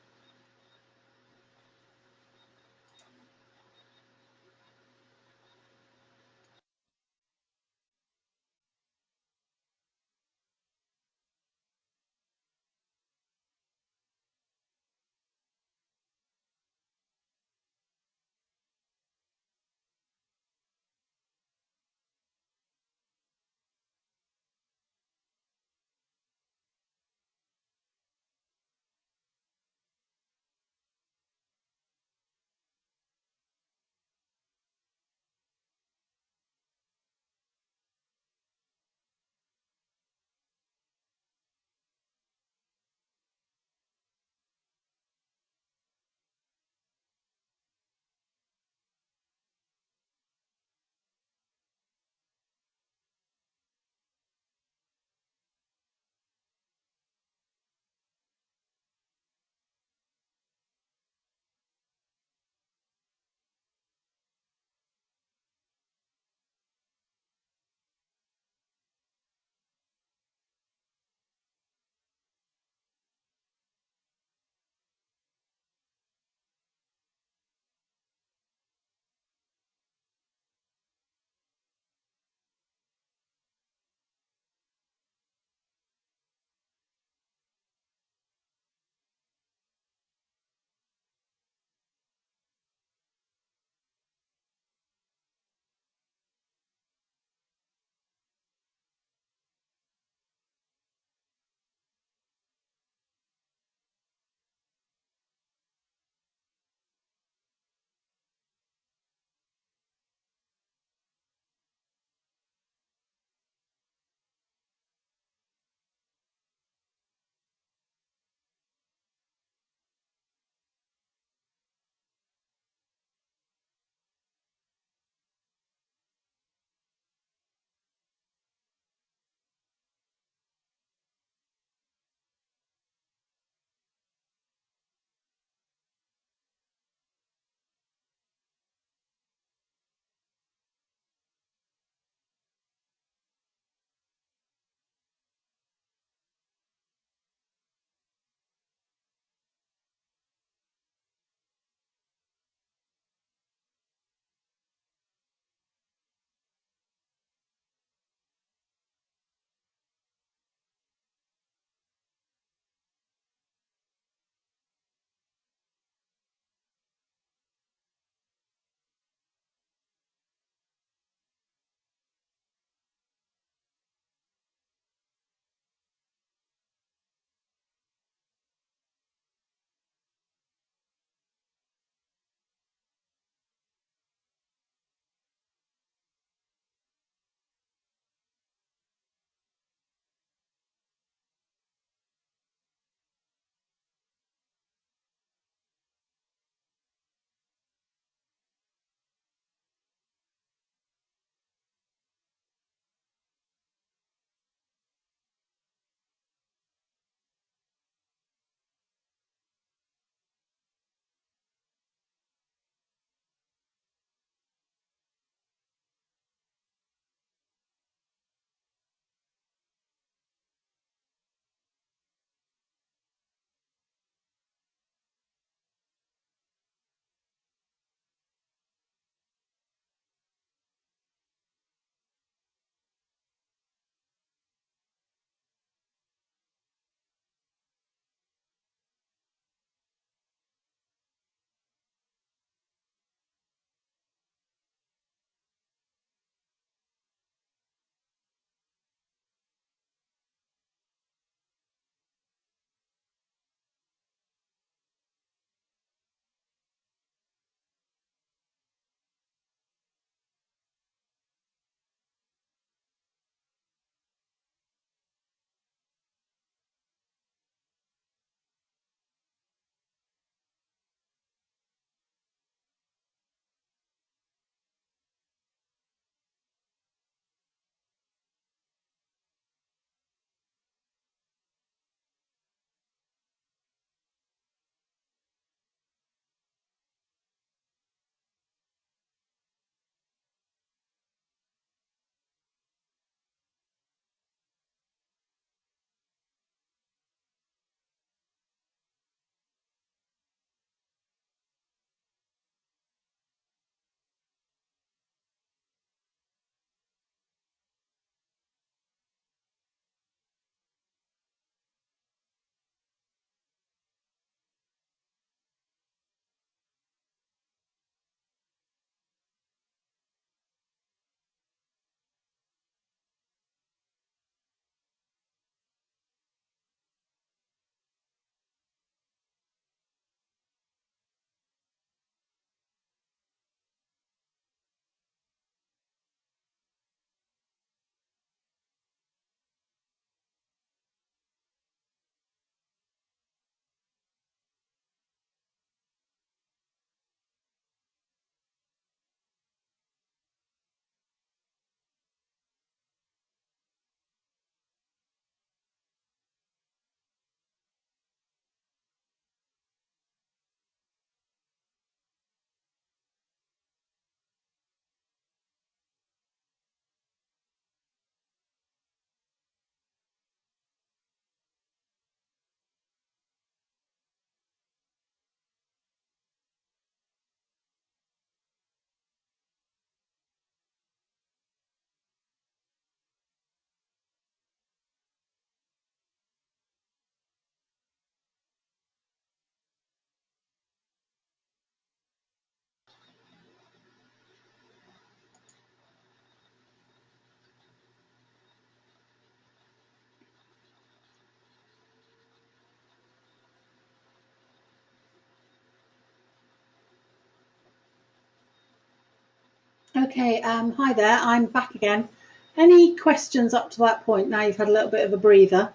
Okay, hi there, I'm back again. Any questions up to that point? Now you've had a little bit of a breather.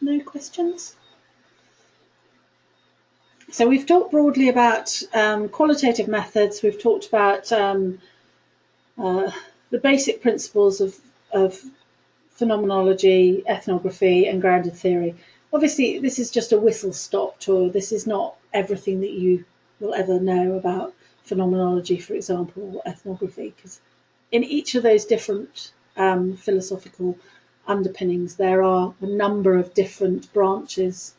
No questions? So we've talked broadly about qualitative methods. We've talked about the basic principles of phenomenology, ethnography and grounded theory. Obviously, this is just a whistle-stop tour. This is not everything that you will ever know about phenomenology, for example, or ethnography, because in each of those different philosophical underpinnings, there are a number of different branches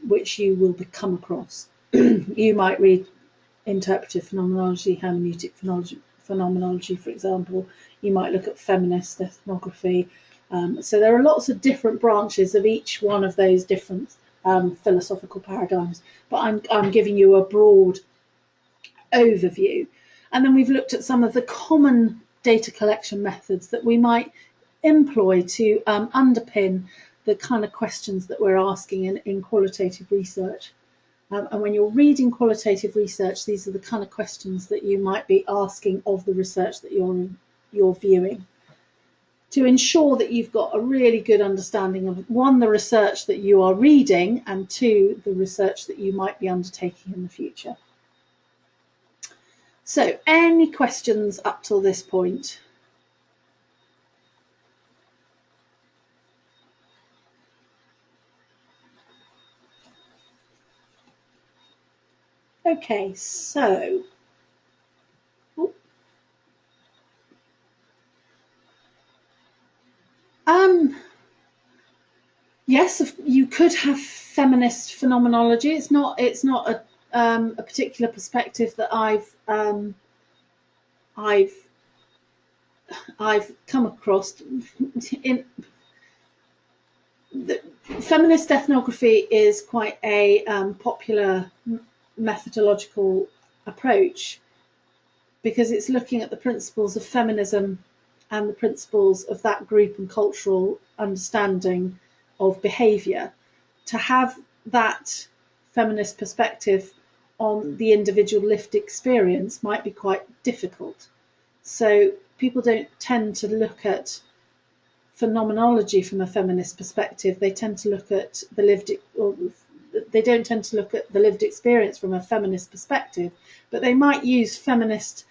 which you will come across. You might read interpretive phenomenology, hermeneutic phenomenology, for example. You might look at feminist ethnography. So there are lots of different branches of each one of those different philosophical paradigms, but I'm giving you a broad overview. And then we've looked at some of the common data collection methods that we might employ to underpin the kind of questions that we're asking in qualitative research. And when you're reading qualitative research, these are the kind of questions that you might be asking of the research that you're viewing, to ensure that you've got a really good understanding of, one, the research that you are reading, and two, the research that you might be undertaking in the future. So, any questions up till this point? Okay, so yes, you could have feminist phenomenology. It's not a particular perspective that I've come across. In feminist ethnography is quite a popular methodological approach, because it's looking at the principles of feminism and the principles of that group and cultural understanding of behaviour. To have that feminist perspective on the individual lived experience might be quite difficult. So people don't tend to look at phenomenology from a feminist perspective. They tend to look at the lived, or they don't tend to look at the lived experience from a feminist perspective, but they might use feminist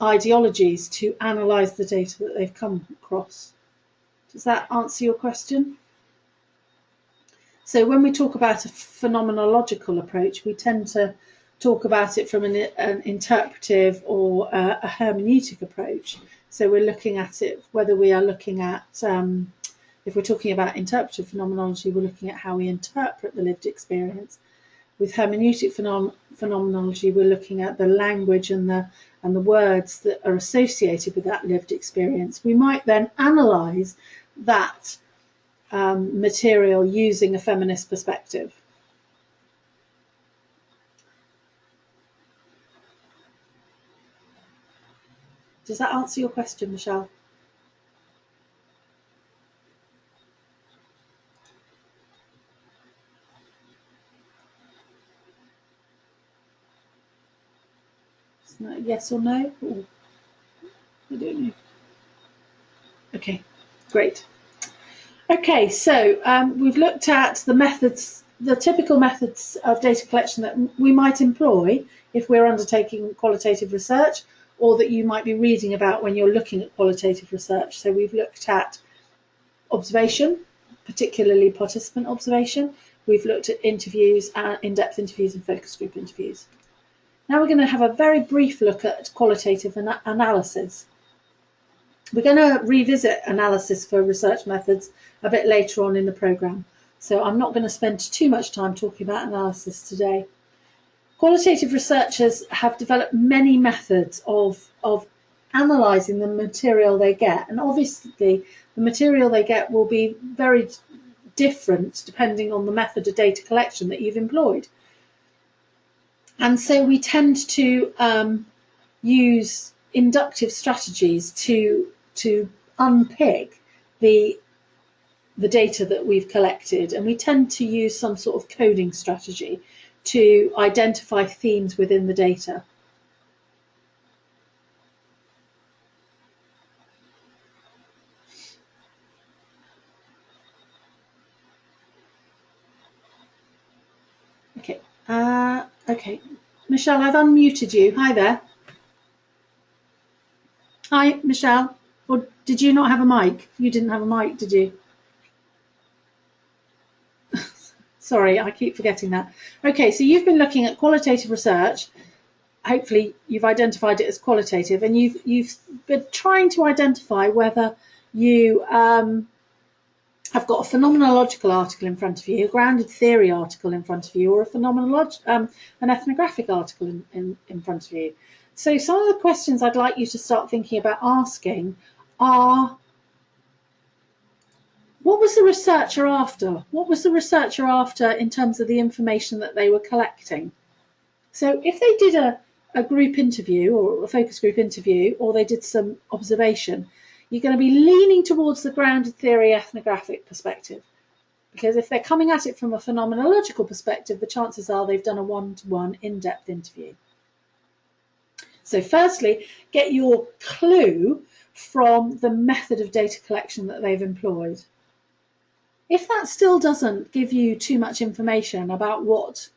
ideologies to analyse the data that they've come across. Does that answer your question? So when we talk about a phenomenological approach, we tend to talk about it from an interpretive or a hermeneutic approach. So we're looking at it, whether we are looking at, if we're talking about interpretive phenomenology, we're looking at how we interpret the lived experience. With hermeneutic phenomenology, we're looking at the language and the words that are associated with that lived experience. We might then analyse that material using a feminist perspective. Does that answer your question, Michelle? It's not a yes or no? Ooh, I don't know. Okay, great. Okay, so we've looked at the methods, the typical methods of data collection that we might employ if we're undertaking qualitative research, or that you might be reading about when you're looking at qualitative research. So we've looked at observation, particularly participant observation. We've looked at interviews, in-depth interviews and focus group interviews. Now we're going to have a very brief look at qualitative analysis. We're going to revisit analysis for research methods a bit later on in the programme, so I'm not going to spend too much time talking about analysis today. Qualitative researchers have developed many methods of analysing the material they get, and obviously the material they get will be very different depending on the method of data collection that you've employed. And so we tend to use inductive strategies to unpick the the data that we've collected, and we tend to use some sort of coding strategy to identify themes within the data. Okay, okay, Michelle, I've unmuted you. Hi there. Hi, Michelle. Or did you not have a mic? You didn't have a mic, did you? Sorry, I keep forgetting that. Okay, so you've been looking at qualitative research. Hopefully you've identified it as qualitative, and you've been trying to identify whether you have got a phenomenological article in front of you, a grounded theory article in front of you, or an ethnographic article in front of you. So some of the questions I'd like you to start thinking about asking are, what was the researcher after? What was the researcher after in terms of the information that they were collecting? So if they did a group interview or a focus group interview, or they did some observation, you're going to be leaning towards the grounded theory ethnographic perspective. Because if they're coming at it from a phenomenological perspective, the chances are they've done a one-to-one in-depth interview. So firstly, get your clue from the method of data collection that they've employed. If that still doesn't give you too much information about what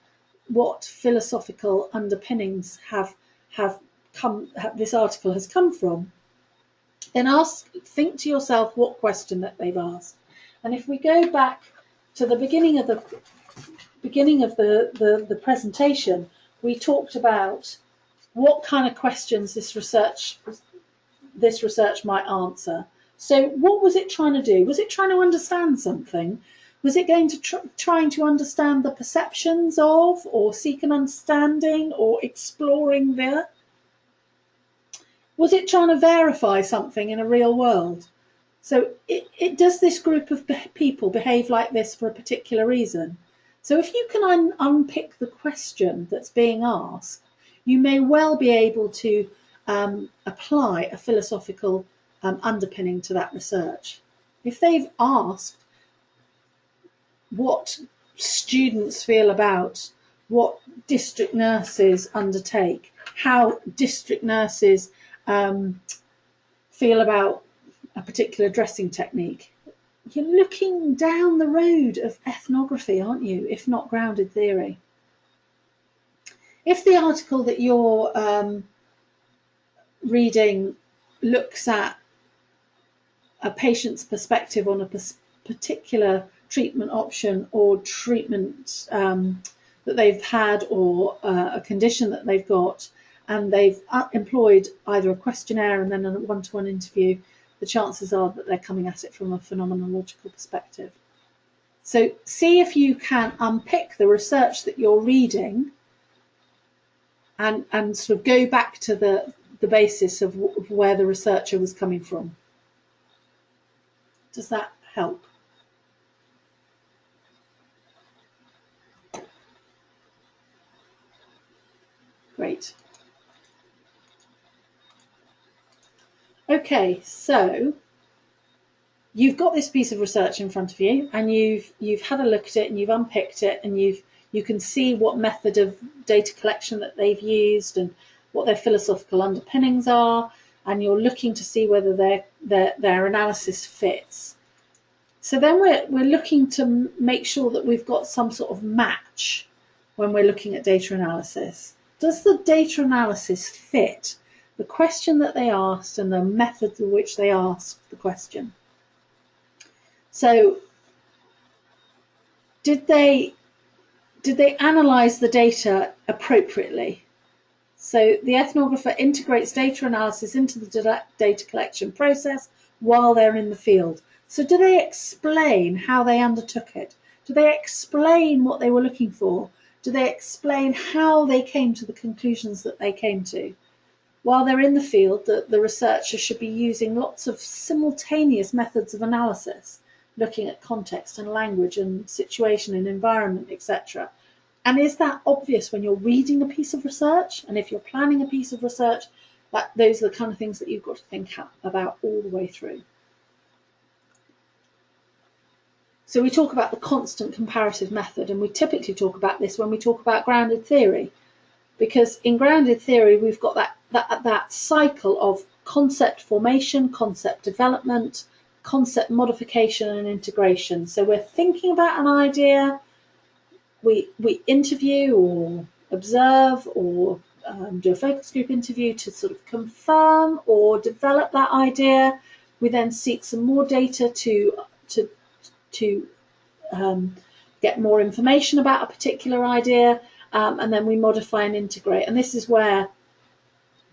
philosophical underpinnings this article has come from, then think to yourself what question that they've asked. And if we go back to the beginning of the presentation, we talked about what kind of questions this research might answer. So what was it trying to do? Was it trying to understand something? Was it going to trying to understand the perceptions of, or seek an understanding, or exploring the? Was it trying to verify something in a real world? So does this group of people behave like this for a particular reason? So if you can unpick the question that's being asked, you may well be able to apply a philosophical underpinning to that research. If they've asked what students feel about what district nurses undertake, how district nurses feel about a particular dressing technique, you're looking down the road of ethnography, aren't you, if not grounded theory? If the article that you're reading looks at a patient's perspective on a particular treatment option or treatment that they've had, or a condition that they've got, and they've employed either a questionnaire and then a one-to-one interview, the chances are that they're coming at it from a phenomenological perspective. So see if you can unpick the research that you're reading and sort of go back to the basis of where the researcher was coming from. Does that help? Great. Okay, so you've got this piece of research in front of you, and you've had a look at it, and you've unpicked it, and you can see what method of data collection that they've used and what their philosophical underpinnings are, and you're looking to see whether their analysis fits. So then we're looking to make sure that we've got some sort of match when we're looking at data analysis. Does the data analysis fit the question that they asked and the method through which they asked the question? So did they analyse the data appropriately? So the ethnographer integrates data analysis into the data collection process while they're in the field. So do they explain how they undertook it? Do they explain what they were looking for? Do they explain how they came to the conclusions that they came to? While they're in the field, the researcher should be using lots of simultaneous methods of analysis, looking at context and language and situation and environment, etc. And is that obvious when you're reading a piece of research? And if you're planning a piece of research, those are the kind of things that you've got to think about all the way through. So we talk about the constant comparative method, and we typically talk about this when we talk about grounded theory, because in grounded theory we've got that cycle of concept formation, concept development, concept modification and integration. So we're thinking about an idea, we interview or observe or do a focus group interview to sort of confirm or develop that idea. We then seek some more data to get more information about a particular idea, and then we modify and integrate. And this is where,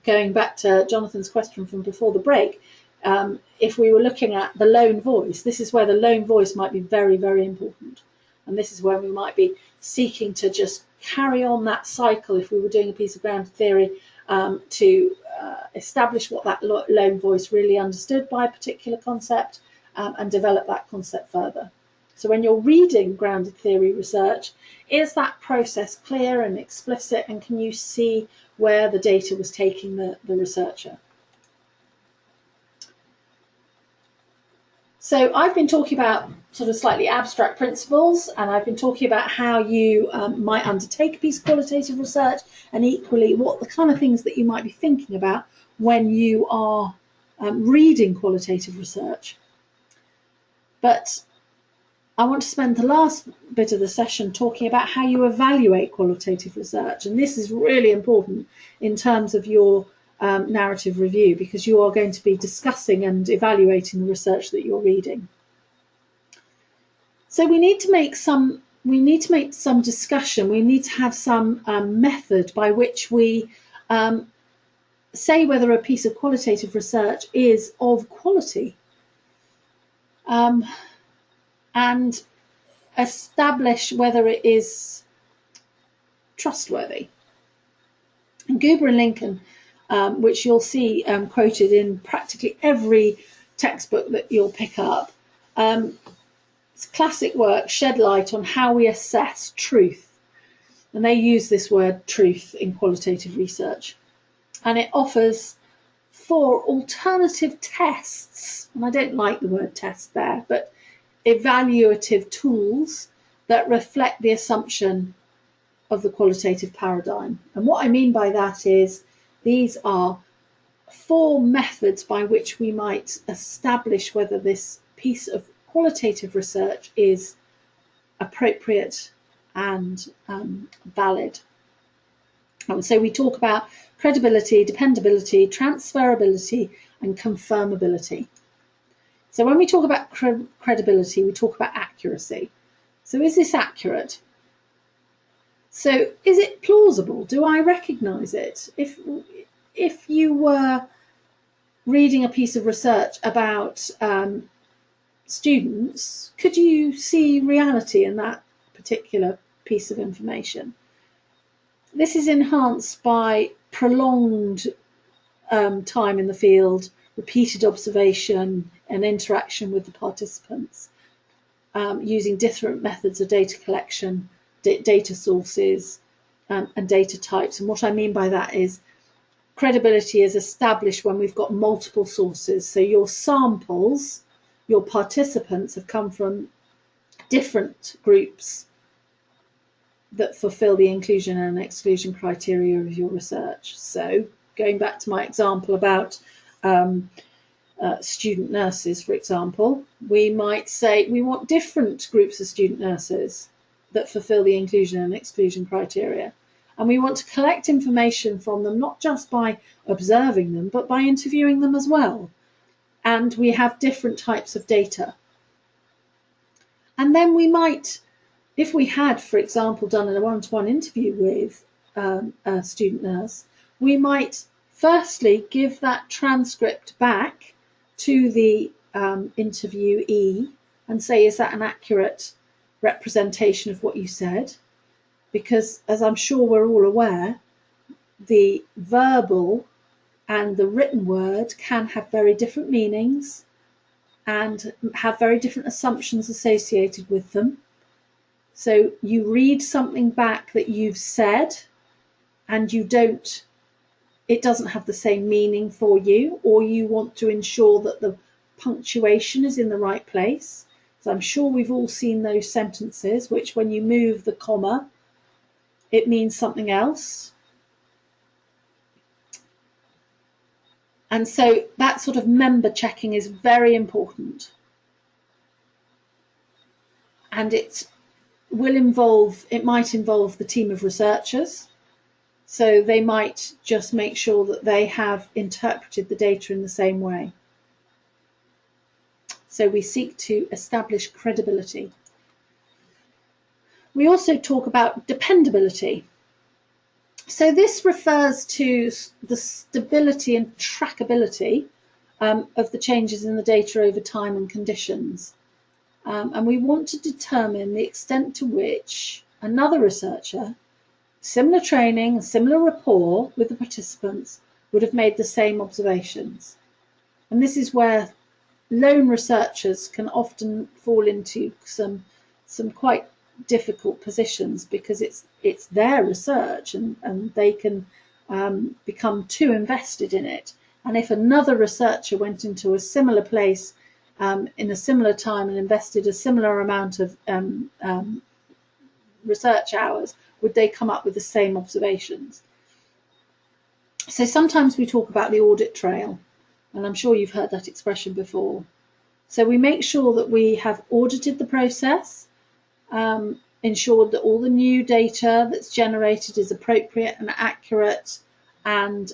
going back to Jonathan's question from before the break, if we were looking at the lone voice, this is where the lone voice might be very, very important. And this is where we might be seeking to just carry on that cycle, if we were doing a piece of grounded theory, to establish what that lone voice really understood by a particular concept, and develop that concept further. So when you're reading grounded theory research, is that process clear and explicit, and can you see where the data was taking the researcher? So I've been talking about sort of slightly abstract principles, and I've been talking about how you might undertake a piece of qualitative research, and equally what the kind of things that you might be thinking about when you are reading qualitative research. But I want to spend the last bit of the session talking about how you evaluate qualitative research, and this is really important in terms of your narrative review, because you are going to be discussing and evaluating the research that you're reading. So we need to make some discussion. We need to have some method by which we say whether a piece of qualitative research is of quality, and establish whether it is trustworthy. And Goober and Lincoln, which you'll see quoted in practically every textbook that you'll pick up, it's classic work, shed light on how we assess truth. And they use this word truth in qualitative research. And it offers 4 alternative tests, and I don't like the word test there, but evaluative tools that reflect the assumption of the qualitative paradigm. And what I mean by that is these are 4 methods by which we might establish whether this piece of qualitative research is appropriate and valid. And so we talk about credibility, dependability, transferability, and confirmability. So when we talk about credibility, we talk about accuracy. So is this accurate? So is it plausible? Do I recognise it? If you were reading a piece of research about students, could you see reality in that particular piece of information? This is enhanced by prolonged time in the field, repeated observation and interaction with the participants, using different methods of data collection, data sources, and data types. And what I mean by that is credibility is established when we've got multiple sources. So your samples, your participants have come from different groups that fulfill the inclusion and exclusion criteria of your research. So going back to my example about student nurses, for example, we might say we want different groups of student nurses that fulfill the inclusion and exclusion criteria. And we want to collect information from them, not just by observing them, but by interviewing them as well. And we have different types of data. And then we might, if we had, for example, done a one-to-one interview with a student nurse, we might firstly give that transcript back to the interviewee and say, is that an accurate representation of what you said? Because, as I'm sure we're all aware, the verbal and the written word can have very different meanings and have very different assumptions associated with them. So you read something back that you've said and it doesn't have the same meaning for you, or you want to ensure that the punctuation is in the right place. So I'm sure we've all seen those sentences, which when you move the comma, it means something else. And so that sort of member checking is very important. And it might involve the team of researchers. So they might just make sure that they have interpreted the data in the same way. So we seek to establish credibility. We also talk about dependability. So this refers to the stability and trackability of the changes in the data over time and conditions. And we want to determine the extent to which another researcher, similar training, similar rapport with the participants, would have made the same observations. And this is where lone researchers can often fall into some quite difficult positions, because it's their research and they can become too invested in it. And if another researcher went into a similar place in a similar time and invested a similar amount of research hours, would they come up with the same observations? So sometimes we talk about the audit trail, and I'm sure you've heard that expression before. So we make sure that we have audited the process, ensured that all the new data that's generated is appropriate and accurate, and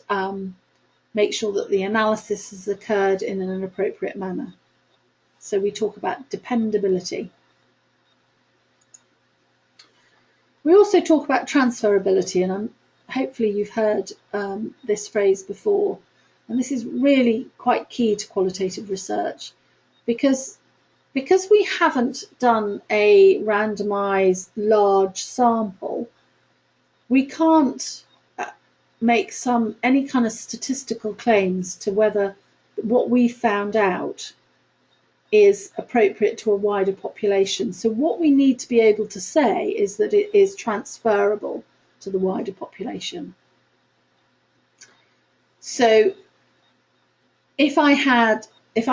make sure that the analysis has occurred in an appropriate manner. So we talk about dependability. We also talk about transferability, and hopefully you've heard this phrase before, and this is really quite key to qualitative research, because we haven't done a randomized large sample, we can't make any kind of statistical claims to whether what we found out is appropriate to a wider population. So what we need to be able to say is that it is transferable to the wider population. So if I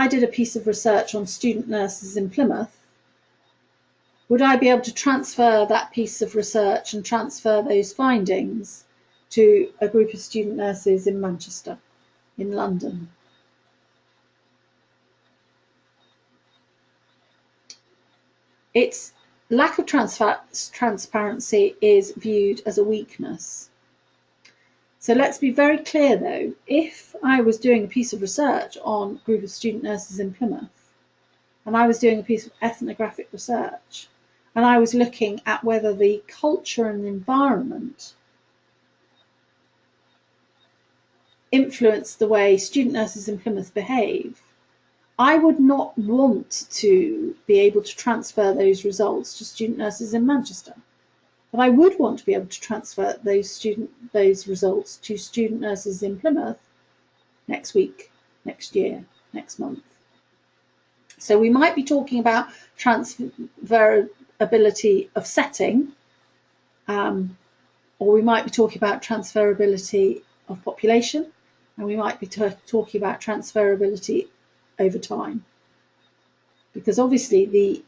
did a piece of research on student nurses in Plymouth, would I be able to transfer that piece of research and transfer those findings to a group of student nurses in Manchester, in London? Its lack of transparency is viewed as a weakness. So let's be very clear though, if I was doing a piece of research on a group of student nurses in Plymouth, and I was doing a piece of ethnographic research, and I was looking at whether the culture and environment influenced the way student nurses in Plymouth behave, I would not want to be able to transfer those results to student nurses in Manchester. But I would want to be able to transfer those results to student nurses in Plymouth next week, next year, next month. So we might be talking about transferability of setting, or we might be talking about transferability of population, and we might be talking about transferability over time. Because obviously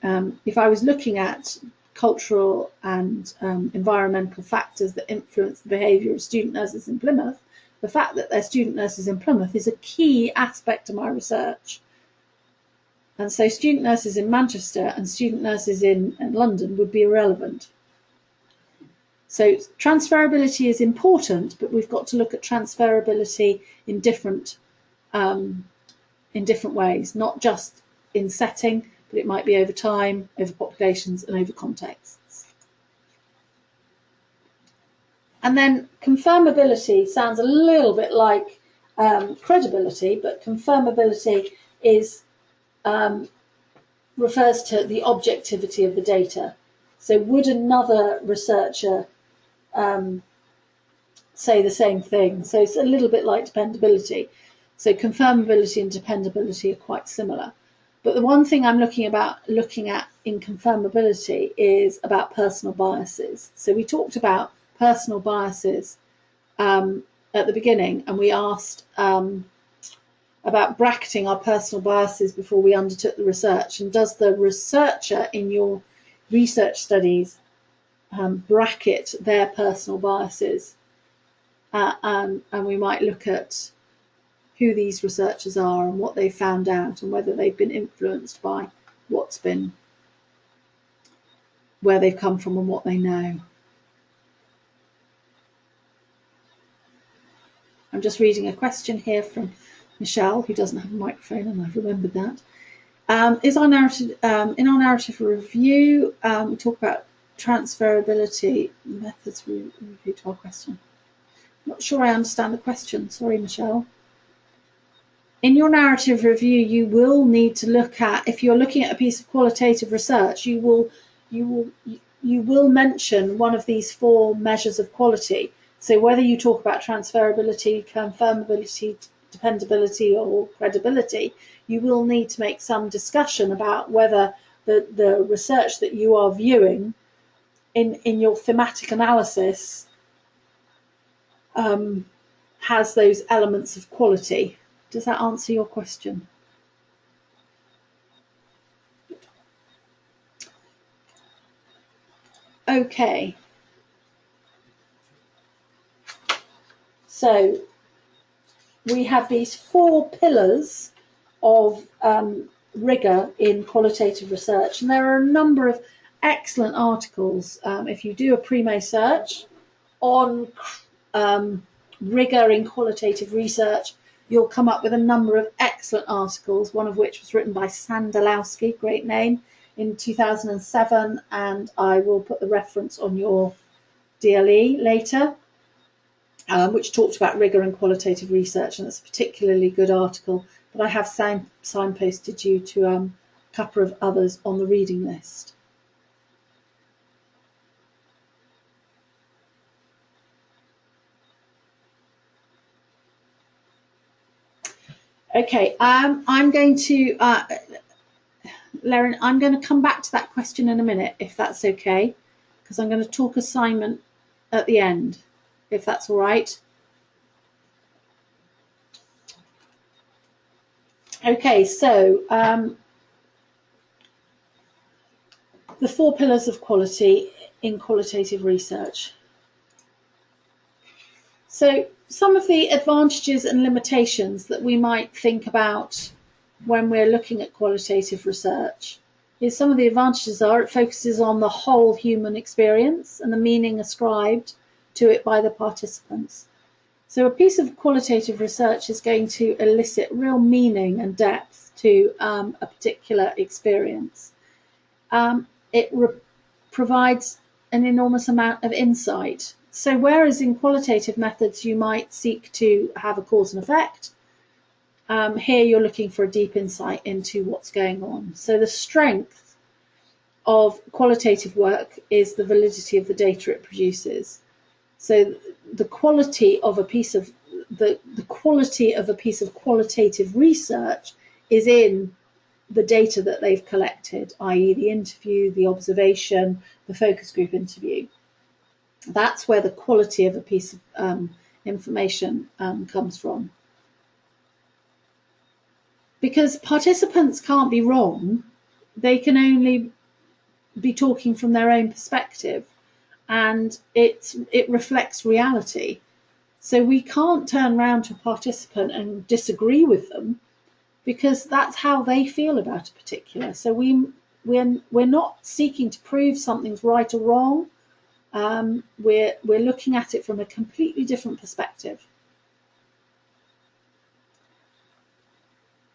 if I was looking at cultural and environmental factors that influence the behaviour of student nurses in Plymouth, the fact that they're student nurses in Plymouth is a key aspect of my research. And so student nurses in Manchester and student nurses in London would be irrelevant. So transferability is important, but we've got to look at transferability in different ways, not just in setting, but it might be over time, over populations, and over contexts. And then confirmability sounds a little bit like credibility, but confirmability refers to the objectivity of the data. So would another researcher say the same thing? So it's a little bit like dependability. So confirmability and dependability are quite similar. But the one thing I'm looking at in confirmability is about personal biases. So we talked about personal biases at the beginning, and we asked about bracketing our personal biases before we undertook the research, and does the researcher in your research studies bracket their personal biases? And we might look at who these researchers are and what they've found out, and whether they've been influenced by where they've come from and what they know. I'm just reading a question here from Michelle, who doesn't have a microphone, and I've remembered that. Is our narrative in our narrative review, we talk about transferability methods. We repeat our question. Not sure I understand the question. Sorry, Michelle. In your narrative review, you will need to look at, if you're looking at a piece of qualitative research, you will mention one of these 4 measures of quality. So whether you talk about transferability, confirmability, dependability, or credibility, you will need to make some discussion about whether the research that you are viewing in your thematic analysis has those elements of quality. Does that answer your question? Okay. So we have these 4 pillars of rigour in qualitative research, and there are a number of excellent articles. If you do a Primo search on rigour in qualitative research, you'll come up with a number of excellent articles, one of which was written by Sandalowski, great name, in 2007, and I will put the reference on your DLE later, which talked about rigour in qualitative research, and it's a particularly good article, but I have signposted you to a couple of others on the reading list. Okay, I'm going to, Laren, I'm going to come back to that question in a minute, if that's okay, because I'm going to talk assignment at the end, if that's all right. Okay, so the 4 pillars of quality in qualitative research. So some of the advantages and limitations that we might think about when we're looking at qualitative research is, some of the advantages are it focuses on the whole human experience and the meaning ascribed to it by the participants. So a piece of qualitative research is going to elicit real meaning and depth to a particular experience. It provides an enormous amount of insight. So whereas in qualitative methods you might seek to have a cause and effect, here you're looking for a deep insight into what's going on. So the strength of qualitative work is the validity of the data it produces. So the quality of a piece of qualitative research is in the data that they've collected, i.e. the interview, the observation, the focus group interview. That's where the quality of a piece of information comes from. Because participants can't be wrong, they can only be talking from their own perspective, and it reflects reality. So we can't turn around to a participant and disagree with them, because that's how they feel about a particular. So we're not seeking to prove something's right or wrong. We're looking at it from a completely different perspective.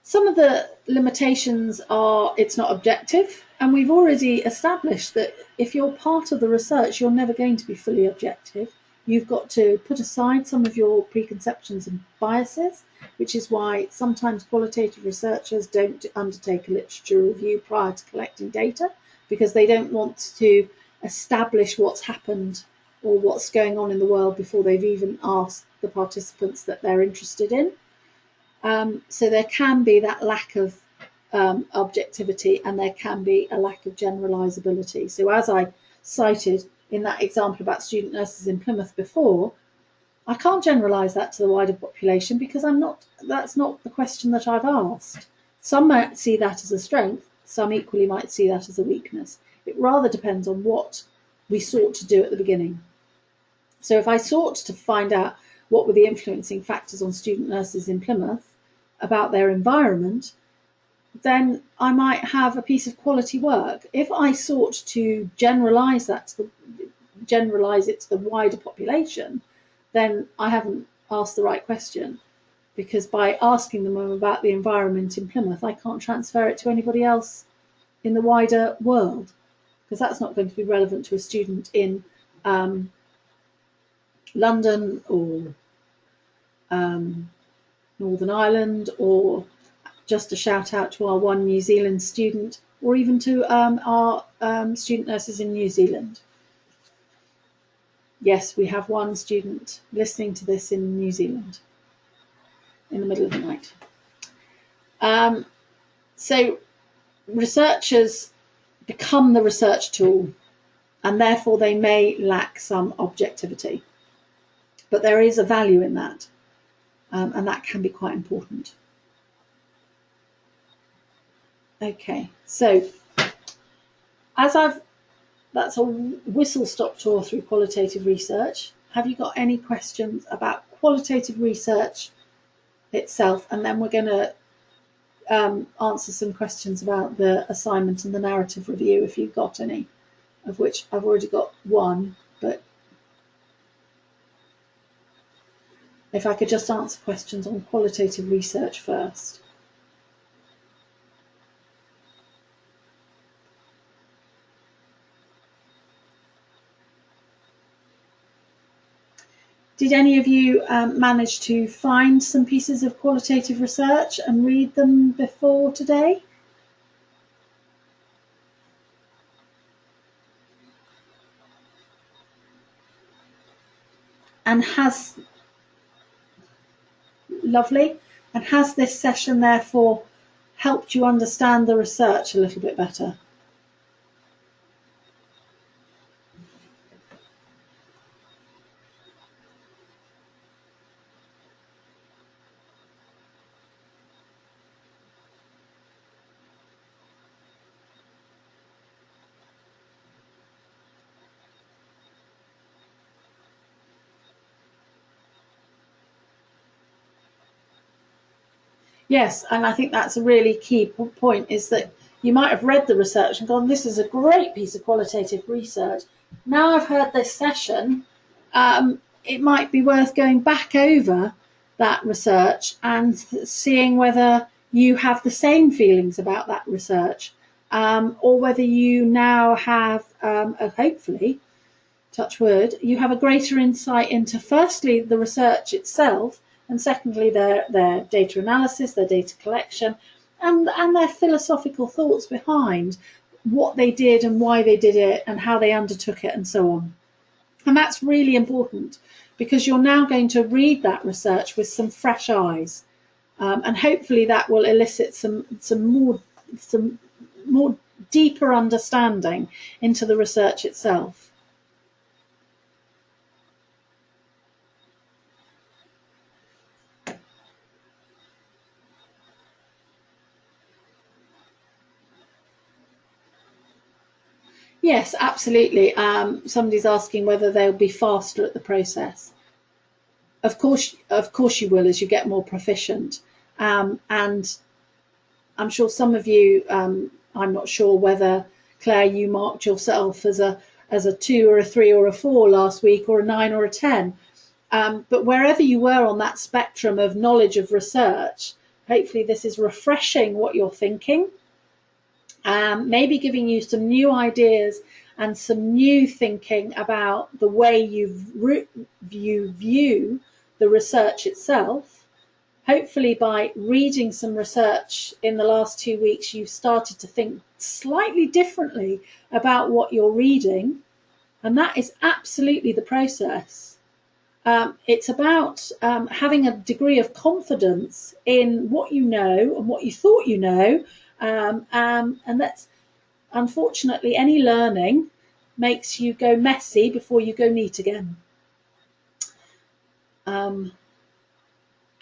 Some of the limitations are it's not objective, and we've already established that if you're part of the research, you're never going to be fully objective. You've got to put aside some of your preconceptions and biases, which is why sometimes qualitative researchers don't undertake a literature review prior to collecting data, because they don't want to establish what's happened or what's going on in the world before they've even asked the participants that they're interested in. So there can be that lack of objectivity, and there can be a lack of generalisability. So as I cited in that example about student nurses in Plymouth before, I can't generalise that to the wider population because that's not the question that I've asked. Some might see that as a strength, some equally might see that as a weakness. It rather depends on what we sought to do at the beginning. So if I sought to find out what were the influencing factors on student nurses in Plymouth about their environment, then I might have a piece of quality work. If I sought to generalise it to the wider population, then I haven't asked the right question, because by asking them about the environment in Plymouth, I can't transfer it to anybody else in the wider world, because that's not going to be relevant to a student in London or Northern Ireland, or just a shout out to our one New Zealand student, or even to our student nurses in New Zealand. Yes, we have one student listening to this in New Zealand in the middle of the night. So researchers become the research tool, and therefore they may lack some objectivity. But there is a value in that, and that can be quite important. Okay, so that's a whistle-stop tour through qualitative research. Have you got any questions about qualitative research itself? And then we're going to answer some questions about the assignment and the narrative review, if you've got any, of which I've already got one, but if I could just answer questions on qualitative research first. Did any of you manage to find some pieces of qualitative research and read them before today? And lovely. And has this session therefore helped you understand the research a little bit better? Yes, and I think that's a really key point, is that you might have read the research and gone, this is a great piece of qualitative research. Now I've heard this session, it might be worth going back over that research and seeing whether you have the same feelings about that research, or whether you now have, hopefully, touch wood, you have a greater insight into, firstly, the research itself, and secondly, their data analysis, their data collection, and their philosophical thoughts behind what they did and why they did it and how they undertook it and so on. And that's really important, because you're now going to read that research with some fresh eyes, and hopefully that will elicit some more deeper understanding into the research itself. Yes, absolutely. Somebody's asking whether they'll be faster at the process. Of course you will, as you get more proficient. And I'm sure some of you, I'm not sure whether, Claire, you marked yourself as a 2 or a 3 or a 4 last week, or a 9 or a 10. But wherever you were on that spectrum of knowledge of research, hopefully this is refreshing what you're thinking. Maybe giving you some new ideas and some new thinking about the way you view the research itself. Hopefully by reading some research in the last 2 weeks, you've started to think slightly differently about what you're reading, and that is absolutely the process. It's about having a degree of confidence in what you know and what you thought you know. And that's, unfortunately, any learning makes you go messy before you go neat again.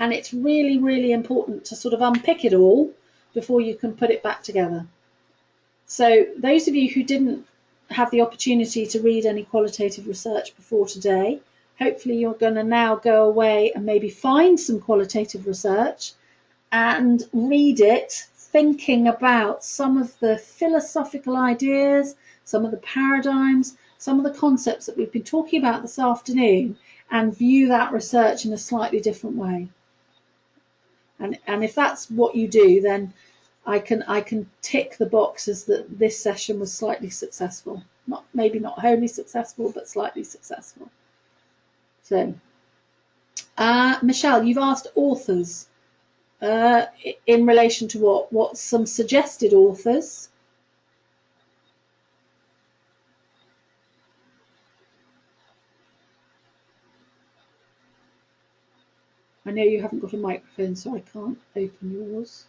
And it's really, really important to sort of unpick it all before you can put it back together. So those of you who didn't have the opportunity to read any qualitative research before today, hopefully you're going to now go away and maybe find some qualitative research and read it, thinking about some of the philosophical ideas, some of the paradigms, some of the concepts that we've been talking about this afternoon, and view that research in a slightly different way. And if that's what you do, then I can tick the boxes that this session was slightly successful. Maybe not wholly successful, but slightly successful. So, Michelle, you've asked authors in relation to what? What's some suggested authors? I know you haven't got a microphone, so I can't open yours.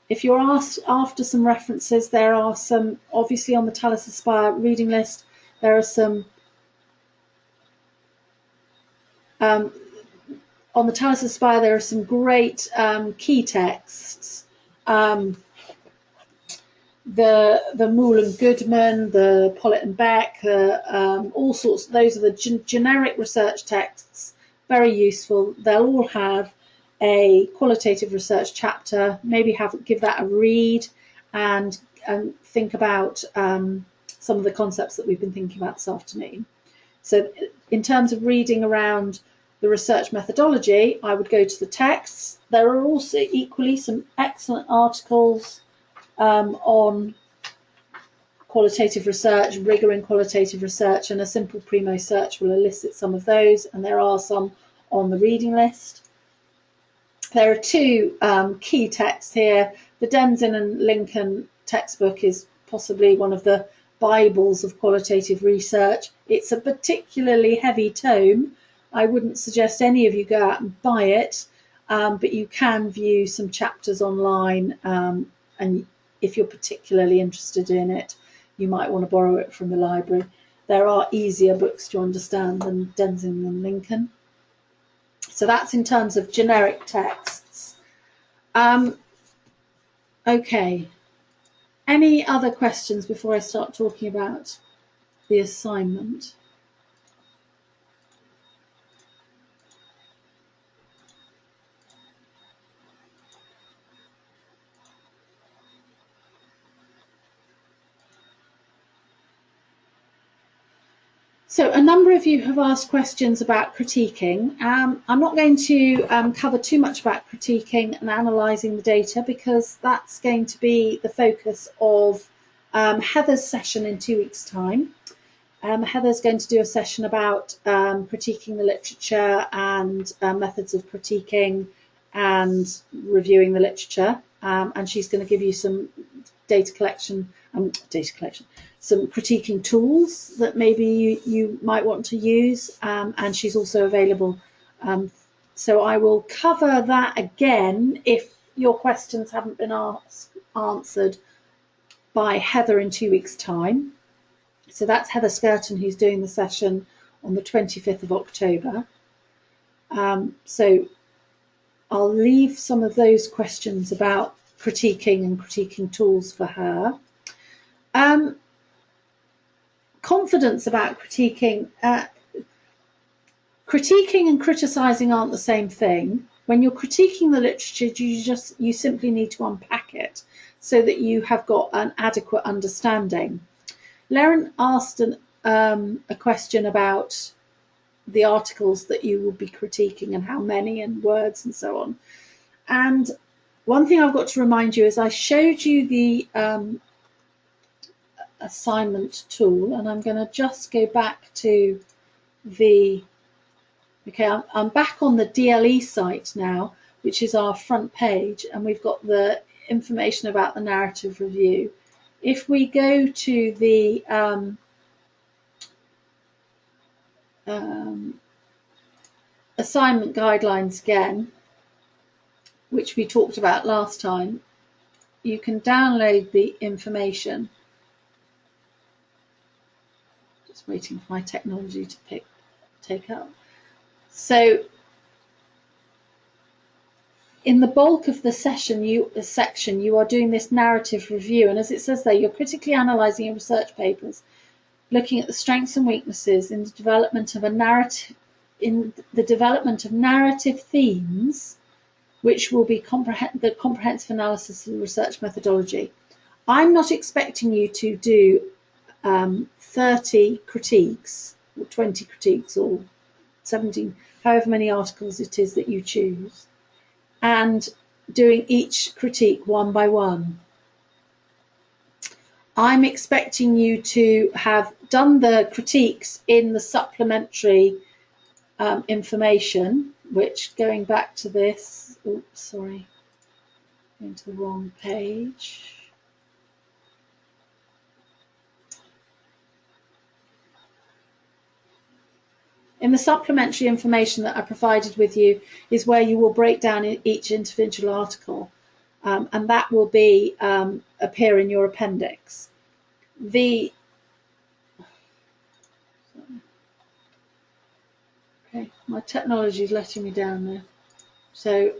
If you're asked after some references, there are some, obviously on the Tallis Aspire reading list, there are some, on the Tallis Aspire there are some great key texts. The Moule and Goodman, the Pollitt and Beck, all sorts, those are the generic research texts, very useful. They'll all have a qualitative research chapter, maybe give that a read and think about some of the concepts that we've been thinking about this afternoon. So in terms of reading around the research methodology, I would go to the texts. There are also equally some excellent articles on qualitative research, rigour in qualitative research, and a simple Primo search will elicit some of those, and there are some on the reading list. There are two key texts here. The Denzin and Lincoln textbook is possibly one of the Bibles of qualitative research. It's a particularly heavy tome. I wouldn't suggest any of you go out and buy it, but you can view some chapters online, and if you're particularly interested in it, you might want to borrow it from the library. There are easier books to understand than Denzin and Lincoln. So that's in terms of generic texts. Okay. Any other questions before I start talking about the assignment? So a number of you have asked questions about critiquing. I'm not going to cover too much about critiquing and analysing the data, because that's going to be the focus of Heather's session in 2 weeks' time. Heather's going to do a session about critiquing the literature and methods of critiquing and reviewing the literature, and she's going to give you some data collection, some critiquing tools that maybe you might want to use, and she's also available. So I will cover that again if your questions haven't been answered by Heather in 2 weeks' time. So that's Heather Skirton, who's doing the session on the 25th of October. So I'll leave some of those questions about critiquing and critiquing tools for her. Confidence about critiquing. Critiquing and criticising aren't the same thing. When you're critiquing the literature, you simply need to unpack it so that you have got an adequate understanding. Laren asked a question about the articles that you will be critiquing and how many and words and so on. And one thing I've got to remind you is I showed you the assignment tool, and I'm going to just go back to the, okay, I'm back on the DLE site now, which is our front page, and we've got the information about the narrative review. If we go to the assignment guidelines again, which we talked about last time, you can download the information. Just waiting for my technology to take up. So in the bulk of the section, you are doing this narrative review, and as it says there, you're critically analysing your research papers, looking at the strengths and weaknesses in the development of narrative themes, which will be the comprehensive analysis of the research methodology. I'm not expecting you to do 30 critiques, or 20 critiques, or 17, however many articles it is that you choose, and doing each critique one by one. I'm expecting you to have done the critiques in the supplementary information, which, going back to this, oops, sorry, going to the wrong page. In the supplementary information that I provided with you is where you will break down each individual article, and that will be appear in your appendix. Okay, my technology is letting me down there. So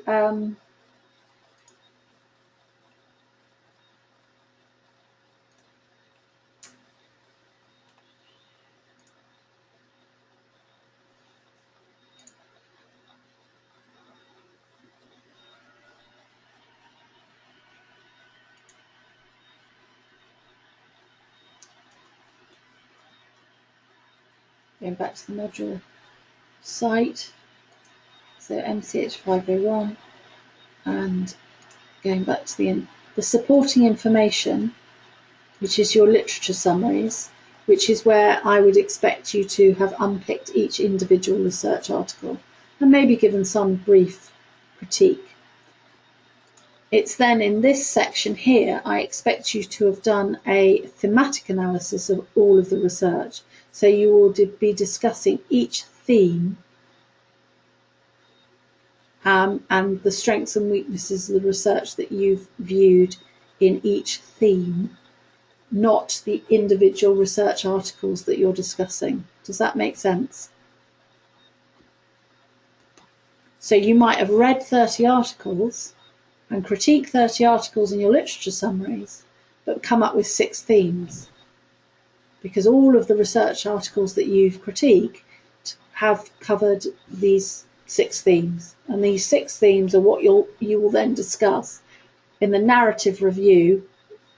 going back to the module site, so MCH 501, and going back to the supporting information, which is your literature summaries, which is where I would expect you to have unpicked each individual research article and maybe given some brief critique. It's then in this section here, I expect you to have done a thematic analysis of all of the research. So you will be discussing each theme and the strengths and weaknesses of the research that you've viewed in each theme, not the individual research articles that you're discussing. Does that make sense? So you might have read 30 articles and critique 30 articles in your literature summaries, but come up with 6 themes, because all of the research articles that you've critiqued have covered these 6 themes, and these 6 themes are what you will then discuss in the narrative review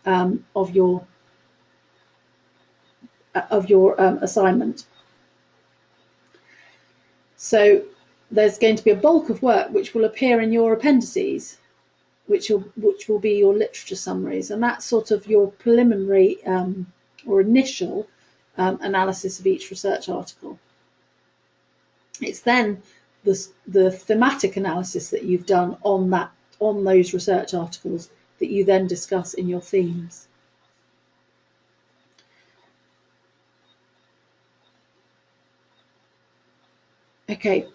of your assignment. So there's going to be a bulk of work which will appear in your appendices, which will be your literature summaries, and that's sort of your preliminary or initial analysis of each research article. It's then the thematic analysis that you've done on those research articles that you then discuss in your themes. Okay,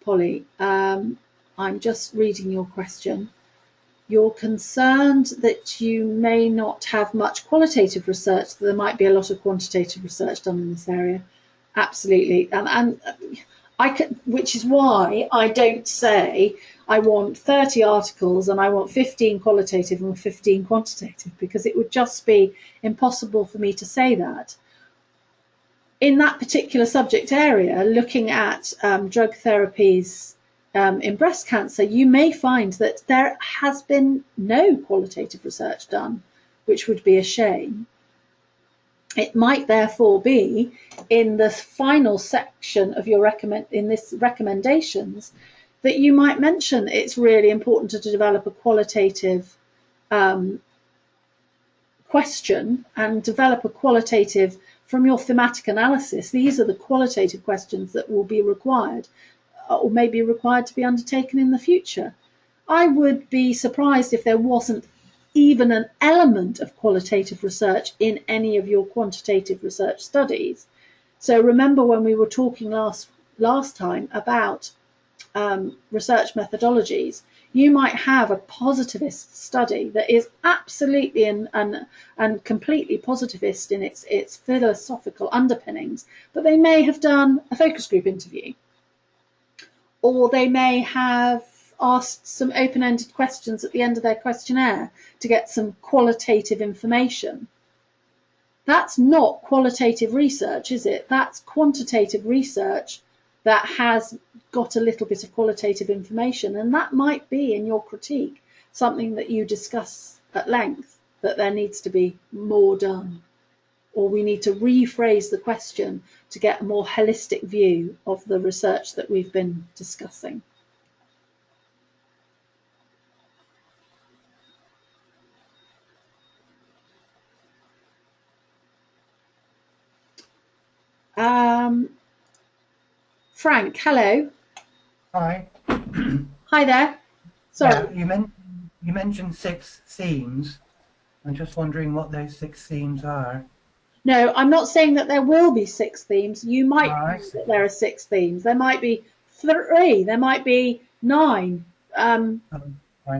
Polly, I'm just reading your question. You're concerned that you may not have much qualitative research, that there might be a lot of quantitative research done in this area. Absolutely, and which is why I don't say I want 30 articles and I want 15 qualitative and 15 quantitative, because it would just be impossible for me to say that. In that particular subject area, looking at drug therapies in breast cancer, you may find that there has been no qualitative research done, which would be a shame. It might therefore be in the final section of your recommendations that you might mention it's really important to develop a qualitative question and develop a qualitative from your thematic analysis. These are the qualitative questions that will be required or may be required to be undertaken in the future. I would be surprised if there wasn't even an element of qualitative research in any of your quantitative research studies. So remember when we were talking last time about research methodologies, You might have a positivist study that is absolutely and completely positivist in its philosophical underpinnings, but they may have done a focus group interview, or they may have asked some open-ended questions at the end of their questionnaire to get some qualitative information. That's not qualitative research, is it? That's quantitative research that has got a little bit of qualitative information, and that might be in your critique something that you discuss at length, that there needs to be more done, or we need to rephrase the question to get a more holistic view of the research that we've been discussing. Frank, hello. Hi. Hi there. Sorry. Yeah, you mentioned 6 themes. I'm just wondering what those 6 themes are. No, I'm not saying that there will be 6 themes. You might think see. that there are 6 themes. There might be 3. There might be 9. I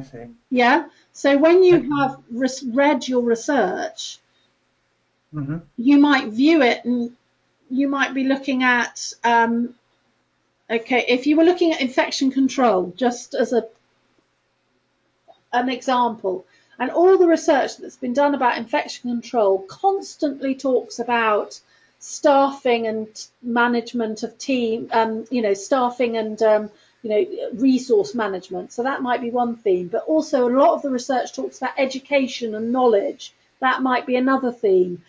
see. Yeah. So when you have read your research, you might view it, and you might be looking at. Okay, if you were looking at infection control, just as an example, and all the research that's been done about infection control constantly talks about staffing and management of team, staffing and resource management. So that might be one theme, but also a lot of the research talks about education and knowledge. That might be another theme.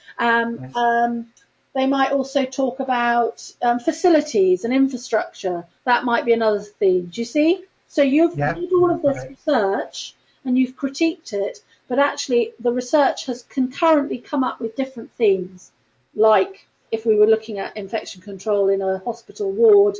They might also talk about facilities and infrastructure. That might be another theme. Do you see? So you've done all of this research and you've critiqued it, but actually the research has concurrently come up with different themes. Like if we were looking at infection control in a hospital ward,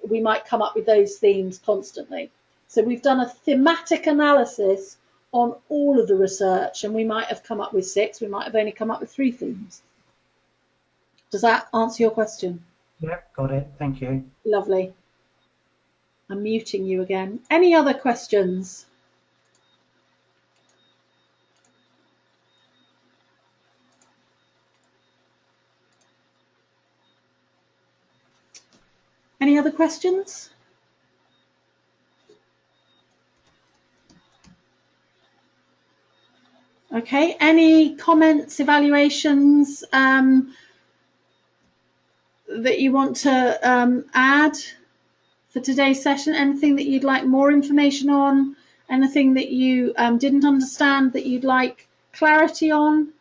we might come up with those themes constantly. So we've done a thematic analysis on all of the research, and we might have come up with 6. We might have only come up with 3 themes. Does that answer your question? Yep, got it. Thank you. Lovely. I'm muting you again. Any other questions? Any other questions? Okay, any comments, evaluations that you want to add for today's session? Anything that you'd like more information on? Anything that you didn't understand that you'd like clarity on?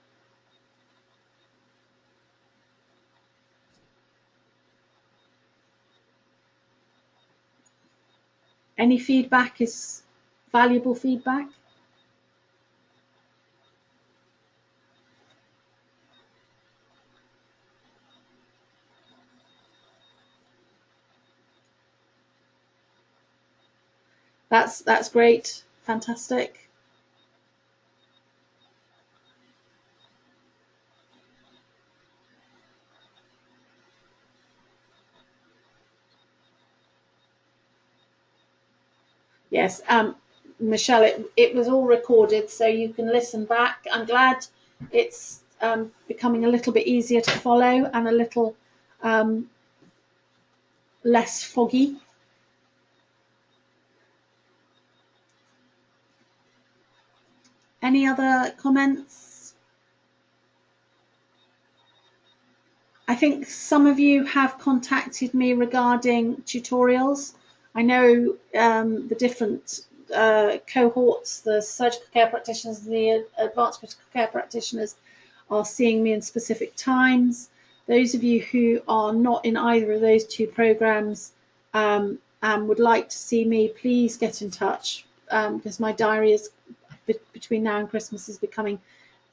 Any feedback is valuable feedback. That's great, fantastic. Yes, Michelle, it was all recorded, so you can listen back. I'm glad it's becoming a little bit easier to follow and a little less foggy. Any other comments? I think some of you have contacted me regarding tutorials. I know the different cohorts, the surgical care practitioners, the advanced critical care practitioners are seeing me in specific times. Those of you who are not in either of those 2 programs and would like to see me, please get in touch, because my diary is between now and Christmas is becoming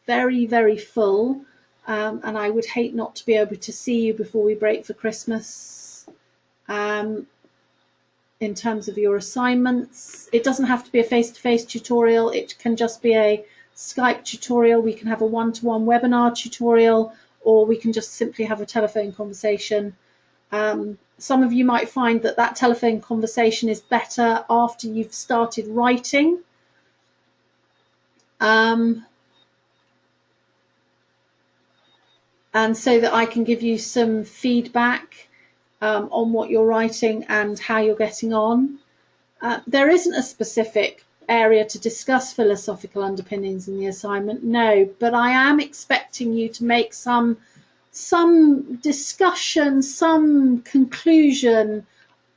very, very full, and I would hate not to be able to see you before we break for Christmas. In terms of your assignments, it doesn't have to be a face-to-face tutorial. It can just be a Skype tutorial. We can have a one-to-one webinar tutorial, or we can just simply have a telephone conversation. Some of you might find that that telephone conversation is better after you've started writing. And so that I can give you some feedback on what you're writing and how you're getting on. There isn't a specific area to discuss philosophical underpinnings in the assignment, no, but I am expecting you to make some discussion, some conclusion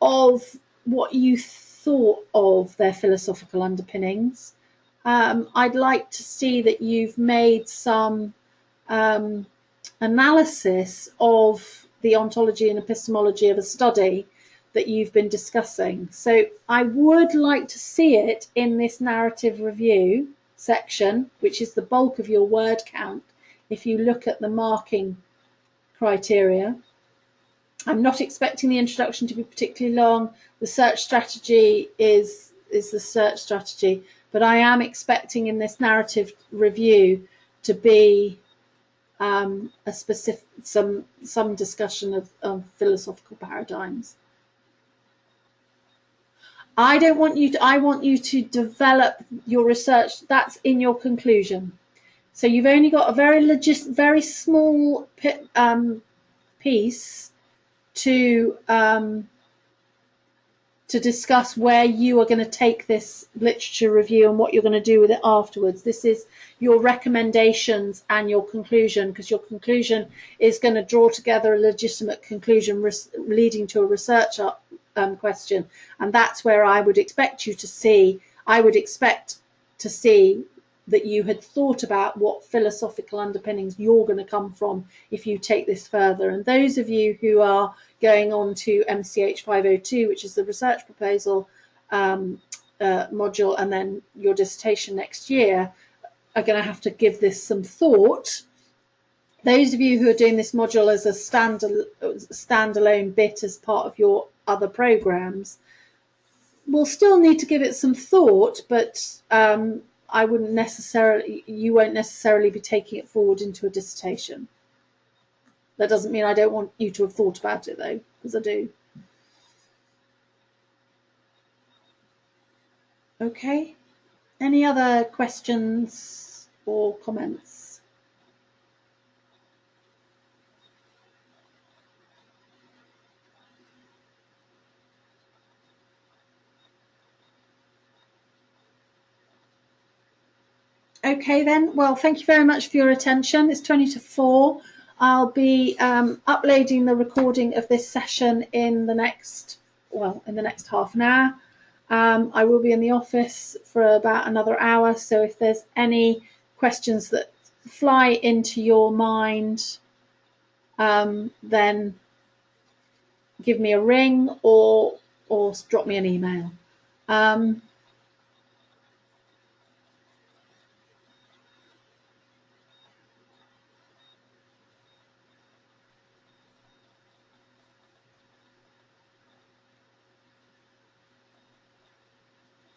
of what you thought of their philosophical underpinnings. I'd like to see that you've made some analysis of the ontology and epistemology of a study that you've been discussing. So I would like to see it in this narrative review section, which is the bulk of your word count, if you look at the marking criteria. I'm not expecting the introduction to be particularly long. The search strategy is the search strategy, but I am expecting in this narrative review to be a specific some discussion of philosophical paradigms. I want you to develop your research. That's in your conclusion. So you've only got a very small piece to discuss where you are going to take this literature review and what you're going to do with it afterwards. This is your recommendations and your conclusion, because your conclusion is going to draw together a legitimate conclusion leading to a research question, and that's where I would expect you to see. I would expect to see that you had thought about what philosophical underpinnings you're going to come from if you take this further. And those of you who are going on to MCH 502, which is the research proposal module, and then your dissertation next year, are going to have to give this some thought. Those of you who are doing this module as a standalone bit as part of your other programs will still need to give it some thought, but you won't necessarily be taking it forward into a dissertation. That doesn't mean I don't want you to have thought about it, though, because I do. Okay. Any other questions or comments? Okay then, well, thank you very much for your attention. It's 20 to 4. I'll be uploading the recording of this session in the next half an hour. I will be in the office for about another hour, so if there's any questions that fly into your mind, then give me a ring or drop me an email.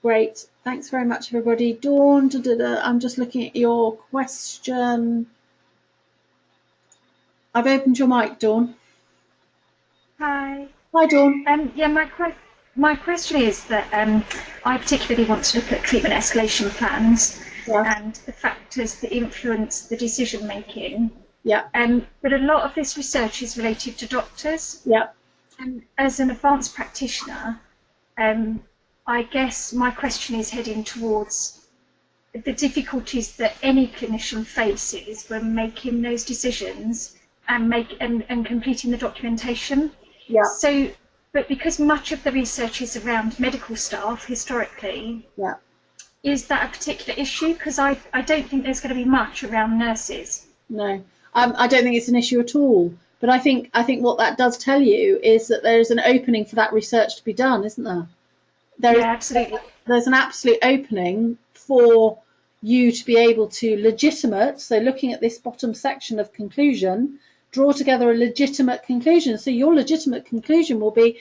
Great, thanks very much, everybody. Dawn, I'm just looking at your question. I've opened your mic, Dawn. Hi. Hi, Dawn. Yeah, my question is that I particularly want to look at treatment escalation plans and the factors that influence the decision making. Yeah. But a lot of this research is related to doctors. Yeah. And as an advanced practitioner, I guess my question is heading towards the difficulties that any clinician faces when making those decisions and completing the documentation. Yeah. So, but because much of the research is around medical staff historically, yeah, is that a particular issue? Because I don't think there's going to be much around nurses. No, I don't think it's an issue at all. But I think what that does tell you is that there is an opening for that research to be done, isn't there? Absolutely. There's an absolute opening for you to be able to so looking at this bottom section of conclusion, draw together a legitimate conclusion. So your legitimate conclusion will be,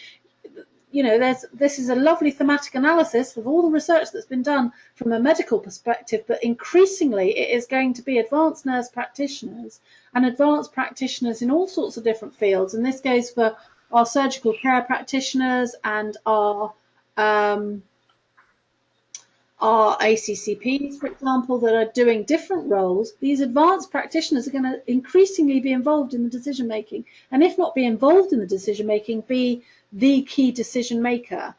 this is a lovely thematic analysis of all the research that's been done from a medical perspective, but increasingly it is going to be advanced nurse practitioners and advanced practitioners in all sorts of different fields. And this goes for our surgical care practitioners and our ACCPs, for example, that are doing different roles, these advanced practitioners are going to increasingly be involved in the decision making, and if not be involved in the decision making, be the key decision maker.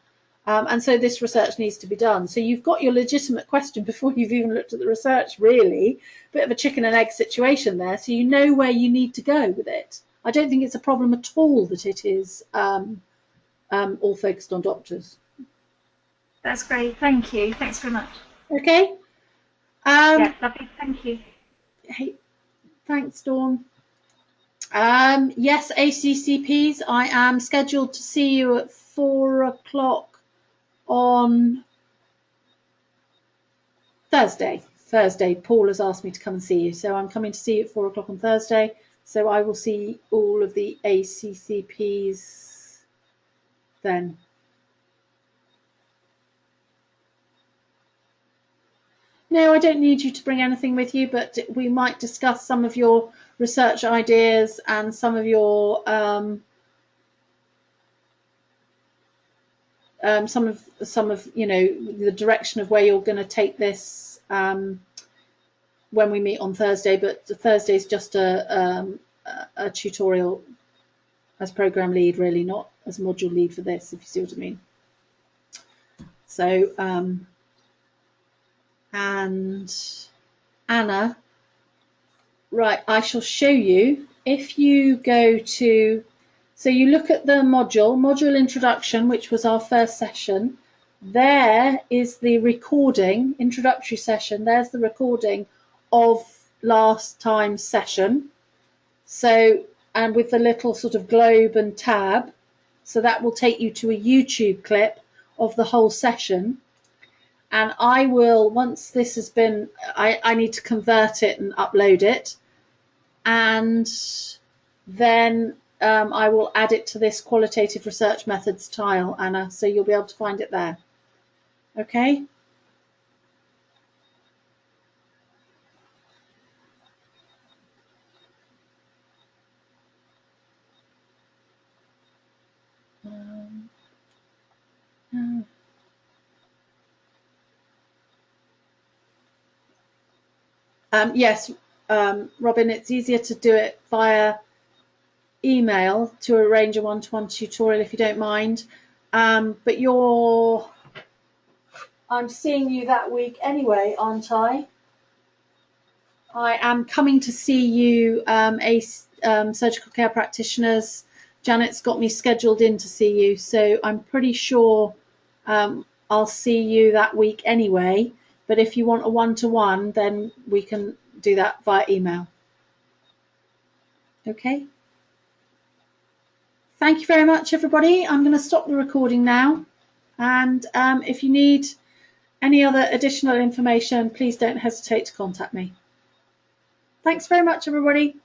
And so this research needs to be done. So you've got your legitimate question before you've even looked at the research, really. Bit of a chicken and egg situation there, so you know where you need to go with it. I don't think it's a problem at all that it is all focused on doctors. That's great. Thank you. Thanks very much. Okay. Yeah, lovely. Thank you. Hey, thanks, Dawn. Yes, ACCPs, I am scheduled to see you at 4 o'clock on Thursday. Paul has asked me to come and see you, so I'm coming to see you at 4 o'clock on Thursday. So I will see all of the ACCPs then. No, I don't need you to bring anything with you, but we might discuss some of your research ideas and some of your some of you know, the direction of where you're going to take this when we meet on Thursday. But Thursday is just a tutorial as program lead, really, not as module lead for this, if you see what I mean. So and Anna, right, I shall show you. If you go to, so you look at the module introduction, which was our first session, there is the recording, introductory session, there's the recording of last time's session. So, and with the little sort of globe and tab, so that will take you to a YouTube clip of the whole session. And I will, once this has been, I need to convert it and upload it. And then I will add it to this qualitative research methods tile, Anna, so you'll be able to find it there. Okay? Yes, Robin, it's easier to do it via email to arrange a one-to-one tutorial if you don't mind. But I'm seeing you that week anyway, aren't I? I am coming to see you, surgical care practitioners. Janet's got me scheduled in to see you, so I'm pretty sure I'll see you that week anyway. But if you want a one-to-one, then we can do that via email. Okay. Thank you very much, everybody. I'm going to stop the recording now. And if you need any other additional information, please don't hesitate to contact me. Thanks very much, everybody.